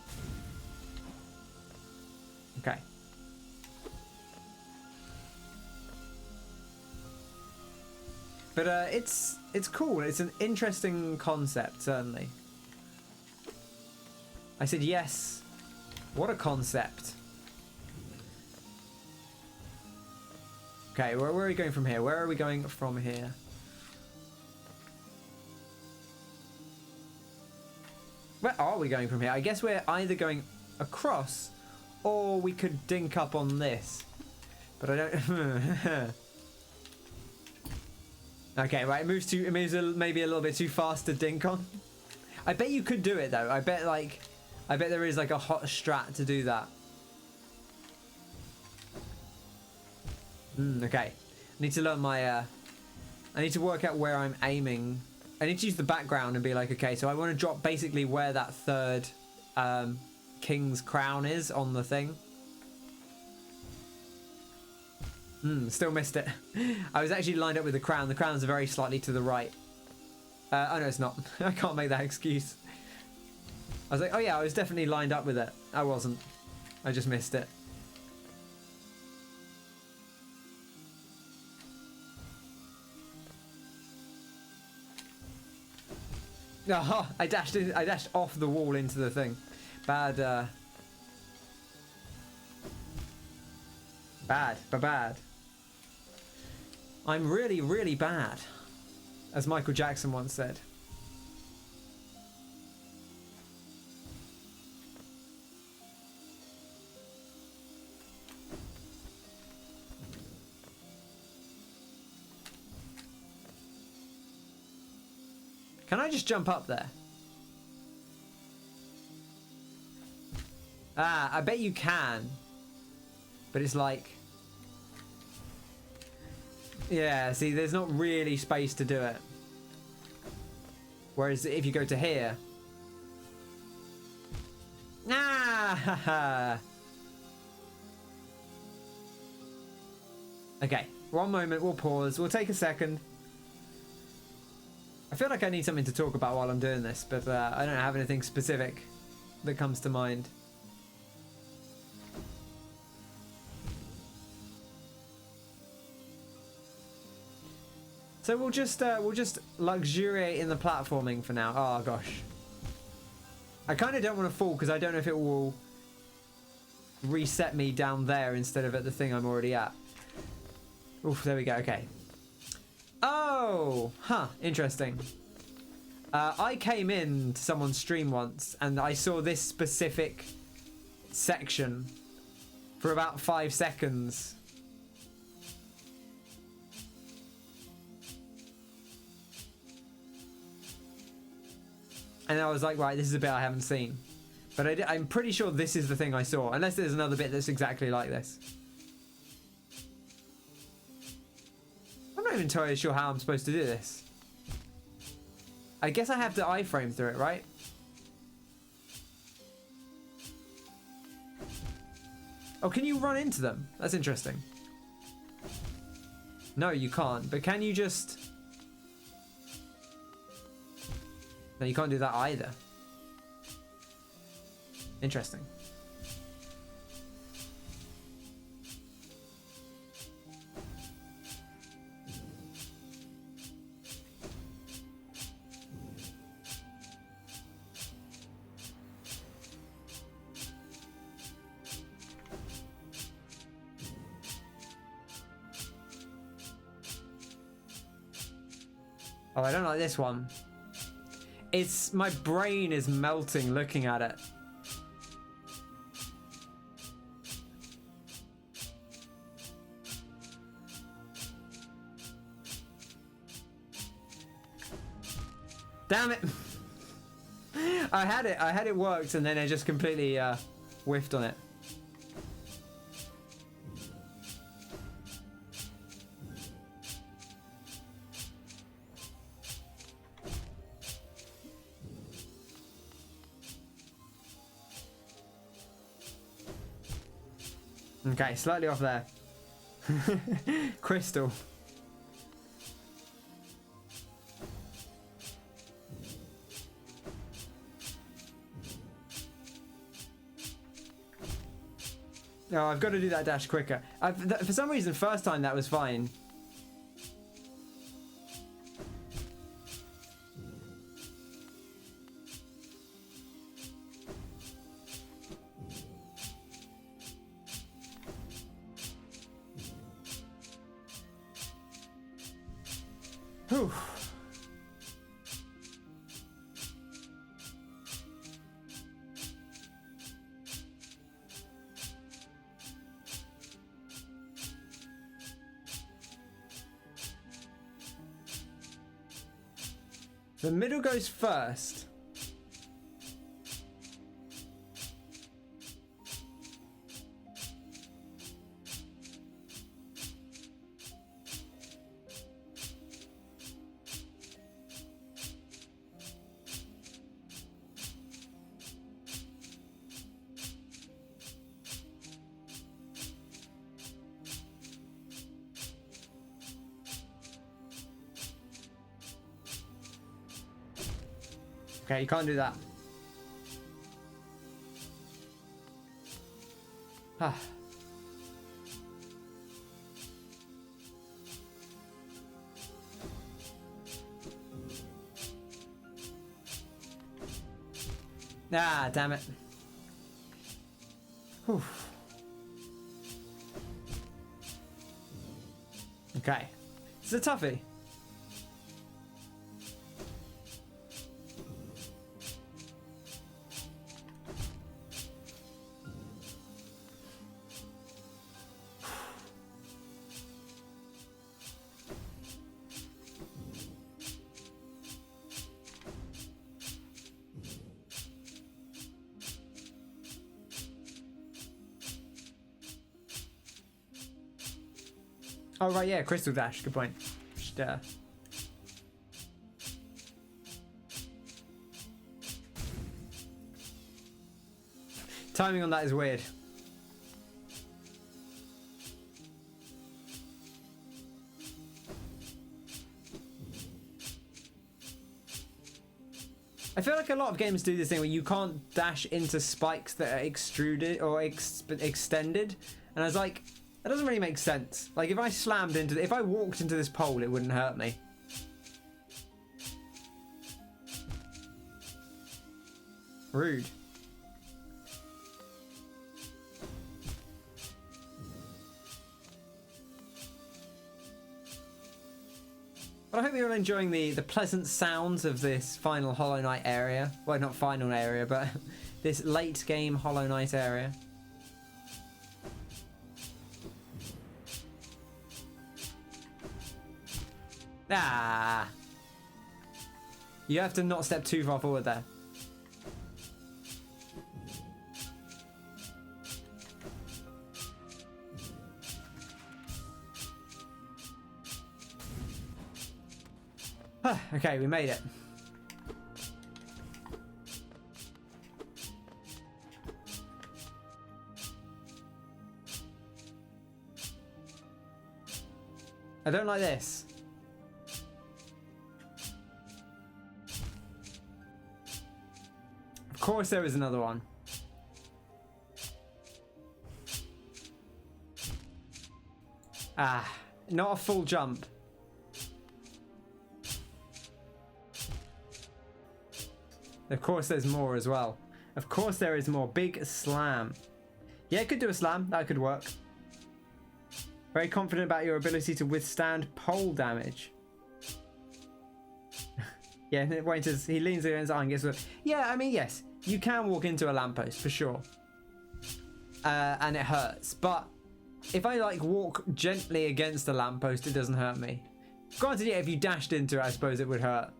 Okay. But it's cool. It's an interesting concept, certainly. I said yes. What a concept. Okay, where are we going from here? Where are we going from here? Where are we going from here? I guess we're either going across or we could dink up on this. But I don't... Okay, right, it moves maybe a little bit too fast to dink on. I bet you could do it though. I bet there is like a hot strat to do that. Okay. I need to learn my I need to work out where I'm aiming. I need to use the background and be like, okay, so I want to drop basically where that third king's crown is on the thing. Still missed it. I was actually lined up with the crown. The crown's very slightly to the right. Oh no, it's not. I can't make that excuse. I was like, oh yeah, I was definitely lined up with it. I wasn't. I just missed it. Oh, I dashed off the wall into the thing. Bad, bad. I'm really, really bad, as Michael Jackson once said. Can I just jump up there? Ah, I bet you can. But it's like... Yeah, see, there's not really space to do it. Whereas if you go to here... Ah! Okay, one moment, we'll pause. We'll take a second. I feel like I need something to talk about while I'm doing this, but I don't have anything specific that comes to mind. So we'll just luxuriate in the platforming for now. Oh gosh. I kind of don't want to fall because I don't know if it will reset me down there instead of at the thing I'm already at. Oof, there we go. Okay. Oh, huh, interesting. I came in to someone's stream once and I saw this specific section for about 5 seconds. And I was like, right, this is a bit I haven't seen. But I'm pretty sure this is the thing I saw, unless there's another bit that's exactly like this. I'm not even entirely sure how I'm supposed to do this. I guess I have to iframe through it, right? Oh, can you run into them? That's interesting. No, you can't. But can you just... No, you can't do that either. Interesting. Oh, I don't like this one. It's... my brain is melting looking at it. Damn it! I had it worked, and then I just completely whiffed on it. Okay, slightly off there. Crystal. No, I've got to do that dash quicker. For some reason, first time that was fine. Whew. The middle goes first. Okay, you can't do that. Ah. Ah, damn it. Whew. Okay. It's a toughie. Oh, right, yeah, Crystal Dash. Good point. Just, timing on that is weird. I feel like a lot of games do this thing where you can't dash into spikes that are extruded or extended. And I was like, that doesn't really make sense. Like, if I slammed into... if I walked into this pole, it wouldn't hurt me. Rude. But I hope you're enjoying the pleasant sounds of this final Hollow Knight area. Well, not final area, but this late game Hollow Knight area. Ah! You have to not step too far forward there. Okay, we made it. I don't like this. Of course there is another one. Ah, not a full jump. Of course there's more as well. Of course there is more. Big slam. Yeah, it could do a slam. That could work. Very confident about your ability to withstand pole damage. Yeah, wait until he leans against the iron. Gets with. Yeah, I mean, yes, you can walk into a lamppost for sure, and it hurts. But if I like walk gently against the lamppost, it doesn't hurt me. Granted, yeah, if you dashed into it, I suppose it would hurt.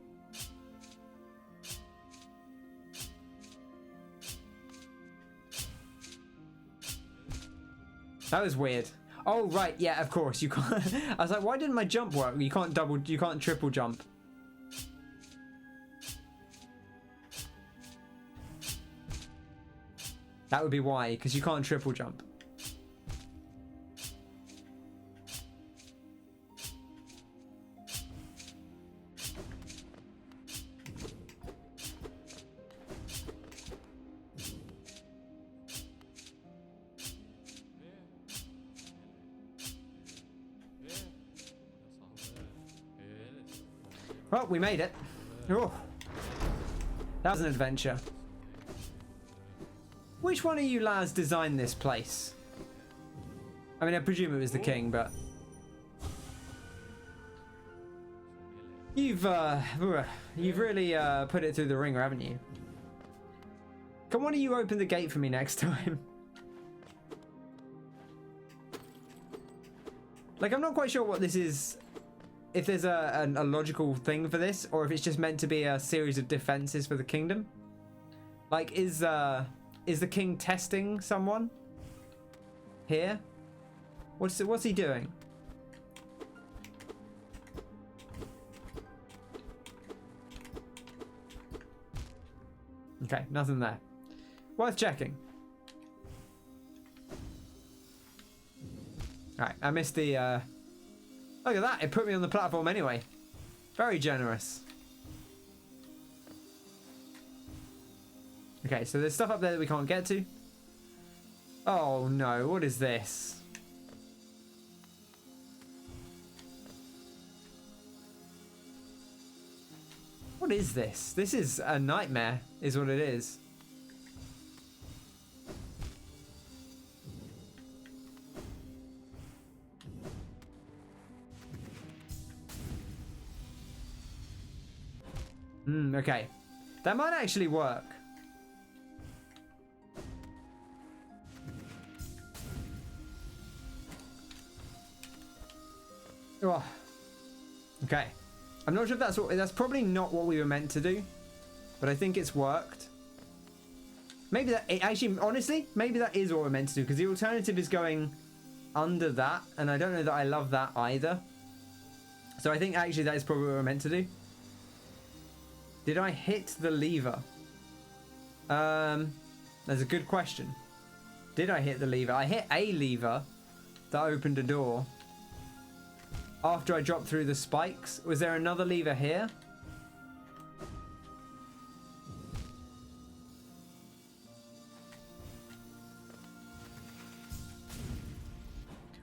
That was weird. Oh right, yeah, of course you can't. I was like, why didn't my jump work? You can't triple jump. That would be why, because you can't triple jump. Well, we made it. Oh, that was an adventure. Which one of you lads designed this place? I mean, I presume it was the king, but you've really put it through the ringer, haven't you? Can one of you open the gate for me next time? Like, I'm not quite sure what this is. If there's a logical thing for this, or if it's just meant to be a series of defenses for the kingdom. Like, is the king testing someone here? What's he doing? Okay, nothing there. Worth checking. Alright, I missed the look at that, it put me on the platform anyway. Very generous. Okay, so there's stuff up there that we can't get to. Oh no, what is this? What is this? This is a nightmare, is what it is. Okay. That might actually work. Oh. Okay. I'm not sure if that's probably not what we were meant to do, but I think it's worked. Maybe that actually, honestly, maybe that is what we're meant to do, because the alternative is going under that, and I don't know that I love that either. So I think actually that is probably what we're meant to do. Did I hit the lever? That's a good question. Did I hit the lever? I hit a lever that opened a door. After I dropped through the spikes. Was there another lever here?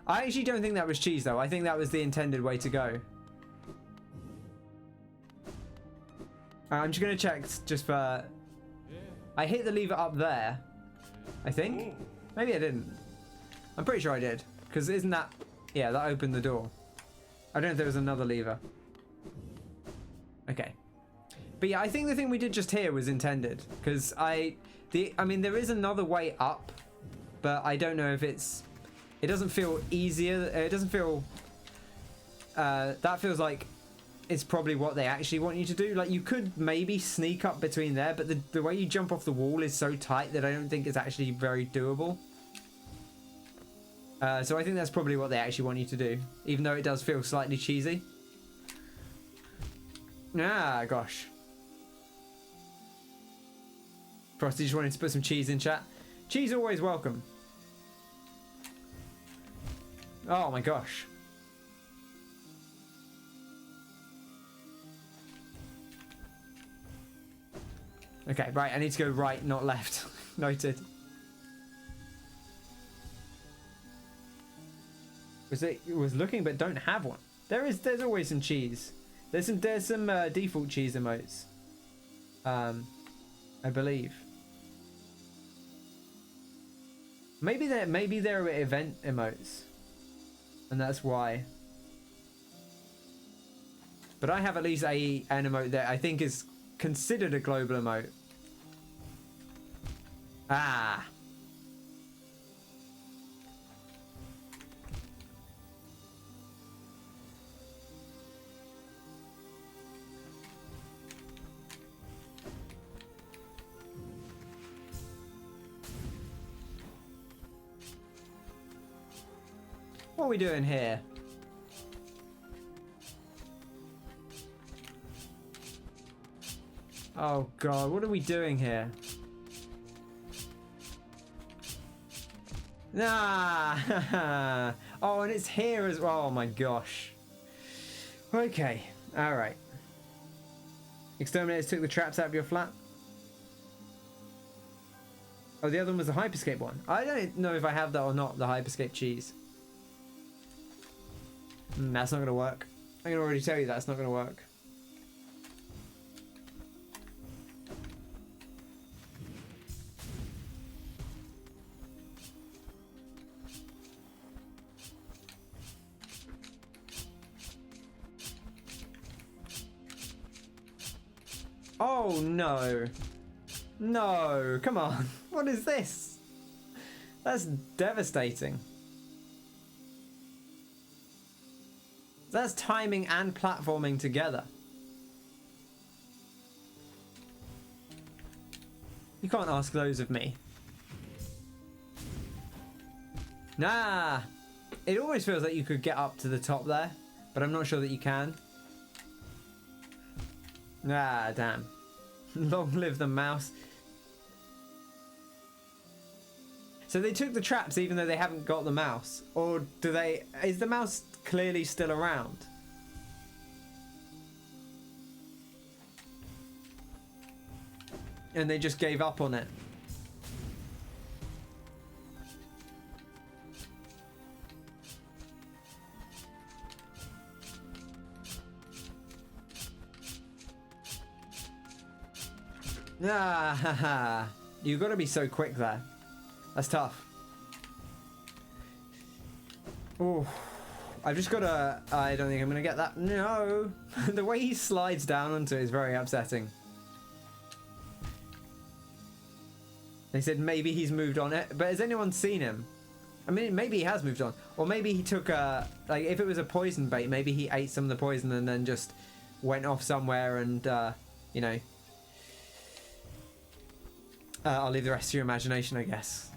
I actually don't think that was cheese though. I think that was the intended way to go. I'm just going to check just for... I hit the lever up there. I think. Maybe I didn't. I'm pretty sure I did. Because isn't that... Yeah, that opened the door. I don't know if there was another lever. Okay. But yeah, I think the thing we did just here was intended. Because I mean, there is another way up. But I don't know if it's... It doesn't feel easier. It doesn't feel... that feels like... It's probably what they actually want you to do. Like, you could maybe sneak up between there, but the way you jump off the wall is so tight that I don't think it's actually very doable. So I think that's probably what they actually want you to do, even though it does feel slightly cheesy. Ah, gosh. Frosty just wanted to put some cheese in chat. Cheese always welcome. Oh my gosh. Okay, right, I need to go right, not left. Noted. Was looking but don't have one. There's always some cheese. There's some default cheese emotes. I believe. Maybe they're event emotes. And that's why. But I have at least an emote that I think is considered a global emote. Ah. What are we doing here? Oh god, what are we doing here? Nah! Oh, and it's here as well. Oh my gosh. Okay, alright. Exterminators took the traps out of your flat. Oh, the other one was the Hyperscape one. I don't know if I have that or not, the Hyperscape cheese. That's not going to work. I can already tell you that's not going to work. Oh no. No, come on. What is this? That's devastating. That's timing and platforming together. You can't ask those of me. Nah. It always feels like you could get up to the top there, but I'm not sure that you can. Ah, damn. Long live the mouse. So they took the traps even though they haven't got the mouse? Or do they... Is the mouse clearly still around? And they just gave up on it? Ah, haha. You've got to be so quick there. That's tough. Oh, I've just got to... I don't think I'm going to get that. No. The way he slides down onto it is very upsetting. They said maybe he's moved on it. But has anyone seen him? I mean, maybe he has moved on. Or maybe he took a... Like, if it was a poison bait, maybe he ate some of the poison and then just went off somewhere and, you know... I'll leave the rest to your imagination, I guess.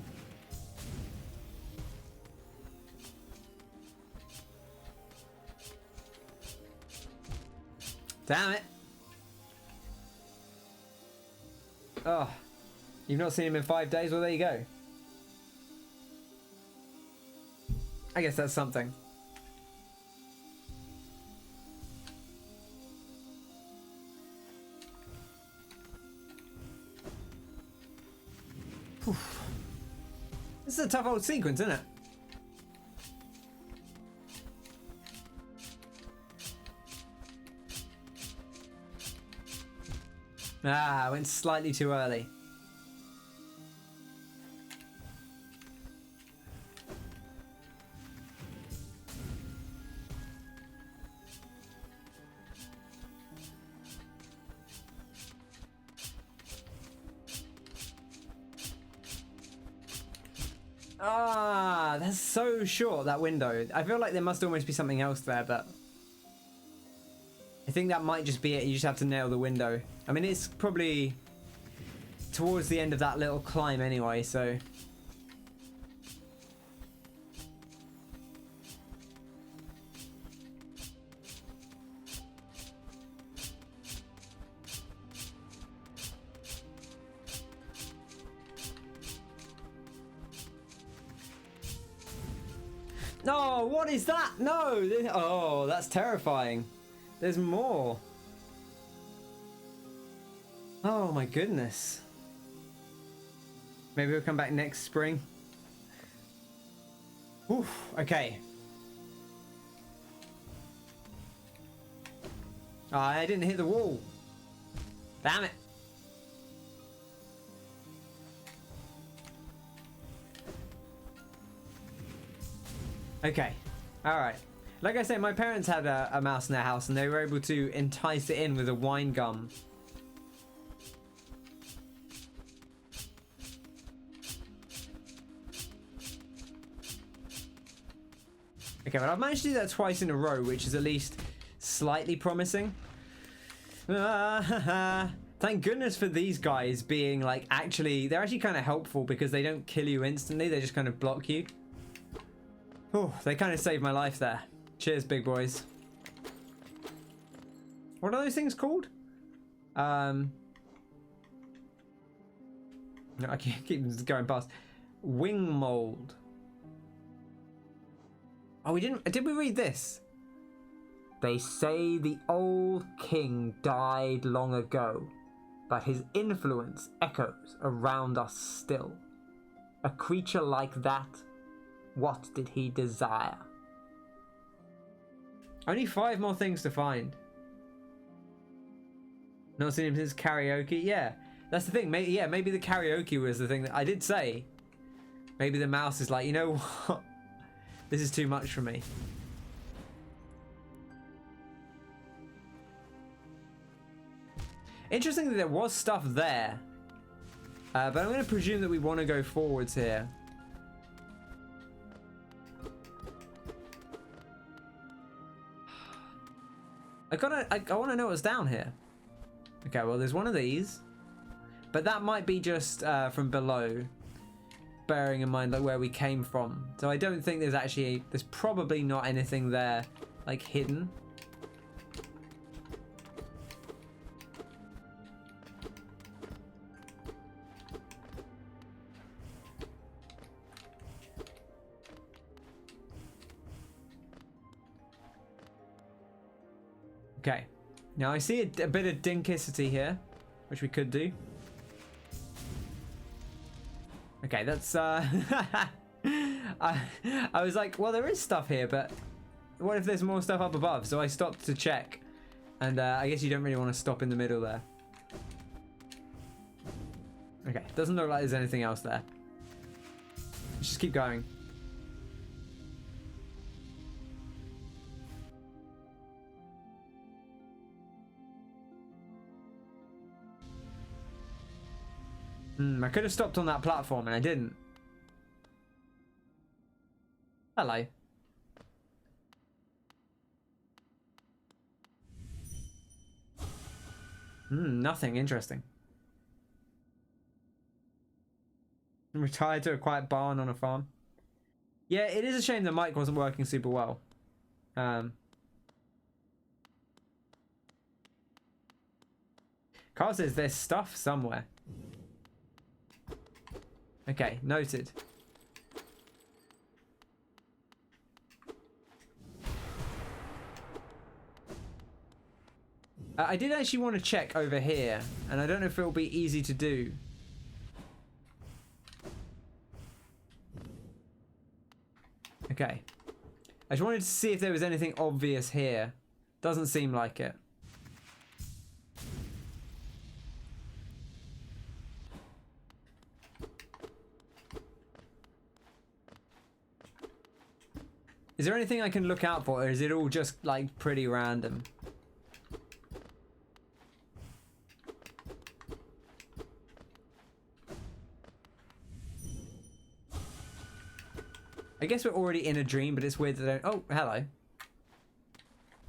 Damn it. Oh. You've not seen him in 5 days? Well, there you go. I guess that's something. Whew. This is a tough old sequence, isn't it? Ah, I went slightly too early. Ah, that's so short, that window. I feel like there must almost be something else there, but... I think that might just be it. You just have to nail the window. I mean, it's probably towards the end of that little climb anyway, so... No, what is that? No! Oh, that's terrifying. There's more. Oh my goodness. Maybe we'll come back next spring. Oof, okay. Oh, I didn't hit the wall. Damn it. Okay. Alright. Like I say, my parents had a mouse in their house and they were able to entice it in with a wine gum. Okay, but I've managed to do that twice in a row, which is at least slightly promising. Thank goodness for these guys being like they're actually kind of helpful because they don't kill you instantly, they just kind of block you. Oh, they kind of saved my life there. Cheers, big boys. What are those things called? No, I keep going past. Wing mold. Oh, did we read this? They say the old king died long ago, but his influence echoes around us still. A creature like that, what did he desire? Only 5 more things to find. Not seen him since karaoke? Yeah, that's the thing. Maybe the karaoke was the thing that I did say. Maybe the mouse is like, you know what? This is too much for me. Interesting that there was stuff there. But I'm going to presume that we want to go forwards here. I want to know what's down here. Okay, well, there's one of these. But that might be just from below. Bearing in mind like where we came from. So I don't think there's probably not anything there like hidden. Okay, now I see a bit of dinkicity here, which we could do. Okay, that's I was like, well, there is stuff here, but what if there's more stuff up above? So I stopped to check, and I guess you don't really want to stop in the middle there. Okay, doesn't look like there's anything else there. Let's just keep going. I could have stopped on that platform and I didn't. Hello. Nothing interesting. I'm retired to a quiet barn on a farm. Yeah, it is a shame the mic wasn't working super well. Carl says there's stuff somewhere. Okay, noted. I did actually want to check over here, and I don't know if it'll be easy to do. Okay. I just wanted to see if there was anything obvious here. Doesn't seem like it. Is there anything I can look out for, or is it all just like pretty random? I guess we're already in a dream, but it's weird that I don't... Oh, hello.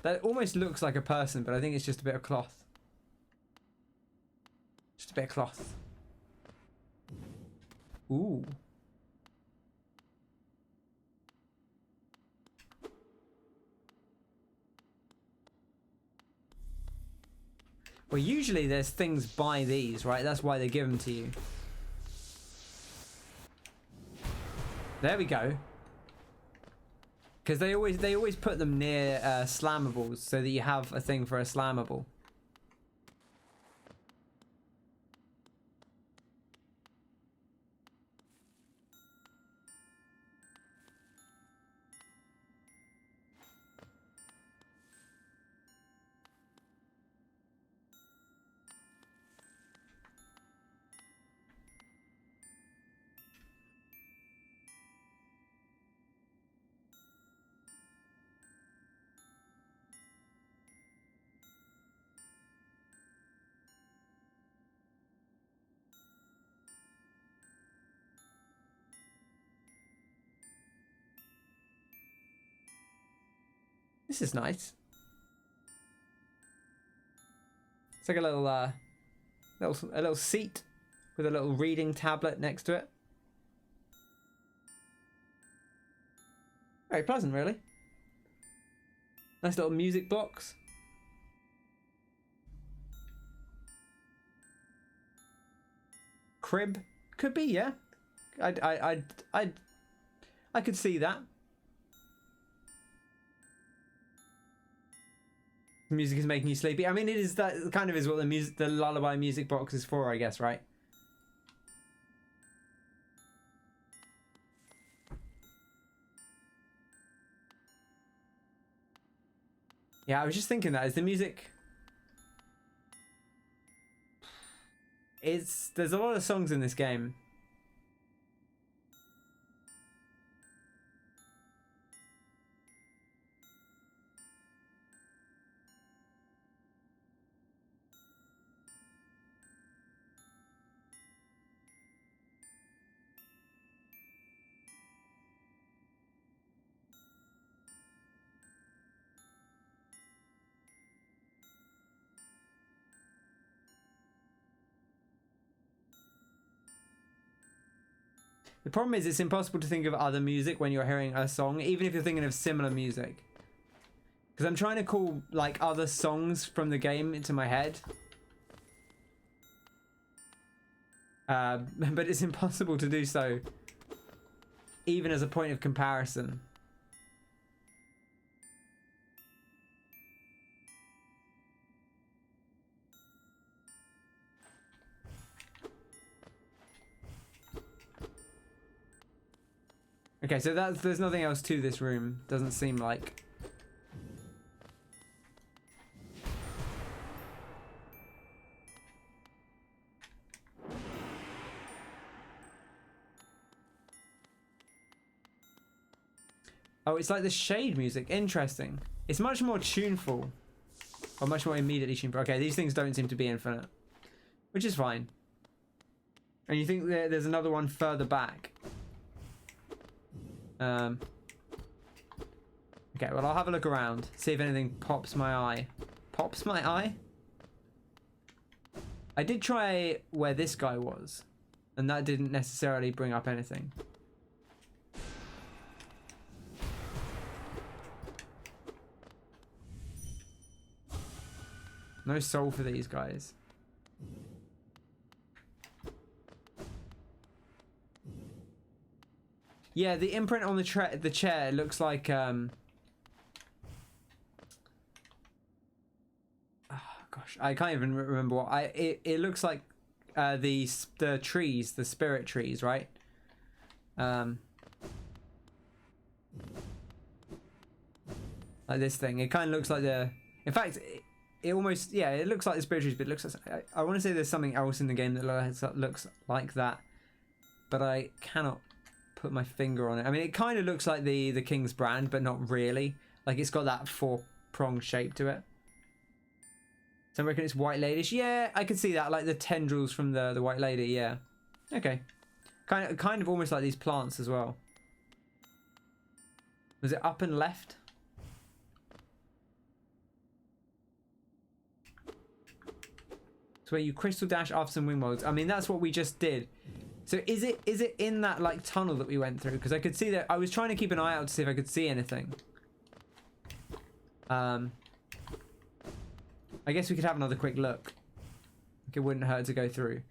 That almost looks like a person, but I think it's just a bit of cloth. Just a bit of cloth. Ooh. Well, usually there's things by these, right? That's why they give them to you. There we go. Because they always put them near slammables so that you have a thing for a slammable. This is nice. It's like a little, little seat with a little reading tablet next to it. Very pleasant, really. Nice little music box. Crib could be, yeah. I could see that. Music is making you sleepy. I mean, it is that kind of is what the lullaby music box is for, I guess, right? Yeah, I was just thinking that. Is the music... There's a lot of songs in this game. The problem is it's impossible to think of other music when you're hearing a song, even if you're thinking of similar music. Because I'm trying to call, like, other songs from the game into my head. But it's impossible to do so, even as a point of comparison. Okay, so there's nothing else to this room. Doesn't seem like. Oh, it's like the shade music. Interesting. It's much more tuneful. Or much more immediately tuneful. Okay, these things don't seem to be infinite. Which is fine. And you think there's another one further back. Okay, well, I'll have a look around. See if anything pops my eye. Pops my eye? I did try where this guy was. And that didn't necessarily bring up anything. No soul for these guys. Yeah, the imprint on the chair looks like oh gosh, I can't even remember what it looks like the trees, the spirit trees, right? Like this thing. It kind of looks like in fact it almost, yeah, it looks like the spirit trees, but it looks like, I want to say there's something else in the game that looks like that, but I cannot put my finger on it. I mean, it kind of looks like the King's brand, but not really. Like, it's got that four-pronged shape to it. So I reckon it's White Ladies. Yeah, I can see that, like the tendrils from the White Lady. Yeah. Okay. Kind of almost like these plants as well. Was it up and left? It's where you crystal dash after some wing modes. I mean, that's what we just did. So is it in that like tunnel that we went through? Because I could see that. I was trying to keep an eye out to see if I could see anything. I guess we could have another quick look. It wouldn't hurt to go through.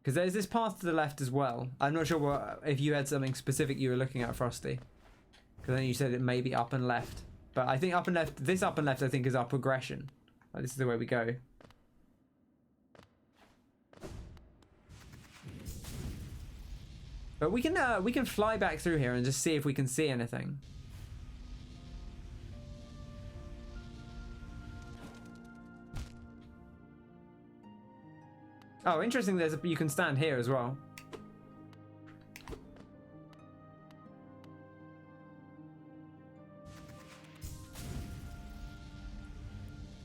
Because there's this path to the left as well. I'm not sure if you had something specific you were looking at, Frosty. Because then you said it may be up and left. But I think up and left, this up and left I think is our progression. Like, this is the way we go. But we can fly back through here and just see if we can see anything. Oh, interesting. You can stand here as well.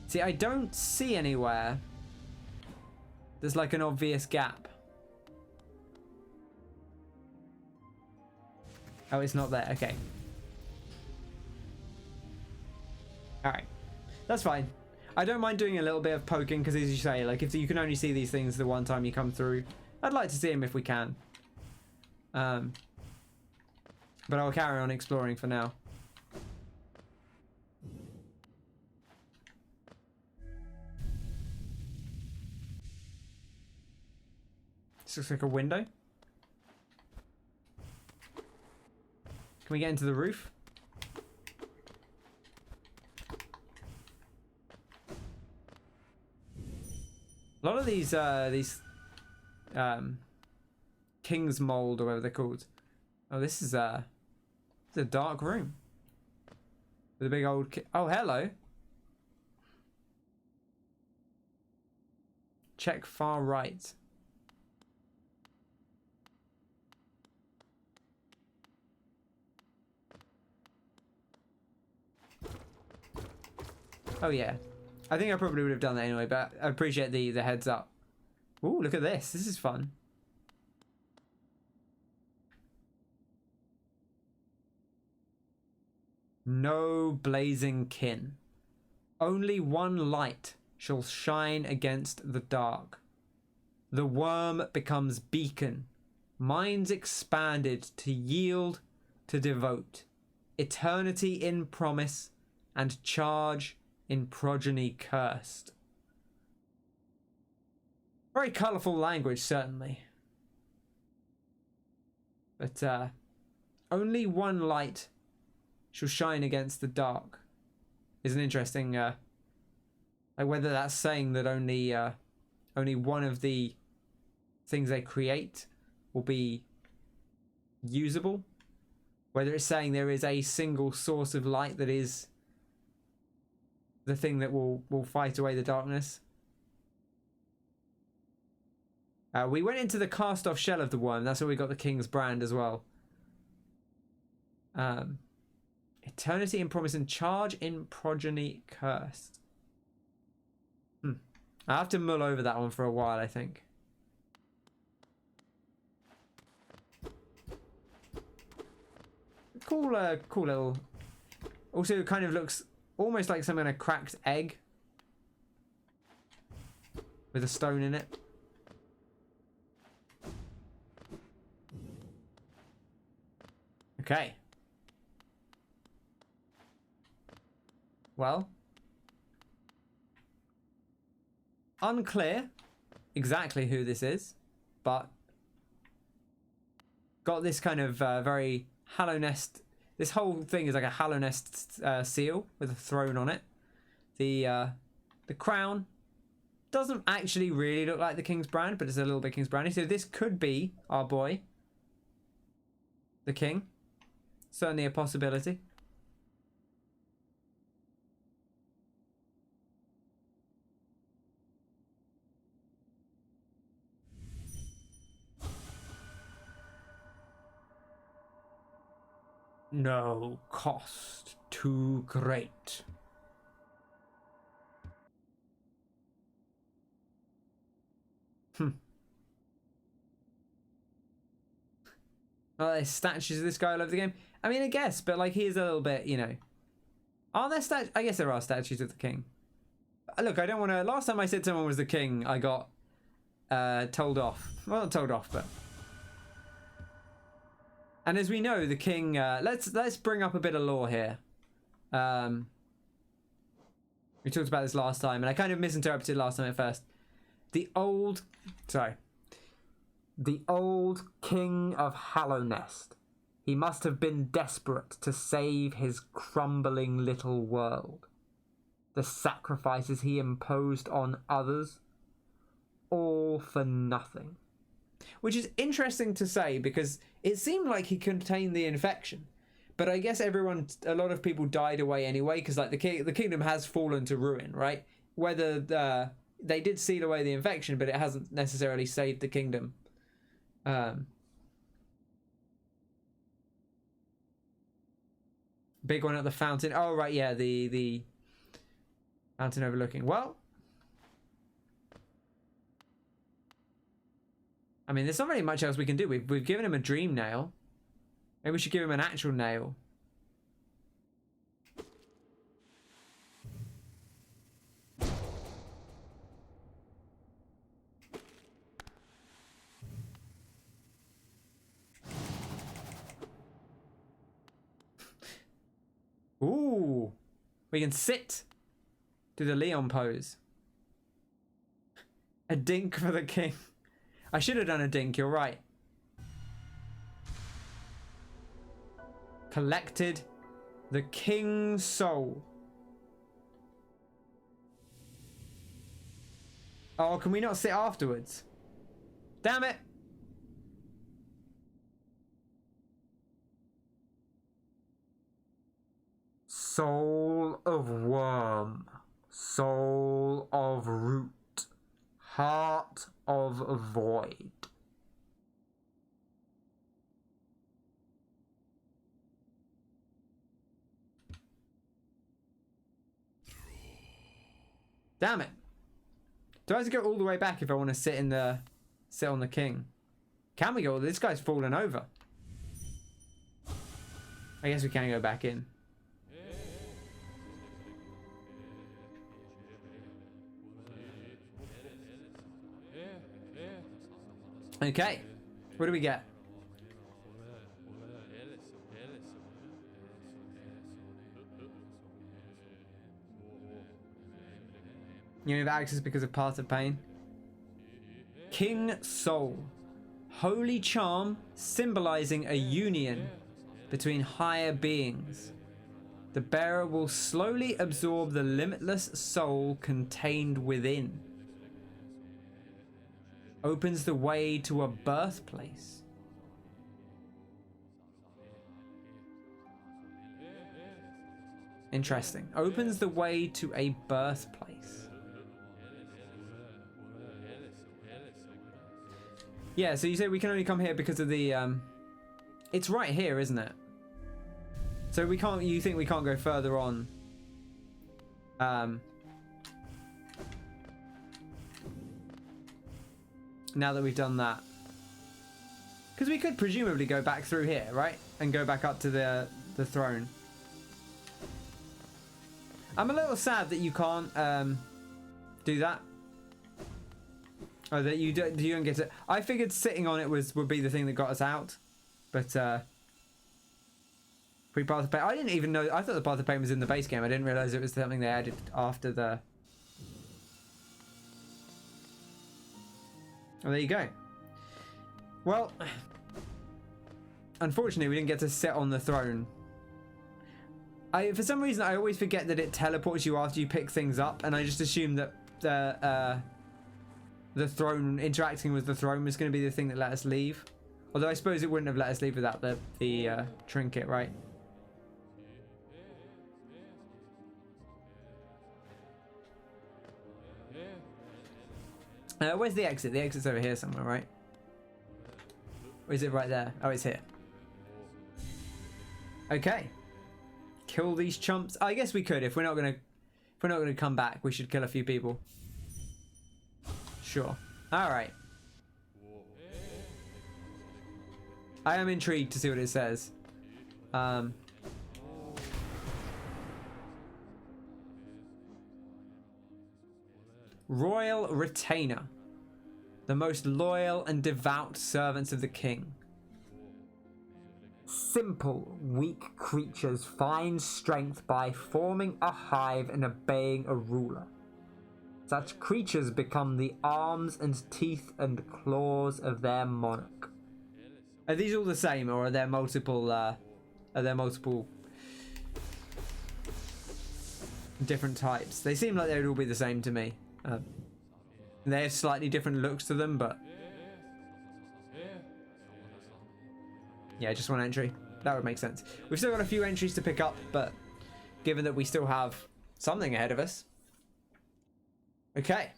See, I don't see anywhere there's like an obvious gap. Oh, it's not there. Okay. That's fine. I don't mind doing a little bit of poking because, as you say, like if you can only see these things the one time you come through, I'd like to see them if we can. But I'll carry on exploring for now. This looks like a window. Can we get into the roof? A lot of these king's mold or whatever they're called. Oh, this is a dark room with a big old. Oh, hello. Check far right. Oh yeah, I think I probably would have done that anyway, but I appreciate the heads up. Ooh, look at this. This is fun. No blazing kin. Only one light shall shine against the dark. The worm becomes beacon. Minds expanded to yield, to devote. Eternity in promise and charge in progeny cursed. Very colourful language, certainly. But only one light shall shine against the dark is an interesting, like whether that's saying that only one of the things they create will be usable, whether it's saying there is a single source of light that is the thing that will fight away the darkness. We went into the cast off shell of the worm. That's where we got the king's brand as well. Eternity in promise and charge in progeny cursed. I have to mull over that one for a while, I think. Cool little. Also, kind of looks almost like some kind of cracked egg with a stone in it. Okay. Well, unclear exactly who this is, but got this kind of very Hallownest. This whole thing is like a Hallownest seal with a throne on it. The crown doesn't actually really look like the king's brand, but it's a little bit king's brandy. So this could be our boy, the king. Certainly a possibility. No cost too great. Oh, there's statues of this guy all over the game. I mean, I guess, but like he's a little bit, you know. Are there statues? I guess there are statues of the king. Look, I don't want to. Last time I said someone was the king, I got told off. Well, not told off, but. And as we know, the king. Let's bring up a bit of lore here. We talked about this last time, and I kind of misinterpreted last time at first. The old king of Hallownest. He must have been desperate to save his crumbling little world. The sacrifices he imposed on others, all for nothing. Which is interesting to say because it seemed like he contained the infection. But I guess a lot of people died away anyway because like the kingdom has fallen to ruin, right? Whether they did seal away the infection, but it hasn't necessarily saved the kingdom. Big one at the fountain. Oh, right, yeah, the fountain overlooking. Well, I mean, there's not really much else we can do. We've given him a dream nail. Maybe we should give him an actual nail. We can sit. Do the Leon pose. A dink for the king. I should have done a dink, you're right. Collected the king's soul. Oh, can we not sit afterwards? Damn it! Soul of worm. Soul of root. Heart of void. Damn it. Do I have to go all the way back if I want to sit on the king? Can we go? This guy's fallen over. I guess we can go back in. Okay. What do we get? You have access because of Path of Pain. King Soul. Holy charm symbolizing a union between higher beings. The bearer will slowly absorb the limitless soul contained within. Opens the way to a birthplace. Interesting. Opens the way to a birthplace. Yeah, so you say we can only come here because of the, it's right here, isn't it? So we can't, you think we can't go further on? Now that we've done that. Because we could presumably go back through here, right? And go back up to the throne. I'm a little sad that you can't, do that. Oh, that you don't get it. I figured sitting on it would be the thing that got us out, but pre-Path of Pain. I didn't even know. I thought the Path of Pain was in the base game. I didn't realize it was something they added after the. Oh, there you go. Well, unfortunately, we didn't get to sit on the throne. For some reason, I always forget that it teleports you after you pick things up, and I just assume that the throne, interacting with the throne, was going to be the thing that let us leave. Although I suppose it wouldn't have let us leave without the trinket, right? Where's the exit? The exit's over here somewhere, right? Or is it right there? Oh, it's here. Okay. Kill these chumps. I guess we could if we're not gonna come back. We should kill a few people. Sure. All right. I am intrigued to see what it says. Royal Retainer. The most loyal and devout servants of the king. Simple, weak creatures find strength by forming a hive and obeying a ruler. Such creatures become the arms and teeth and claws of their monarch. Are these all the same, or are there multiple? Different types? They seem like they would all be the same to me. They have slightly different looks to them, but yeah, just one entry. That would make sense. We've still got a few entries to pick up, but given that we still have something ahead of us. Okay,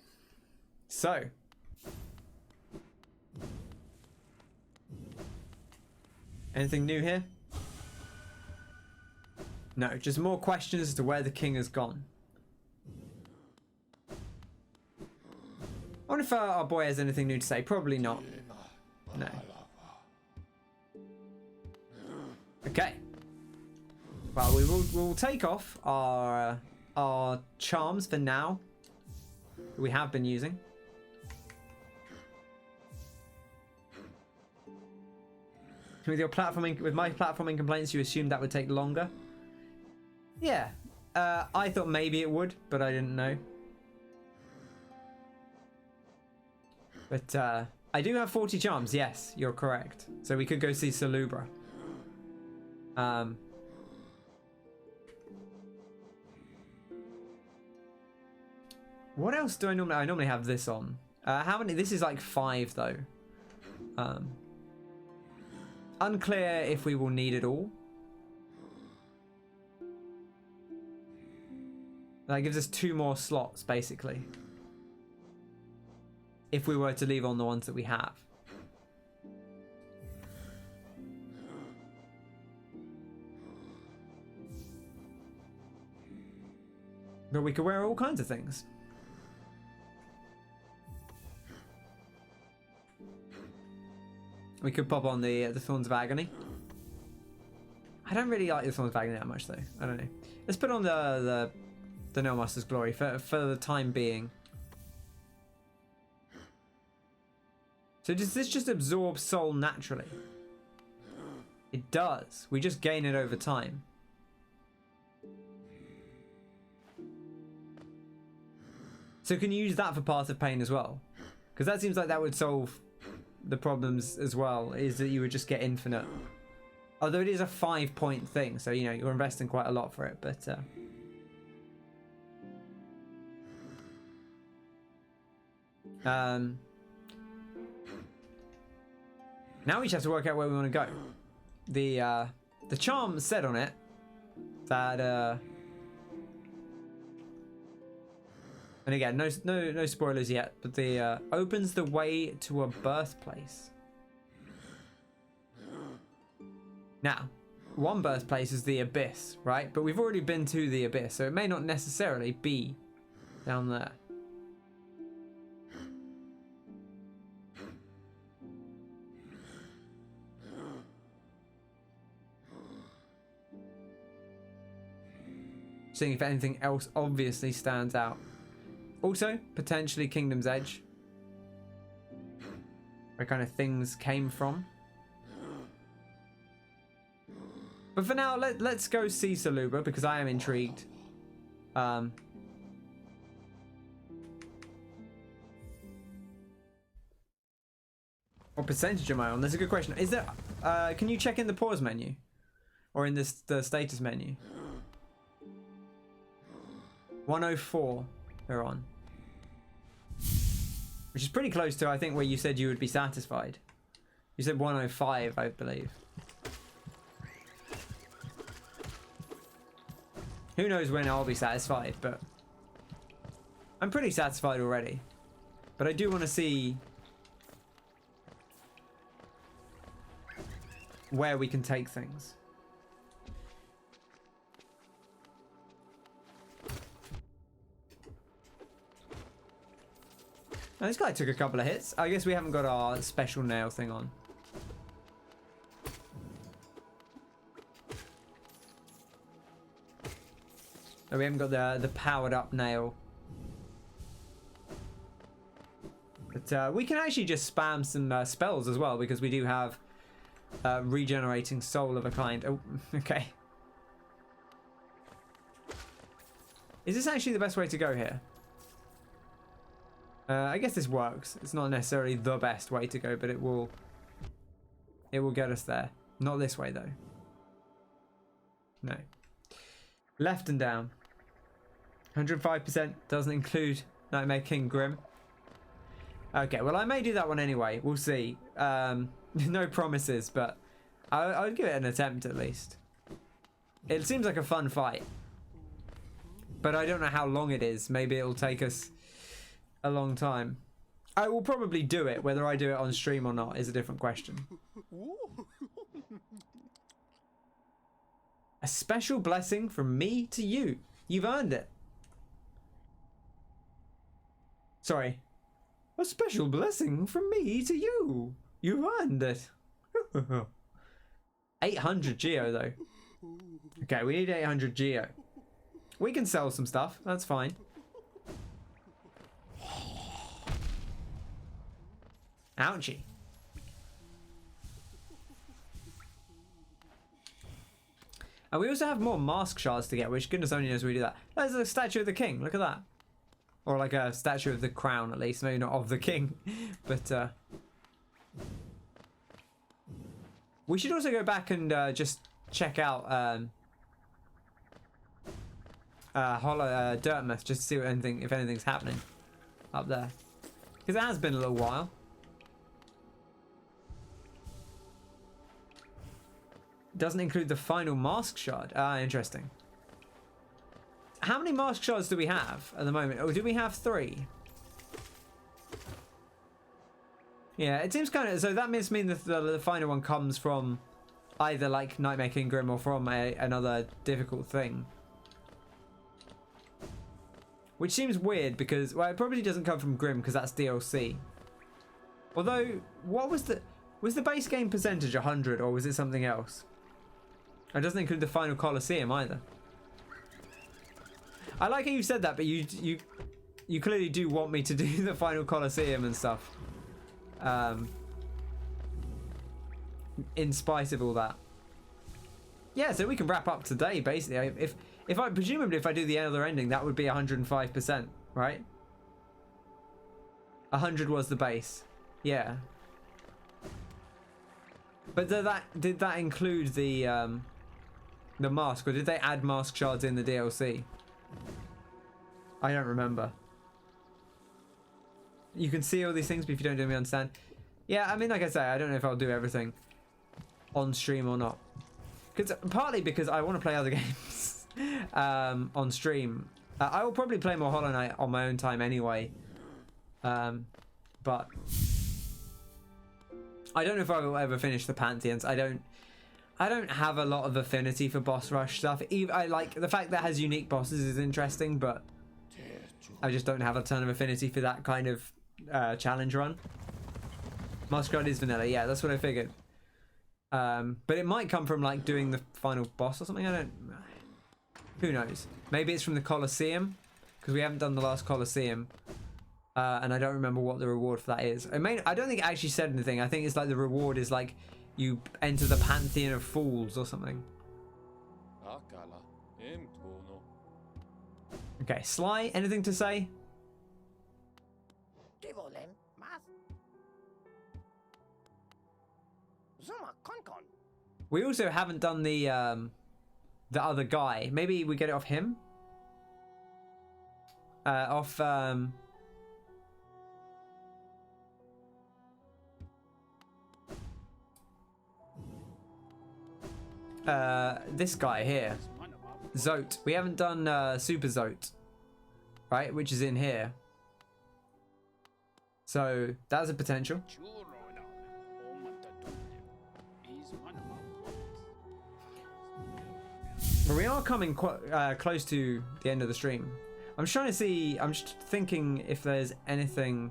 so anything new here? No, just more questions as to where the king has gone. I wonder if our boy has anything new to say. Probably not. No. Okay. Well, we'll take off our charms for now. We have been using. With my platforming complaints, you assumed that would take longer. Yeah, I thought maybe it would, but I didn't know. But I do have 40 charms. Yes, you're correct. So we could go see Salubra. What else do I normally have this on? How many? This is like 5 though. Unclear if we will need it all. That gives us 2 more slots basically. If we were to leave on the ones that we have. But we could wear all kinds of things. We could pop on the Thorns of Agony. I don't really like the Thorns of Agony that much though. I don't know. Let's put on the Nailmaster's Glory for the time being. So does this just absorb soul naturally? It does. We just gain it over time. So can you use that for Path of Pain as well? Because that seems like that would solve the problems as well, is that you would just get infinite. Although it is a 5-point thing, so you know, you're investing quite a lot for it, but now we just have to work out where we want to go. The charm said on it that and again, no spoilers yet, but the opens the way to a birthplace. Now, one birthplace is the Abyss, right? But we've already been to the Abyss, so it may not necessarily be down there. Seeing if anything else obviously stands out. Also, potentially Kingdom's Edge, where kind of things came from. But for now, let's go see Salubra, because I am intrigued. What percentage am I on? That's a good question. Is there? Can you check in the pause menu, or in the status menu? 104. We're on, which is pretty close to, I think, where you said you would be satisfied. You said 105, I believe. Who knows when I'll be satisfied, but I'm pretty satisfied already. But I do want to see where we can take things. Now, this guy took a couple of hits. I guess we haven't got our special nail thing on. No, we haven't got the powered up nail. But we can actually just spam some spells as well, because we do have regenerating soul of a kind. Oh, okay. Is this actually the best way to go here? I guess this works. It's not necessarily the best way to go, but it will get us there. Not this way though. No. Left and down. 105% doesn't include Nightmare King Grimm. Okay, well I may do that one anyway. We'll see. No promises, but I would give it an attempt at least. It seems like a fun fight, but I don't know how long it is. Maybe it'll take us a long time. I will probably do it. Whether I do it on stream or not is a different question. A special blessing from me to you. You've earned it. Sorry. A special blessing from me to you. You've earned it. 800 geo though. Okay, we need 800 geo. We can sell some stuff. That's fine. Ouchie. And we also have more mask shards to get, which goodness only knows we do that. There's a statue of the king. Look at that. Or like a statue of the crown, at least. Maybe not of the king. But we should also go back and just check out Dirtmouth, just to see what if anything's happening up there. Because it has been a little while. Doesn't include the final mask shard. Ah, interesting. How many mask shards do we have at the moment? Oh, do we have 3? Yeah, it seems kind of... So that must mean that the final one comes from either like Nightmare King Grimm or from another difficult thing. Which seems weird because... Well, it probably doesn't come from Grimm because that's DLC. Although, what was the... Was the base game percentage 100 or was it something else? It doesn't include the final Colosseum either. I like how you said that, but you clearly do want me to do the final Colosseum and stuff. In spite of all that. Yeah, so we can wrap up today basically. If I presumably if I do the other ending, that would be 105%, right? 100 was the base. Yeah. But did that include the mask, or did they add mask shards in the DLC? I don't remember. You can see all these things, but if you don't do me understand. Yeah, I mean, like I say, I don't know if I'll do everything on stream or not. Partly because I want to play other games on stream. I will probably play more Hollow Knight on my own time anyway. But I don't know if I will ever finish the Pantheons. I don't have a lot of affinity for boss rush stuff. I like the fact that it has unique bosses is interesting, but I just don't have a ton of affinity for that kind of challenge run. Masquerade is vanilla, yeah, that's what I figured. But it might come from like doing the final boss or something. Who knows? Maybe it's from the Colosseum because we haven't done the last Colosseum. And I don't remember what the reward for that is. I don't think it actually said anything. I think it's like the reward is like you enter the Pantheon of Fools or something. Okay, Sly, anything to say? We also haven't done the other guy. Maybe we get it off him? This guy here, Zote. We haven't done Super Zote, right? Which is in here. So that's a potential. But we are coming quite close to the end of the stream. I'm just trying to see. I'm just thinking if there's anything.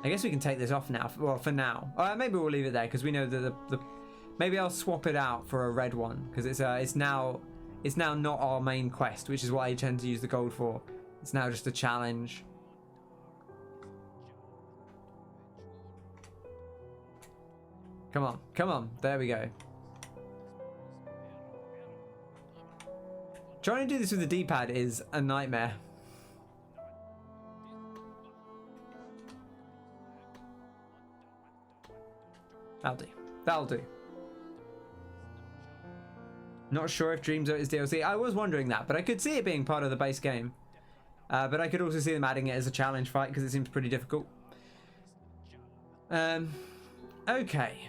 I guess we can take this off now. Well, for now. Maybe we'll leave it there because we know that the maybe I'll swap it out for a red one because it's now not our main quest, which is what I tend to use the gold for. It's now just a challenge. Come on, come on. There we go. Trying to do this with the D-pad is a nightmare. That'll do. That'll do. Not sure if Dream Zone is DLC. I was wondering that, but I could see it being part of the base game. But I could also see them adding it as a challenge fight because it seems pretty difficult. Okay.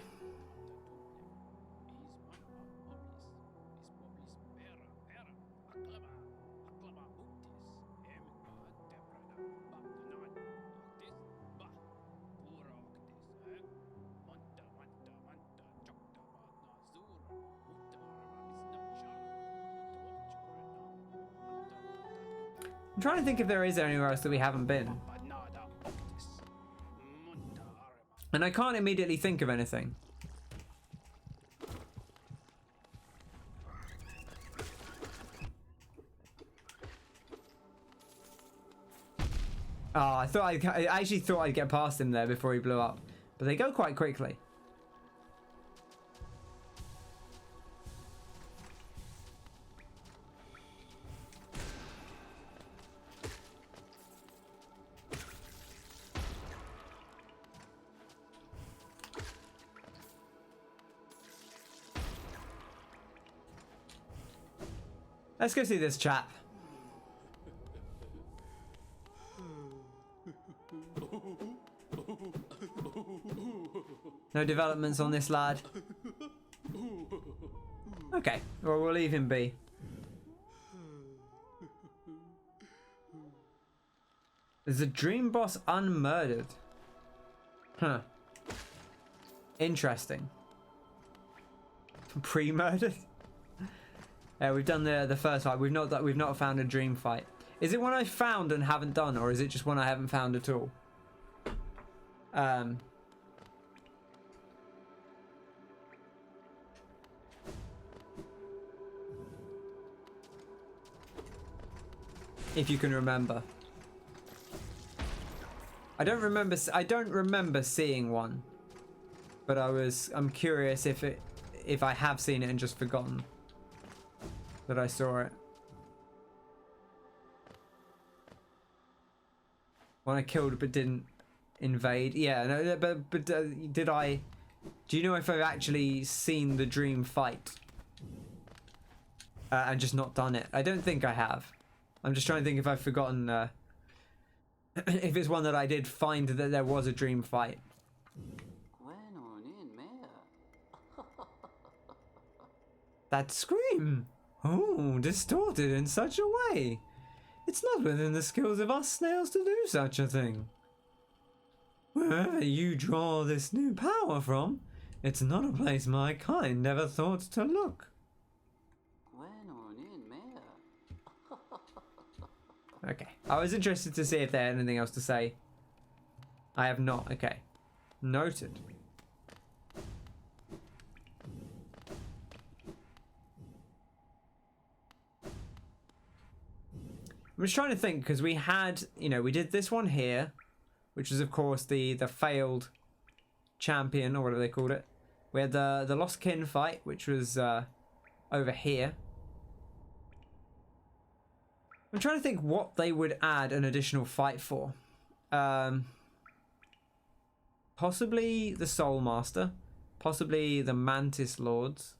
I'm trying to think if there is anywhere else that we haven't been. And I can't immediately think of anything. Oh, I actually thought I'd get past him there before he blew up. But they go quite quickly. Let's go see this chap. No developments on this lad. Okay, well, we'll leave him be. There's a dream boss unmurdered. Huh. Interesting. Pre-murdered? Yeah, we've done the first fight. We've not found a dream fight. Is it one I found and haven't done, or is it just one I haven't found at all? If you can remember. I don't remember seeing one. But I'm curious if I have seen it and just forgotten that I saw it. One I killed but didn't invade. Yeah, no, but did I? Do you know if I've actually seen the dream fight and just not done it? I don't think I have. I'm just trying to think if I've forgotten if it's one that I did find that there was a dream fight. That scream! Oh, distorted in such a way. It's not within the skills of us snails to do such a thing. Wherever you draw this new power from, it's not a place my kind ever thought to look. Okay, I was interested to see if they had anything else to say. I have not. Okay, noted. I'm just trying to think, because we had, we did this one here, which was of course the failed champion, or whatever they called it. We had the Lost Kin fight, which was over here. I'm trying to think what they would add an additional fight for. Possibly the Soul Master, possibly the Mantis Lords.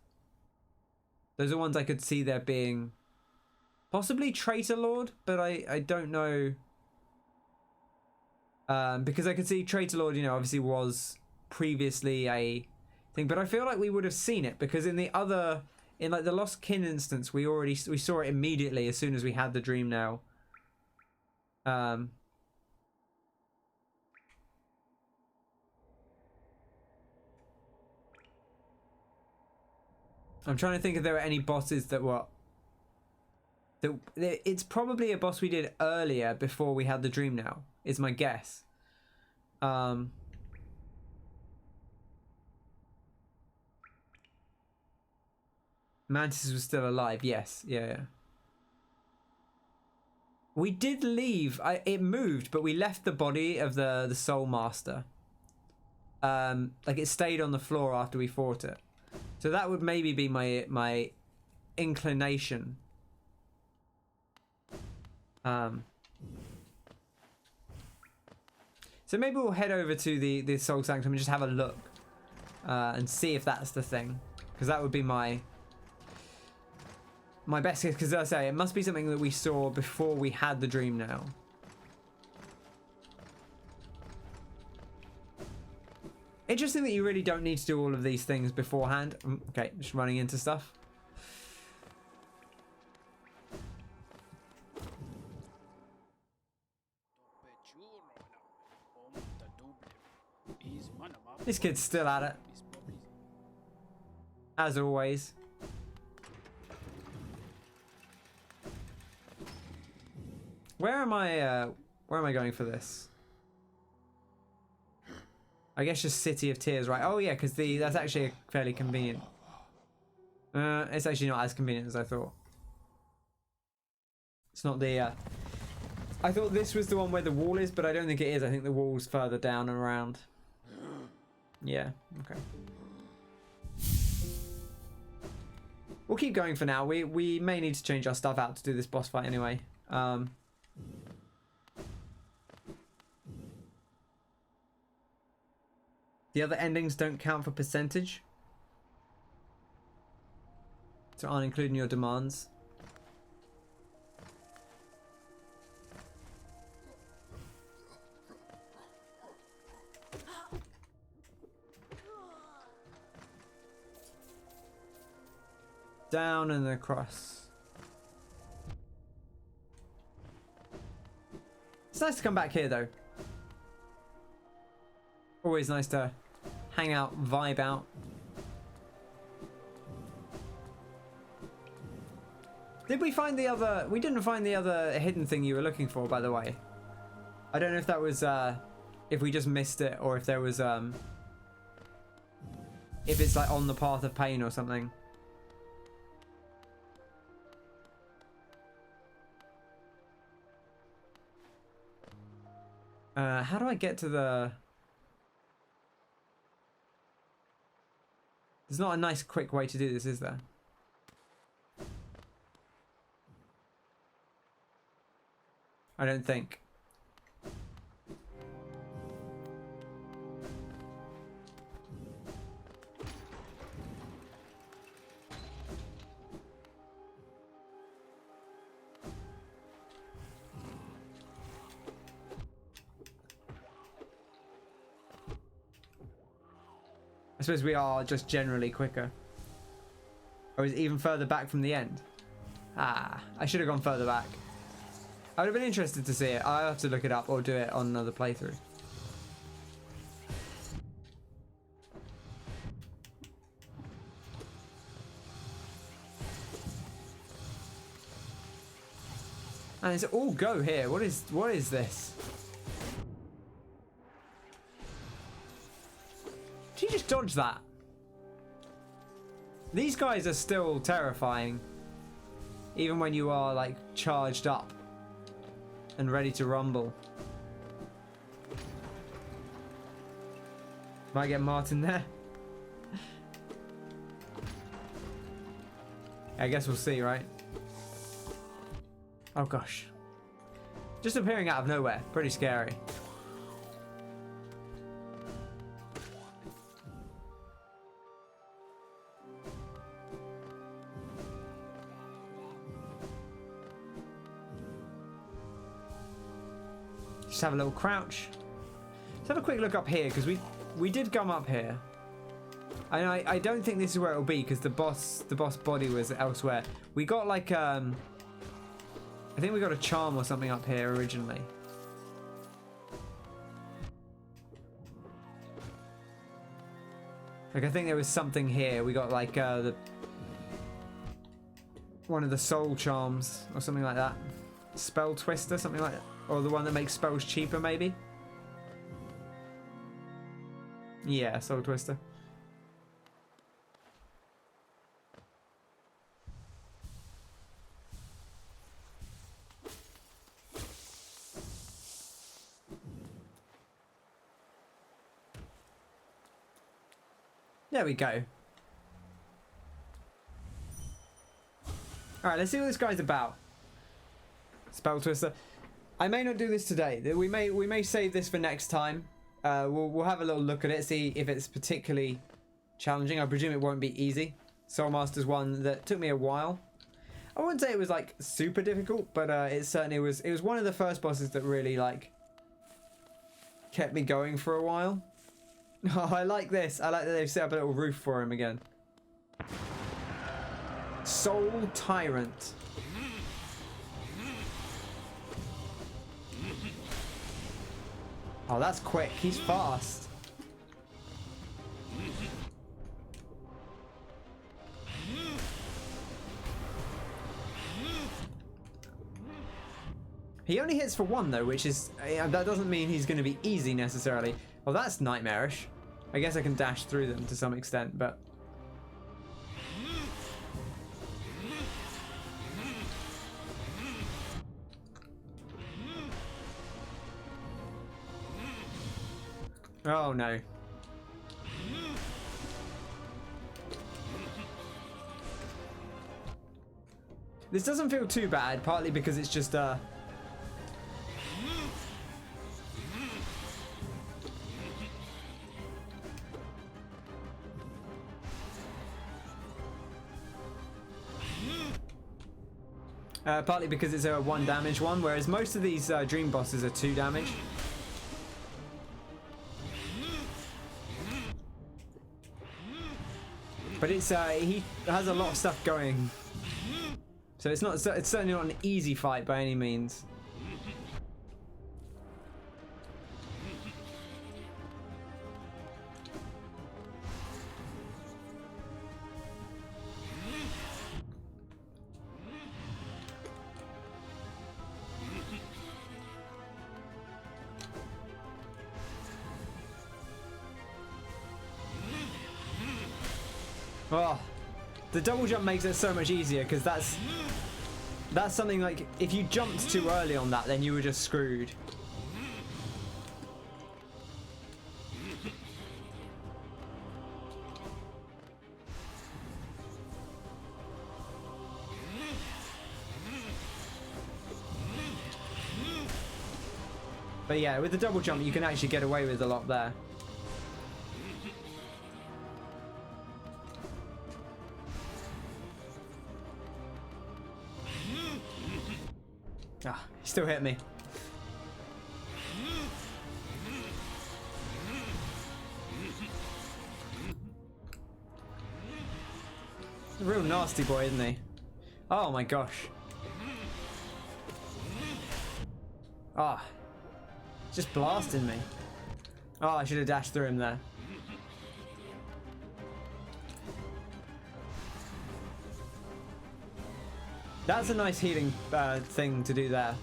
Those are ones I could see there being. Possibly Traitor Lord, but I don't know. Because I could see Traitor Lord, obviously was previously a thing, but I feel like we would have seen it because in like the Lost Kin instance, we saw it immediately as soon as we had the dream now. I'm trying to think if there were any bosses that were. It's probably a boss we did earlier before we had the dream now, is my guess. Mantis was still alive, yes. Yeah. We did leave. It moved, but we left the body of the Soul Master. Like it stayed on the floor after we fought it. So that would maybe be my inclination. So maybe we'll head over to the Soul Sanctum and just have a look and see if that's the thing, because that would be my best guess, because as I say, it must be something that we saw before we had the dream now. Interesting that you really don't need to do all of these things beforehand. Okay, just running into stuff. This kid's still at it. As always. Where am I going for this? I guess just City of Tears, right? Oh yeah, because that's actually fairly convenient. It's actually not as convenient as I thought. It's not the I thought this was the one where the wall is, but I don't think it is. I think the wall's further down and around. Yeah, okay. We'll keep going for now. We may need to change our stuff out to do this boss fight anyway. The other endings don't count for percentage, so aren't included in your demands. Down and across. It's nice to come back here though. Always nice to hang out, vibe out. Did we find the other... We didn't find the other hidden thing you were looking for, by the way. I don't know if that was, if we just missed it, or if there was, if it's, like, on the path of pain or something. How do I get to the... There's not a nice, quick way to do this, is there? I don't think. I suppose we are just generally quicker. Or is it even further back from the end? Ah, I should have gone further back. I would have been interested to see it. I'll have to look it up or do it on another playthrough. And it's all go here. What is this? Did you just dodge that? These guys are still terrifying. Even when you are like charged up and ready to rumble. Might get Martin there. I guess we'll see, right? Oh gosh. Just appearing out of nowhere. Pretty scary. Just have a little crouch. Let's have a quick look up here, because we did come up here. And I don't think this is where it'll be, because the boss body was elsewhere. We got like I think we got a charm or something up here originally. Like I think there was something here. We got like one of the soul charms or something like that. Spell twister, something like that. Or the one that makes spells cheaper, maybe? Yeah, Soul Twister. There we go. Alright, let's see what this guy's about. Spell Twister. I may not do this today. We may save this for next time. We'll have a little look at it, see if it's particularly challenging. I presume it won't be easy. Soul Master's one that took me a while. I wouldn't say it was like super difficult, but it certainly was. It was one of the first bosses that really like kept me going for a while. Oh, I like this. I like that they've set up a little roof for him again. Soul Tyrant. Oh, that's quick. He's fast. He only hits for one though, which is... that doesn't mean he's going to be easy necessarily. Well, that's nightmarish. I guess I can dash through them to some extent, but... Oh no. This doesn't feel too bad, partly because it's just partly because it's a 1 damage one, whereas most of these dream bosses are 2 damage. But it's he has a lot of stuff going, so it's not. It's certainly not an easy fight by any means. Oh, the double jump makes it so much easier because that's something like if you jumped too early on that, then you were just screwed. But yeah, with the double jump, you can actually get away with a lot there. Ah, he still hit me. He's a real nasty boy, isn't he? Oh my gosh. Ah, just blasting me. Oh, I should have dashed through him there. That's a nice healing thing to do there.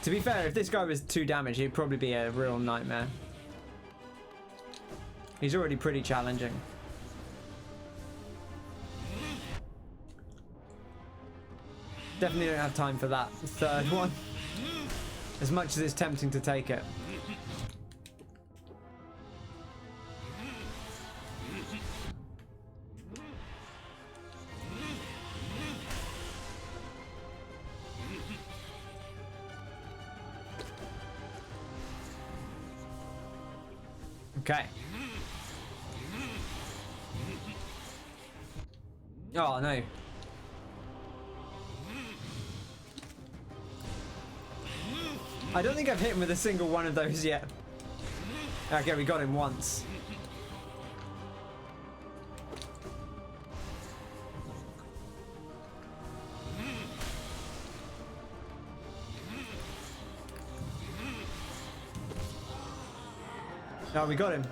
To be fair, if this guy was 2 damage, he'd probably be a real nightmare. He's already pretty challenging. Definitely don't have time for that third one. As much as it's tempting to take it. Okay. Oh no. I don't think I've hit him with a single one of those yet. Okay, we got him once. Oh, we got him.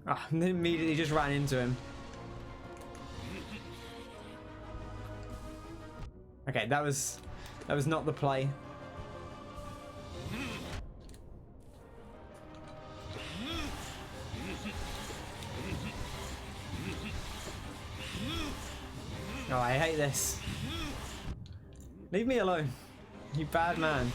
Ah, and then immediately just ran into him. Okay, that was not the play. Oh, I hate this. Leave me alone, you bad man.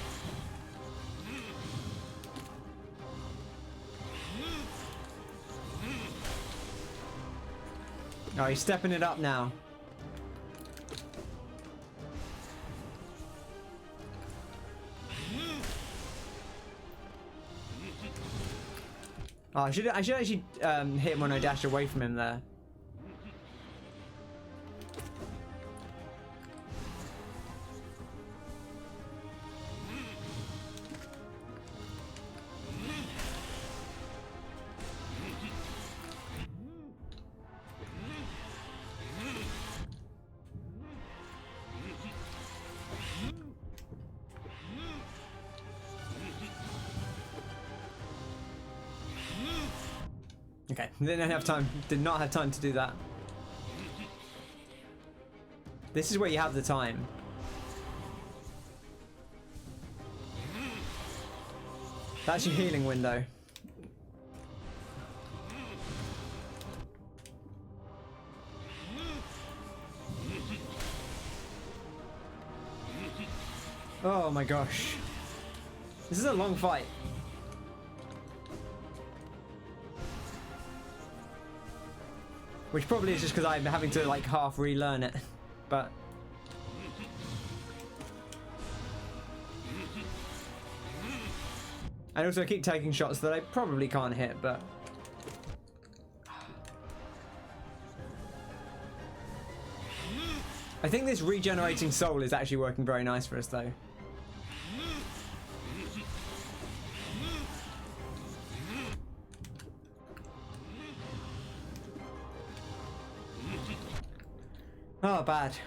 Oh, he's stepping it up now. Oh, I should actually hit him when I dash away from him there. Okay, did not have time to do that. This is where you have the time. That's your healing window. Oh my gosh. This is a long fight. Which probably is just because I'm having to like half relearn it, but and also I keep taking shots that I probably can't hit, but I think this regenerating soul is actually working very nice for us, though. Oh, bad.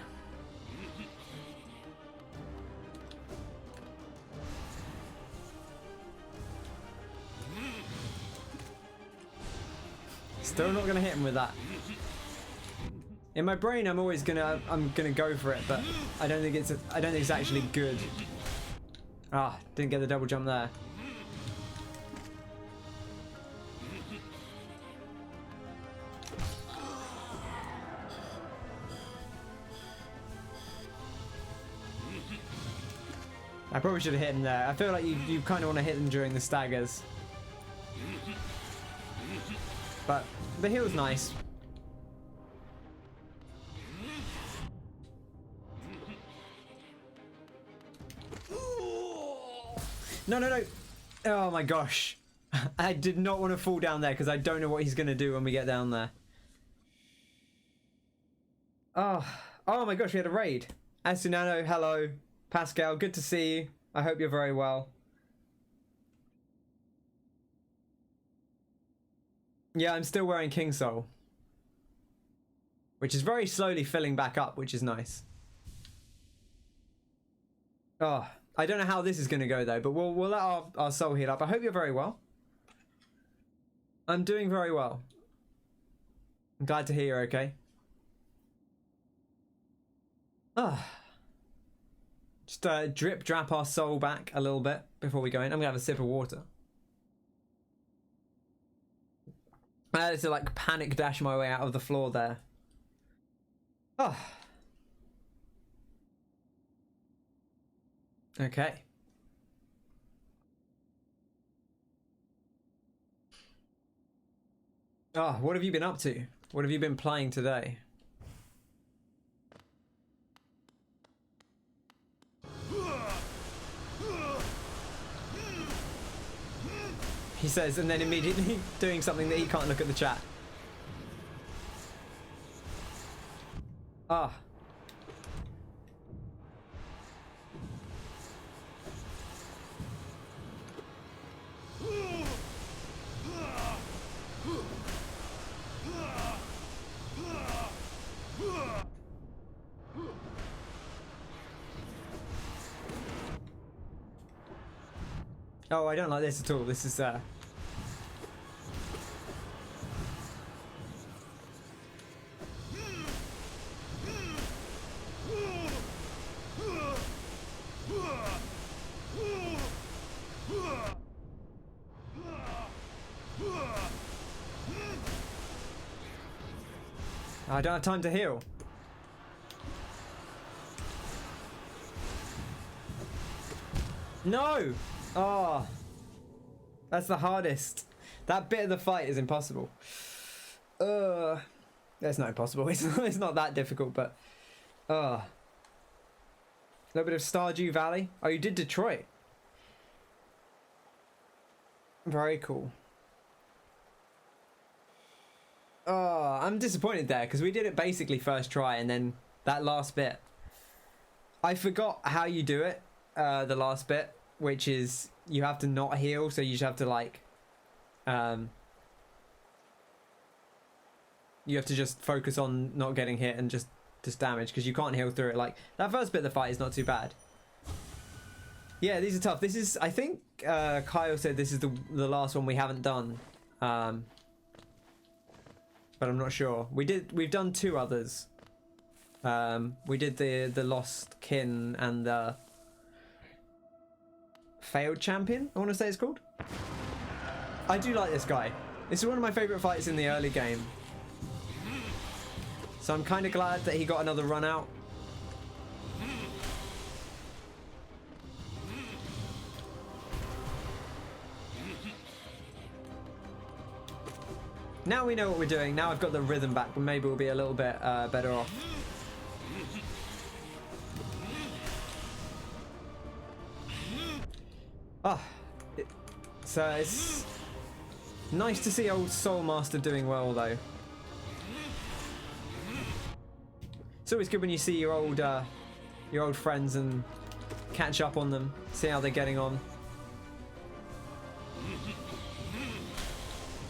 Still not gonna hit him with that. In my brain, I'm gonna go for it, but I don't think it's actually good. Ah, didn't get the double jump there. I probably should have hit him there. I feel like you kind of want to hit him during the staggers. But the heal's nice. No, no, no. Oh my gosh. I did not want to fall down there because I don't know what he's going to do when we get down there. Oh my gosh, we had a raid. Asunano, hello. Pascal, good to see you. I hope you're very well. Yeah, I'm still wearing King Soul, which is very slowly filling back up, which is nice. Oh, I don't know how this is going to go though, but we'll let our soul heal up. I hope you're very well. I'm doing very well. I'm glad to hear you're okay. Just drip drap our soul back a little bit before we go in. I'm gonna have a sip of water. I had to like panic dash my way out of the floor there. Oh. Okay. Oh, what have you been up to? What have you been playing today? He says, and then immediately doing something that he can't look at the chat. Ah. Oh, I don't like this at all. This is I don't have time to heal. No! Oh, that's the hardest. That bit of the fight is impossible. That's not impossible. It's not that difficult, but a little bit of Stardew Valley. Oh, you did Detroit. Very cool. Oh, I'm disappointed there because we did it basically first try, and then that last bit, I forgot how you do it. The last bit, which is you have to not heal, so you just have to like you have to just focus on not getting hit and just damage, because you can't heal through it. Like that first bit of the fight is not too bad. Yeah, these are tough. This is, I think Kyle said this is the last one we haven't done, but I'm not sure. We've done 2 others. We did the Lost Kin and the Failed Champion, I want to say it's called. I do like this guy. This is one of my favourite fights in the early game. So I'm kind of glad that he got another run out. Now we know what we're doing. Now I've got the rhythm back, but maybe we'll be a little bit better off. Ah, so it's nice to see old Soul Master doing well, though. It's always good when you see your old friends and catch up on them, see how they're getting on.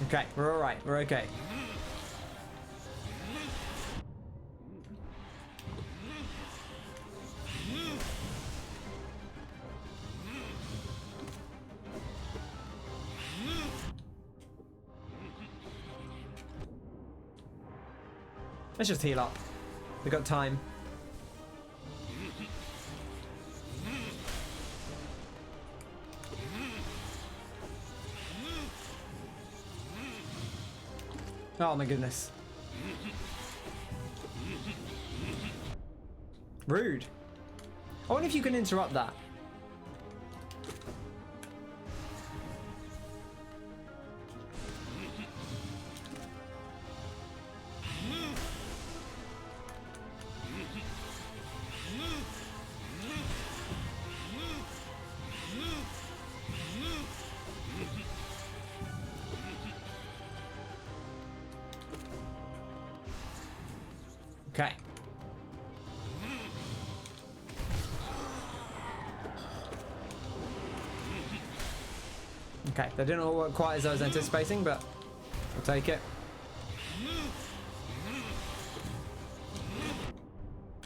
Okay, we're all right. We're okay. Let's just heal up. We've got time. Oh my goodness. Rude. I wonder if you can interrupt that. Okay. Okay, that didn't all work quite as I was anticipating, but I'll take it.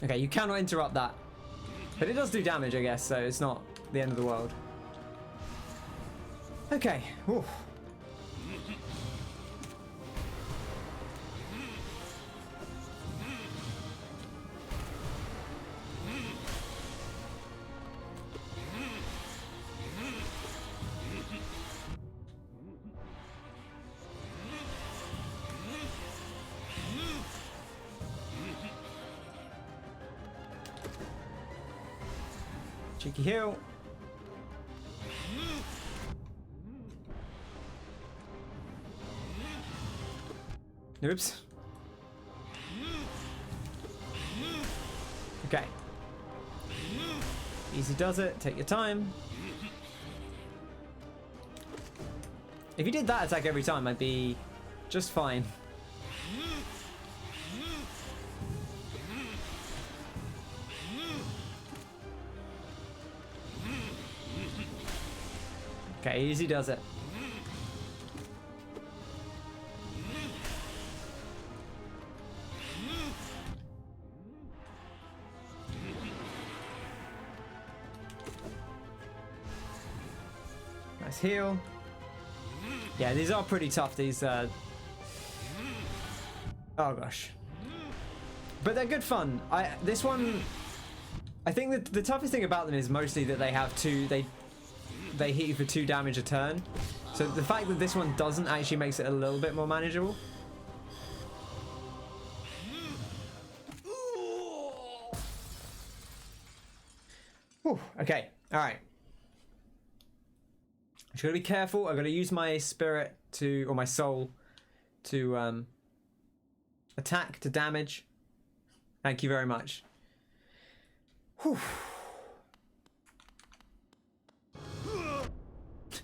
Okay, you cannot interrupt that. But it does do damage, I guess, so it's not the end of the world. Okay. Oof. Cheeky heal. Oops. Okay. Easy does it. Take your time. If you did that attack every time, I'd be just fine. Okay, easy does it. Nice heal. Yeah, these are pretty tough, these oh gosh. But they're good fun. This one, I think that the toughest thing about them is mostly that they have they hit you for 2 damage a turn. So the fact that this one doesn't actually makes it a little bit more manageable. Whew, okay, alright. I'm just gotta be careful. I've gotta use my spirit to, or my soul to attack, to damage. Thank you very much. Whew.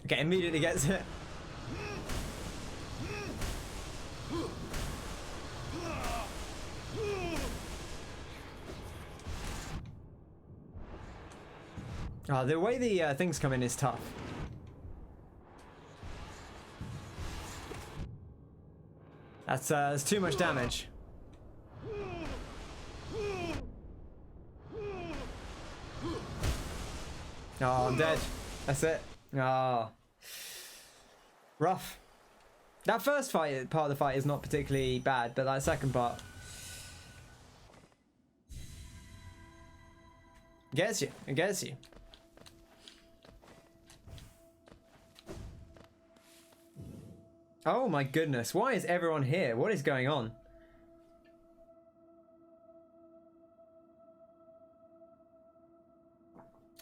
Okay, immediately gets it. Oh, the way the things come in is tough. That's too much damage. Oh, I'm dead. That's it. Ah, rough. That first part of the fight is not particularly bad, but that second part gets you. It gets you. Oh my goodness! Why is everyone here? What is going on?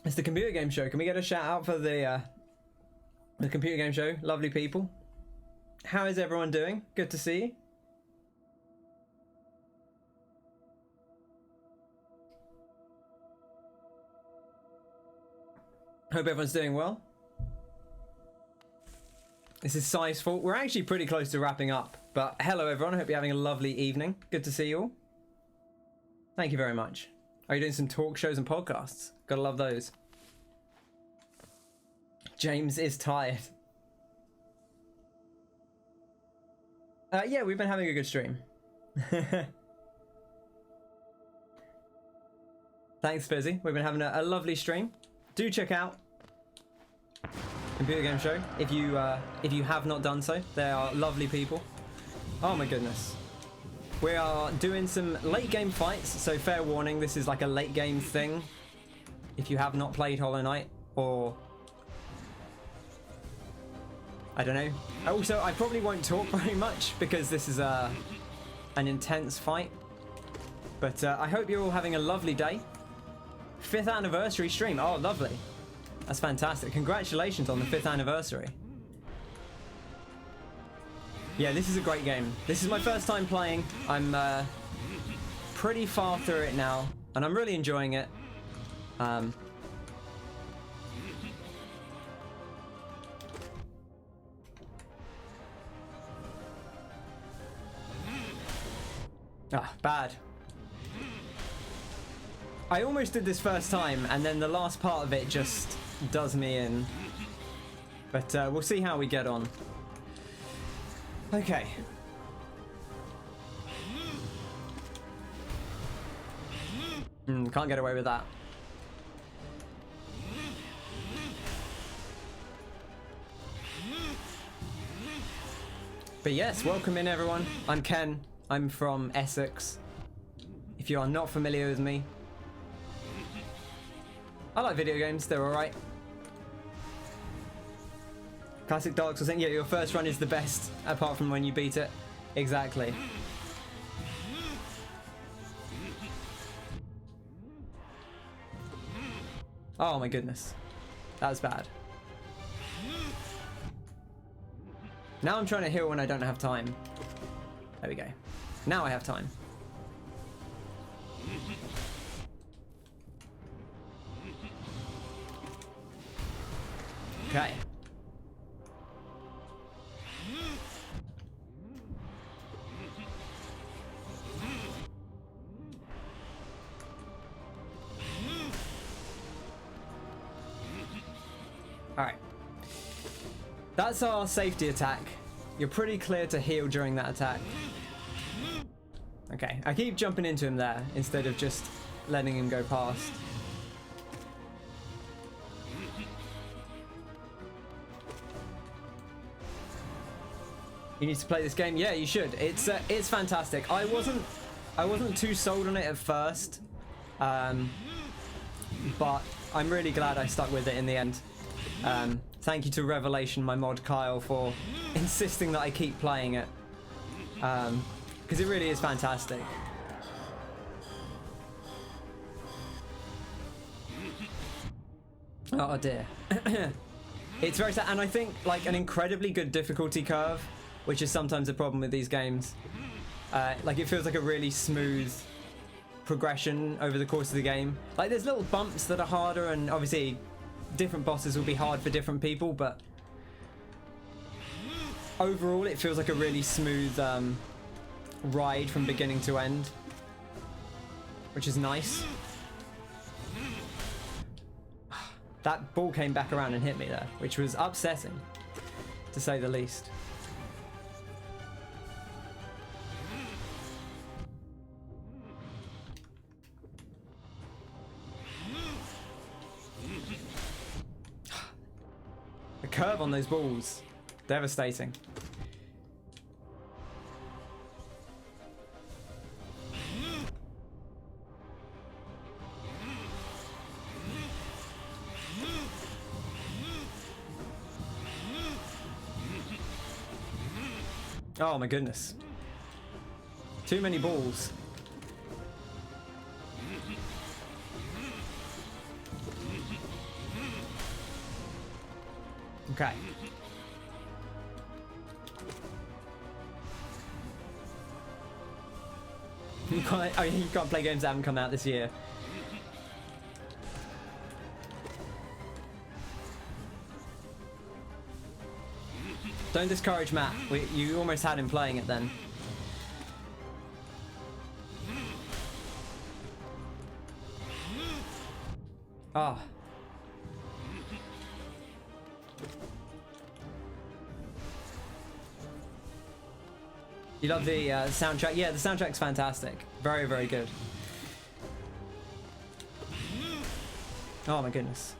It's the computer game show. Can we get a shout out for the computer game show? Lovely people. How is everyone doing? Good to see you. Hope everyone's doing well. This is Sai's fault. We're actually pretty close to wrapping up. But hello everyone. I hope you're having a lovely evening. Good to see you all. Thank you very much. Are you doing some talk shows and podcasts? Gotta love those. James is tired. Yeah, we've been having a good stream. Thanks, Fizzy. We've been having a lovely stream. Do check out Computer Game Show if you have not done so. They are lovely people. Oh my goodness. We are doing some late game fights, so fair warning, this is like a late game thing. If you have not played Hollow Knight, or I don't know. Also, I probably won't talk very much because this is an intense fight. But I hope you're all having a lovely day. 5th anniversary stream. Oh, lovely. That's fantastic. Congratulations on the 5th anniversary. Yeah, this is a great game. This is my first time playing. I'm pretty far through it now, and I'm really enjoying it. Bad. I almost did this first time, and then the last part of it just does me in. But we'll see how we get on. Okay. Can't get away with that. But yes, welcome in everyone. I'm Ken. I'm from Essex. If you are not familiar with me, I like video games, they're alright. Classic Dark Souls thing, yeah, your first run is the best, apart from when you beat it. Exactly. Oh my goodness. That was bad. Now I'm trying to heal when I don't have time. There we go. Now I have time. Okay. Alright. That's our safety attack. You're pretty clear to heal during that attack. Okay, I keep jumping into him there instead of just letting him go past. You need to play this game? Yeah, you should. It's fantastic. I wasn't too sold on it at first, but I'm really glad I stuck with it in the end. Thank you to Revelation, my mod Kyle, for insisting that I keep playing it, because it really is fantastic. Oh dear. It's very sad, and I think like an incredibly good difficulty curve, which is sometimes a problem with these games. Like it feels like a really smooth progression over the course of the game. Like there's little bumps that are harder, and obviously different bosses will be hard for different people, but overall it feels like a really smooth ride from beginning to end, which is nice. That ball came back around and hit me there, which was upsetting, to say the least. The curve on those balls, devastating. Oh my goodness. Too many balls. Okay. You can't play games that haven't come out this year. Don't discourage Matt. You almost had him playing it then. Ah. You love the soundtrack? Yeah, the soundtrack's fantastic. Very, very good. Oh my goodness.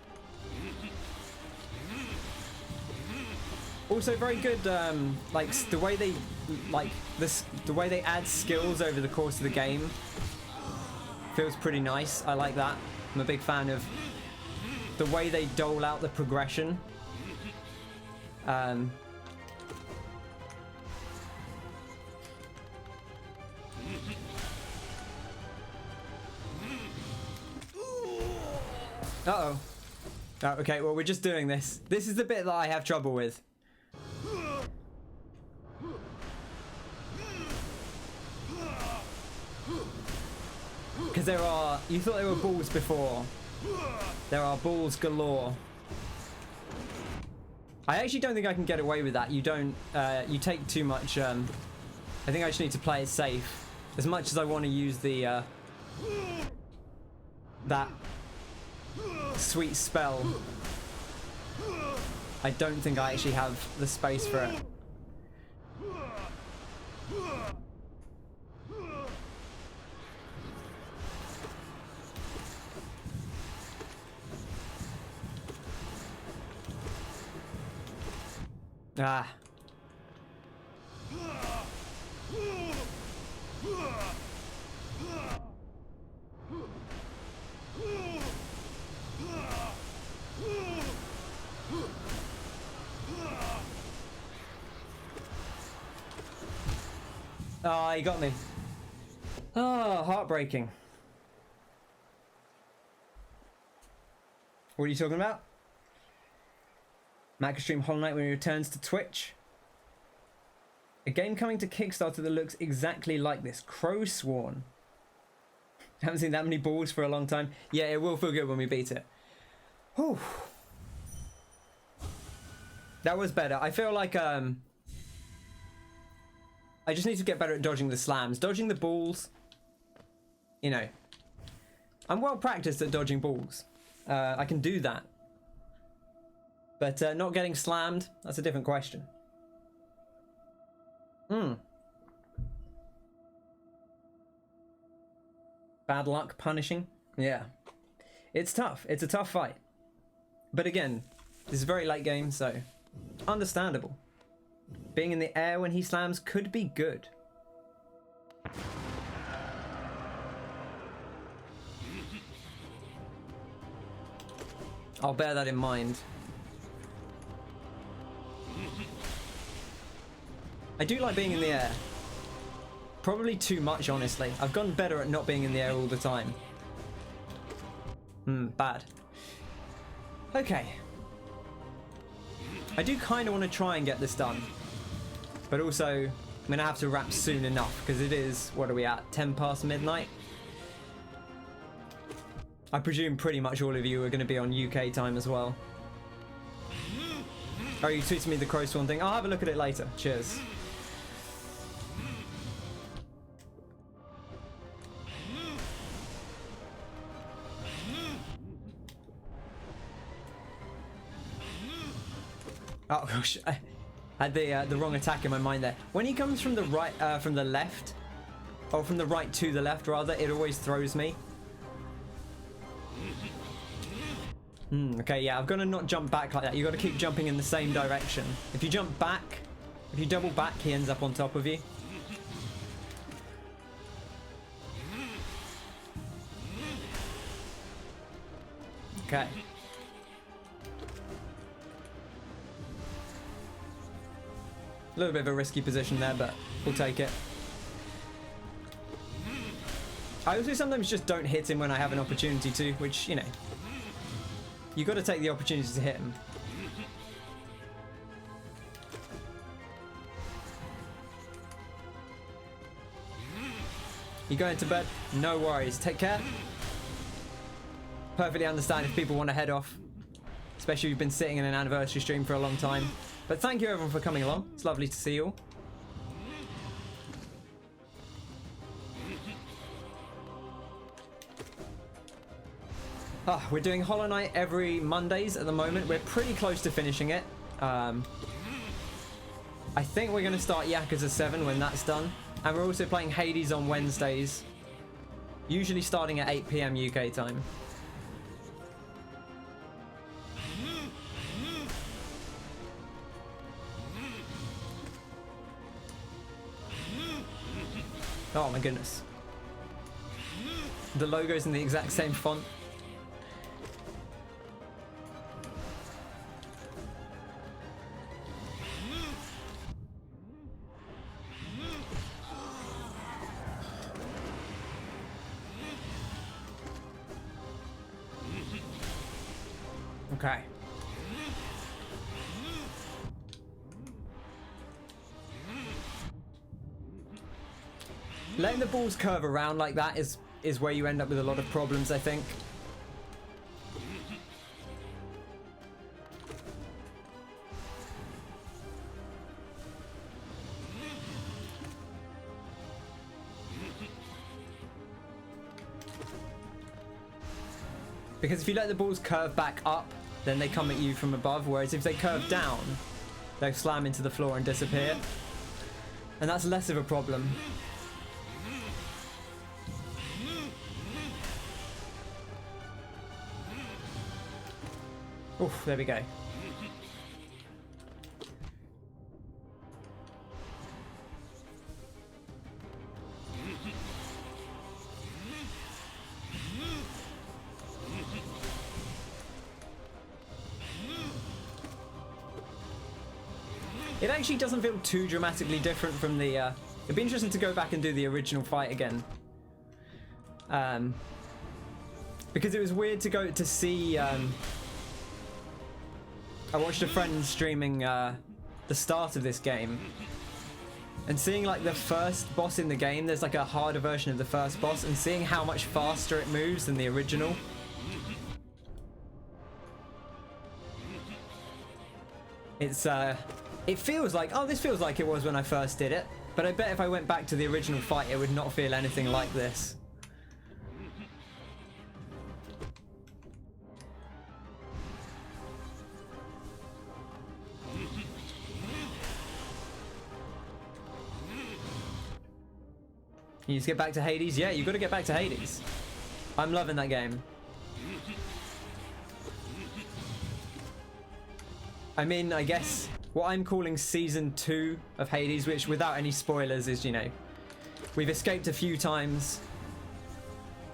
Also very good, like the way they, the way they add skills over the course of the game feels pretty nice. I like that. I'm a big fan of the way they dole out the progression. Uh-oh. Oh, okay, well, we're just doing this. This is the bit that I have trouble with. Because there are... You thought there were balls before. There are balls galore. I actually don't think I can get away with that. You don't... you take too much... I think I just need to play it safe. As much as I want to use the... that... sweet spell. I don't think I actually have the space for it. Ah. Oh, he got me. Oh, heartbreaking. What are you talking about? Mac can stream Hollow Knight when he returns to Twitch. A game coming to Kickstarter that looks exactly like this. Crow Sworn. Haven't seen that many balls for a long time. Yeah, it will feel good when we beat it. Whew. That was better. I feel like I just need to get better at dodging the slams. Dodging the balls, you know. I'm well practiced at dodging balls. I can do that. But not getting slammed, that's a different question. Bad luck punishing? Yeah. It's tough. It's a tough fight. But again, this is a very late game, so understandable. Being in the air when he slams could be good. I'll bear that in mind. I do like being in the air. Probably too much, honestly. I've gotten better at not being in the air all the time. Bad. Okay. I do kind of want to try and get this done. But also, I'm going to have to wrap soon enough, because it is, what are we at, 10 past midnight? I presume pretty much all of you are going to be on UK time as well. Oh, you tweeted me the Crow Sworn thing. I'll have a look at it later. Cheers. Oh gosh, I had the wrong attack in my mind there. When he comes from the right, from the left, or from the right to the left rather, it always throws me. Okay, yeah, I've got to not jump back like that. You've got to keep jumping in the same direction. If you jump back, if you double back, he ends up on top of you. Okay. A little bit of a risky position there, but we'll take it. I also sometimes just don't hit him when I have an opportunity to, which, you know, you got to take the opportunity to hit him. You going to bed? No worries. Take care. Perfectly understand if people want to head off, especially if you've been sitting in an anniversary stream for a long time. But thank you everyone for coming along. It's lovely to see you all. We're doing Hollow Knight every Mondays at the moment. We're pretty close to finishing it. I think we're going to start Yakuza 7 when that's done. And we're also playing Hades on Wednesdays. Usually starting at 8 PM UK time. Oh my goodness. The logo's in the exact same font. Okay. Letting the balls curve around like that is where you end up with a lot of problems, I think. Because if you let the balls curve back up, then they come at you from above, whereas if they curve down, they'll slam into the floor and disappear. And that's less of a problem. Oof, there we go. It actually doesn't feel too dramatically different from the... it'd be interesting to go back and do the original fight again. Because it was weird to go to see... I watched a friend streaming the start of this game. And seeing like the first boss in the game, there's like a harder version of the first boss, and seeing how much faster it moves than the original. It's... it feels like, oh, this feels like it was when I first did it. But I bet if I went back to the original fight, it would not feel anything like this. You just get back to Hades? Yeah, you got to get back to Hades. I'm loving that game. I mean, I guess what I'm calling Season 2 of Hades, which without any spoilers is, you know, we've escaped a few times.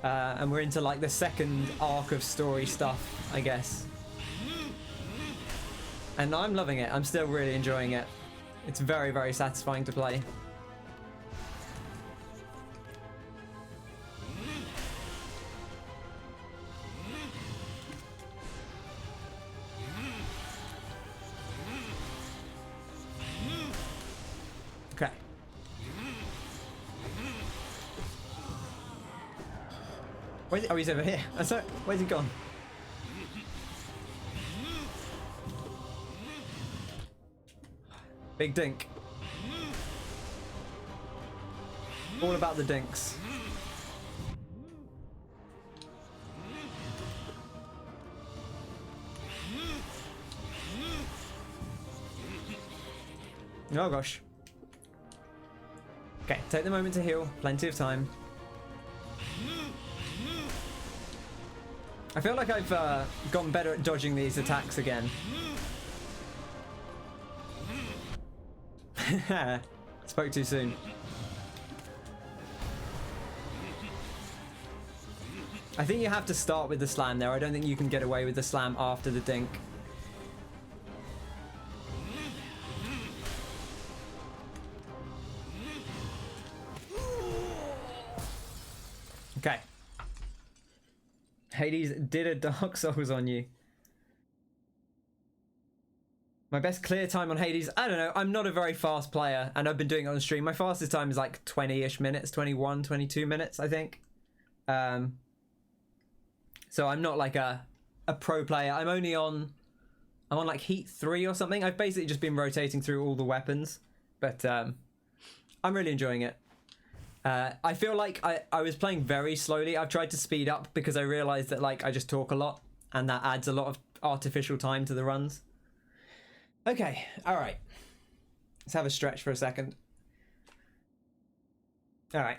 And we're into like the second arc of story stuff, I guess. And I'm loving it. I'm still really enjoying it. It's very, very satisfying to play. Okay. Where's he? Oh, he's over here. Where's he gone? Big dink. All about the dinks. Oh gosh. Okay, take the moment to heal. Plenty of time. I feel like I've gotten better at dodging these attacks again. Spoke too soon. I think you have to start with the slam there. I don't think you can get away with the slam after the dink. Okay. Hades did a Dark Souls on you. My best clear time on Hades, I don't know, I'm not a very fast player, and I've been doing it on stream. My fastest time is like 20-ish minutes, 21, 22 minutes, I think. So I'm not like a pro player. I'm on like Heat 3 or something. I've basically just been rotating through all the weapons, but I'm really enjoying it. I feel like I was playing very slowly. I've tried to speed up because I realized that like I just talk a lot and that adds a lot of artificial time to the runs. Okay, all right. Let's have a stretch for a second. All right.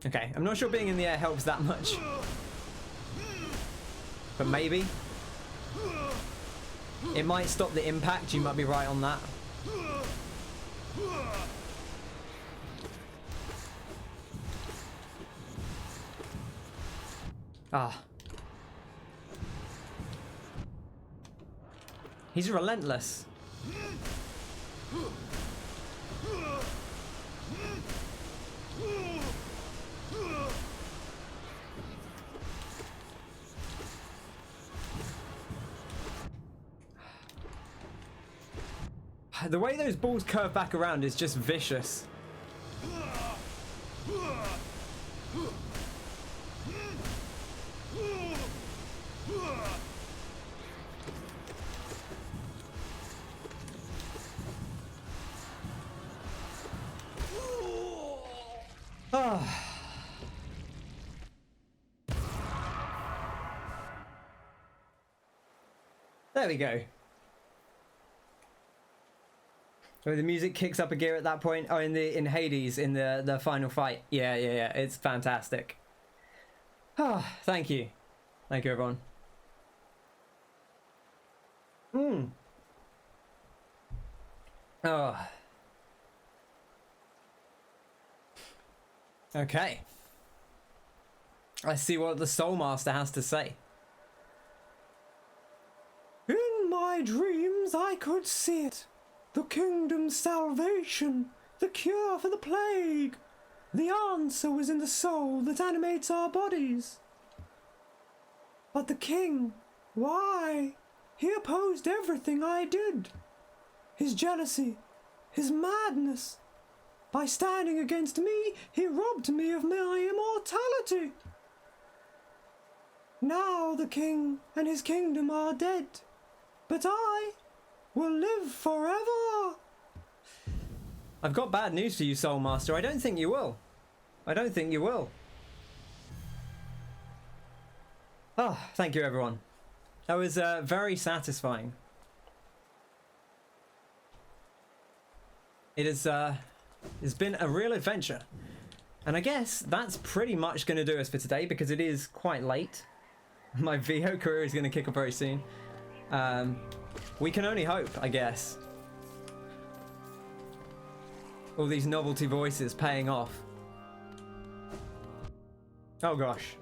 Okay, I'm not sure being in the air helps that much. But maybe. It might stop the impact, you might be right on that. Ah. He's relentless. The way those balls curve back around is just vicious. Ah. There we go. So the music kicks up a gear at that point. Oh, in Hades, in the final fight. Yeah, it's fantastic. Ah, thank you, everyone. Oh. Okay. Let's see what the Soul Master has to say. In my dreams, I could see it. The kingdom's salvation, the cure for the plague. The answer was in the soul that animates our bodies. But the king, why? He opposed everything I did. His jealousy, his madness. By standing against me, he robbed me of my immortality. Now the king and his kingdom are dead, but I will live forever. I've got bad news for you, Soul Master. I don't think you will. I don't think you will. Oh, thank you, everyone. That was very satisfying. It is, it's been a real adventure. And I guess that's pretty much going to do us for today because it is quite late. My VO career is going to kick off very soon. We can only hope, I guess. All these novelty voices paying off. Oh gosh.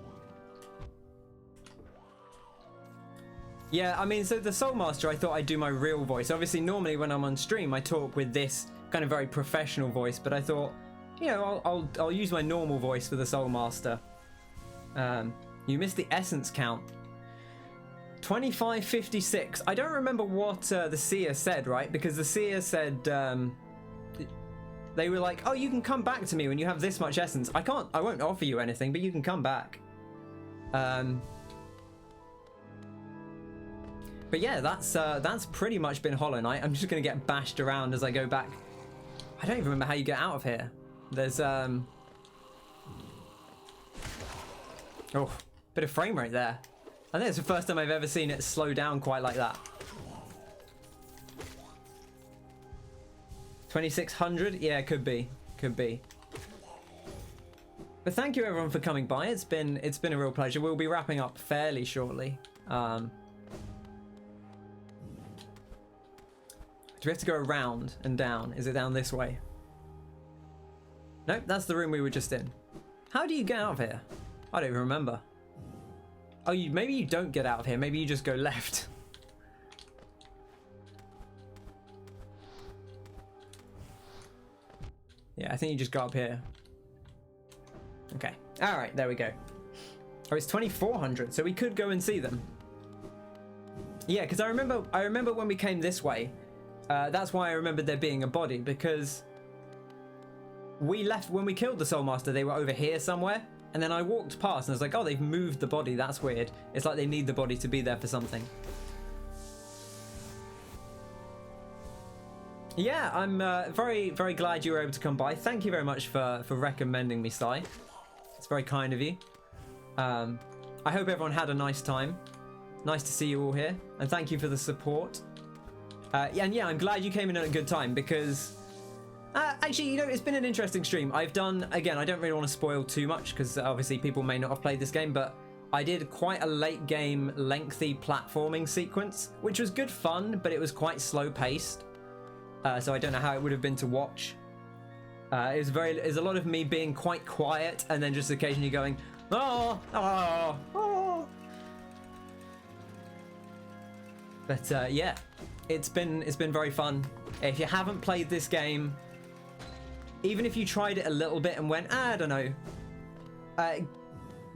Yeah, I mean, so the Soul Master, I thought I'd do my real voice. Obviously, normally when I'm on stream, I talk with this kind of very professional voice, but I thought, you know, I'll use my normal voice for the Soul Master. You missed the essence count. 2556. I don't remember what the seer said, right? Because the seer said they were like, oh, you can come back to me when you have this much essence. I won't offer you anything, but you can come back. But yeah, that's pretty much been Hollow Knight. I'm just gonna get bashed around as I go back. I don't even remember how you get out of here. There's oh, bit of frame rate there. I think it's the first time I've ever seen it slow down quite like that. 2600? Yeah, could be. But thank you everyone for coming by. It's been a real pleasure. We'll be wrapping up fairly shortly. Do we have to go around and down? Is it down this way? Nope, that's the room we were just in. How do you get out of here? I don't even remember. Oh, maybe you don't get out of here. Maybe you just go left. Yeah, I think you just go up here. Okay. All right, there we go. Oh, it's 2400, so we could go and see them. Yeah, because I remember when we came this way. That's why I remembered there being a body, because we left when we killed the Soul Master. They were over here somewhere. And then I walked past and I was like, oh, they've moved the body. That's weird. It's like they need the body to be there for something. Yeah, I'm very, very glad you were able to come by. Thank you very much for recommending me, Sly. It's very kind of you. I hope everyone had a nice time. Nice to see you all here, and thank you for the support. And yeah, I'm glad you came in at a good time because actually, you know, it's been an interesting stream. I've done, again, I don't really want to spoil too much because obviously people may not have played this game, but I did quite a late game lengthy platforming sequence, which was good fun, but it was quite slow paced. So I don't know how it would have been to watch. It was a lot of me being quite quiet and then just occasionally going, oh, oh, oh. But yeah, it's been very fun. If you haven't played this game, even if you tried it a little bit and went, I don't know,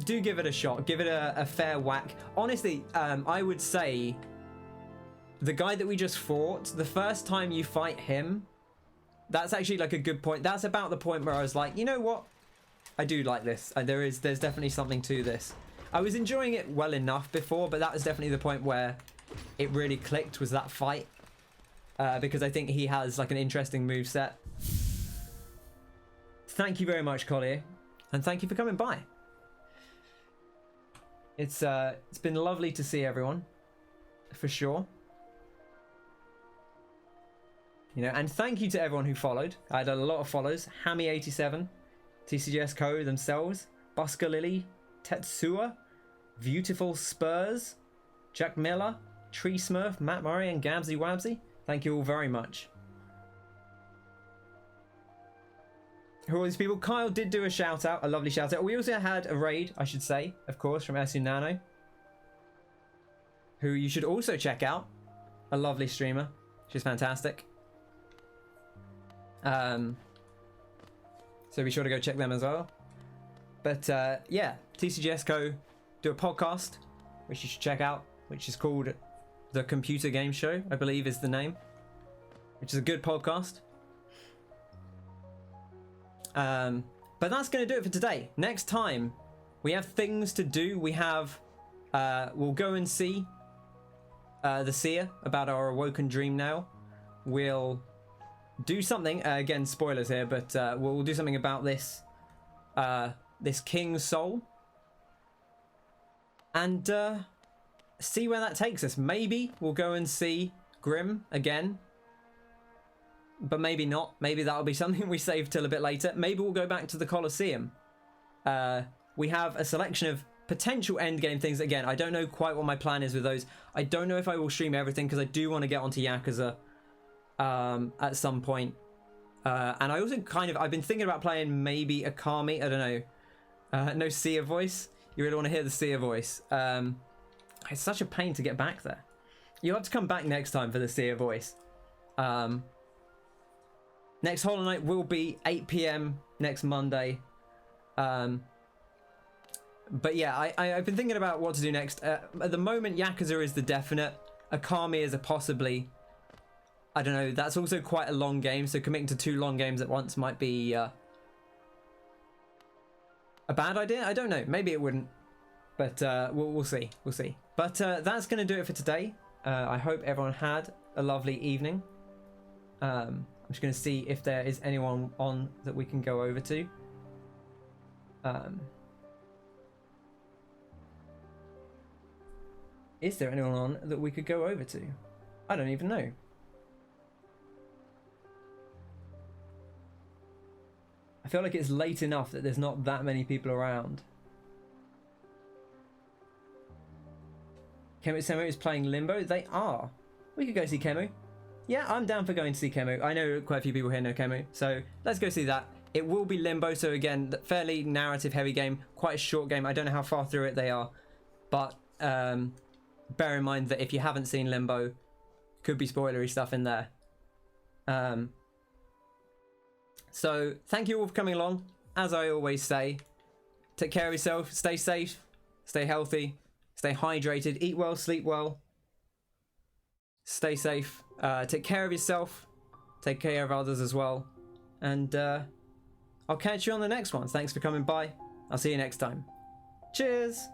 do give it a shot. Give it a fair whack. Honestly, I would say the guy that we just fought, the first time you fight him, that's actually like a good point. That's about the point where I was like, you know what? I do like this. There's definitely something to this. I was enjoying it well enough before, but that was definitely the point where it really clicked, was that fight. Because I think he has like an interesting moveset. Thank you very much, Collier. And thank you for coming by. It's been lovely to see everyone. For sure. You know, and thank you to everyone who followed. I had a lot of follows. Hammy87, TCGS Co. themselves, Busker Lily, Tetsua, Beautiful Spurs, Jack Miller, Tree Smurf, Matt Murray, and Gabsy Wabsy. Thank you all very much. Who are all these people? Kyle did do a shout out, a lovely shout out. We also had a raid, I should say, of course, from Esu Nano, who you should also check out. A lovely streamer. She's fantastic. So be sure to go check them as well. But yeah, TCGS Co. do a podcast, which you should check out, which is called The Computer Game Show, I believe is the name, which is a good podcast. But that's going to do it for today. Next time, we have things to do. We have, we'll go and see the seer about our awoken dream now. We'll do something, again, spoilers here, but we'll do something about this, this king's soul. And see where that takes us. Maybe we'll go and see Grimm again. But maybe not. Maybe that'll be something we save till a bit later. Maybe we'll go back to the Colosseum. We have a selection of potential endgame things. Again, I don't know quite what my plan is with those. I don't know if I will stream everything because I do want to get onto Yakuza at some point. And I also I've been thinking about playing maybe a Kami. I don't know. No Seer voice. You really want to hear the Seer voice. It's such a pain to get back there. You'll have to come back next time for the Seer voice. Next Hollow Knight will be 8 PM next Monday. But yeah, I've been thinking about what to do next. At the moment, Yakuza is the definite. Akami is a possibly. I don't know. That's also quite a long game, so committing to 2 long games at once might be a bad idea. I don't know. Maybe it wouldn't. But we'll see. We'll see. But that's going to do it for today. I hope everyone had a lovely evening. I'm just going to see if there is anyone on that we can go over to. Is there anyone on that we could go over to? I don't even know. I feel like it's late enough that there's not that many people around. Kemu Semo is playing Limbo. They are. We could go see Kemu. Yeah, I'm down for going to see Kemu. I know quite a few people here know Kemu, so let's go see that. It will be Limbo, so again, fairly narrative heavy game, quite a short game. I don't know how far through it they are, but bear in mind that if you haven't seen Limbo, could be spoilery stuff in there. So thank you all for coming along. As I always say, take care of yourself, stay safe, stay healthy, stay hydrated, eat well, sleep well, stay safe, take care of yourself, take care of others as well, and I'll catch you on the next one. Thanks for coming by. I'll see you next time. Cheers!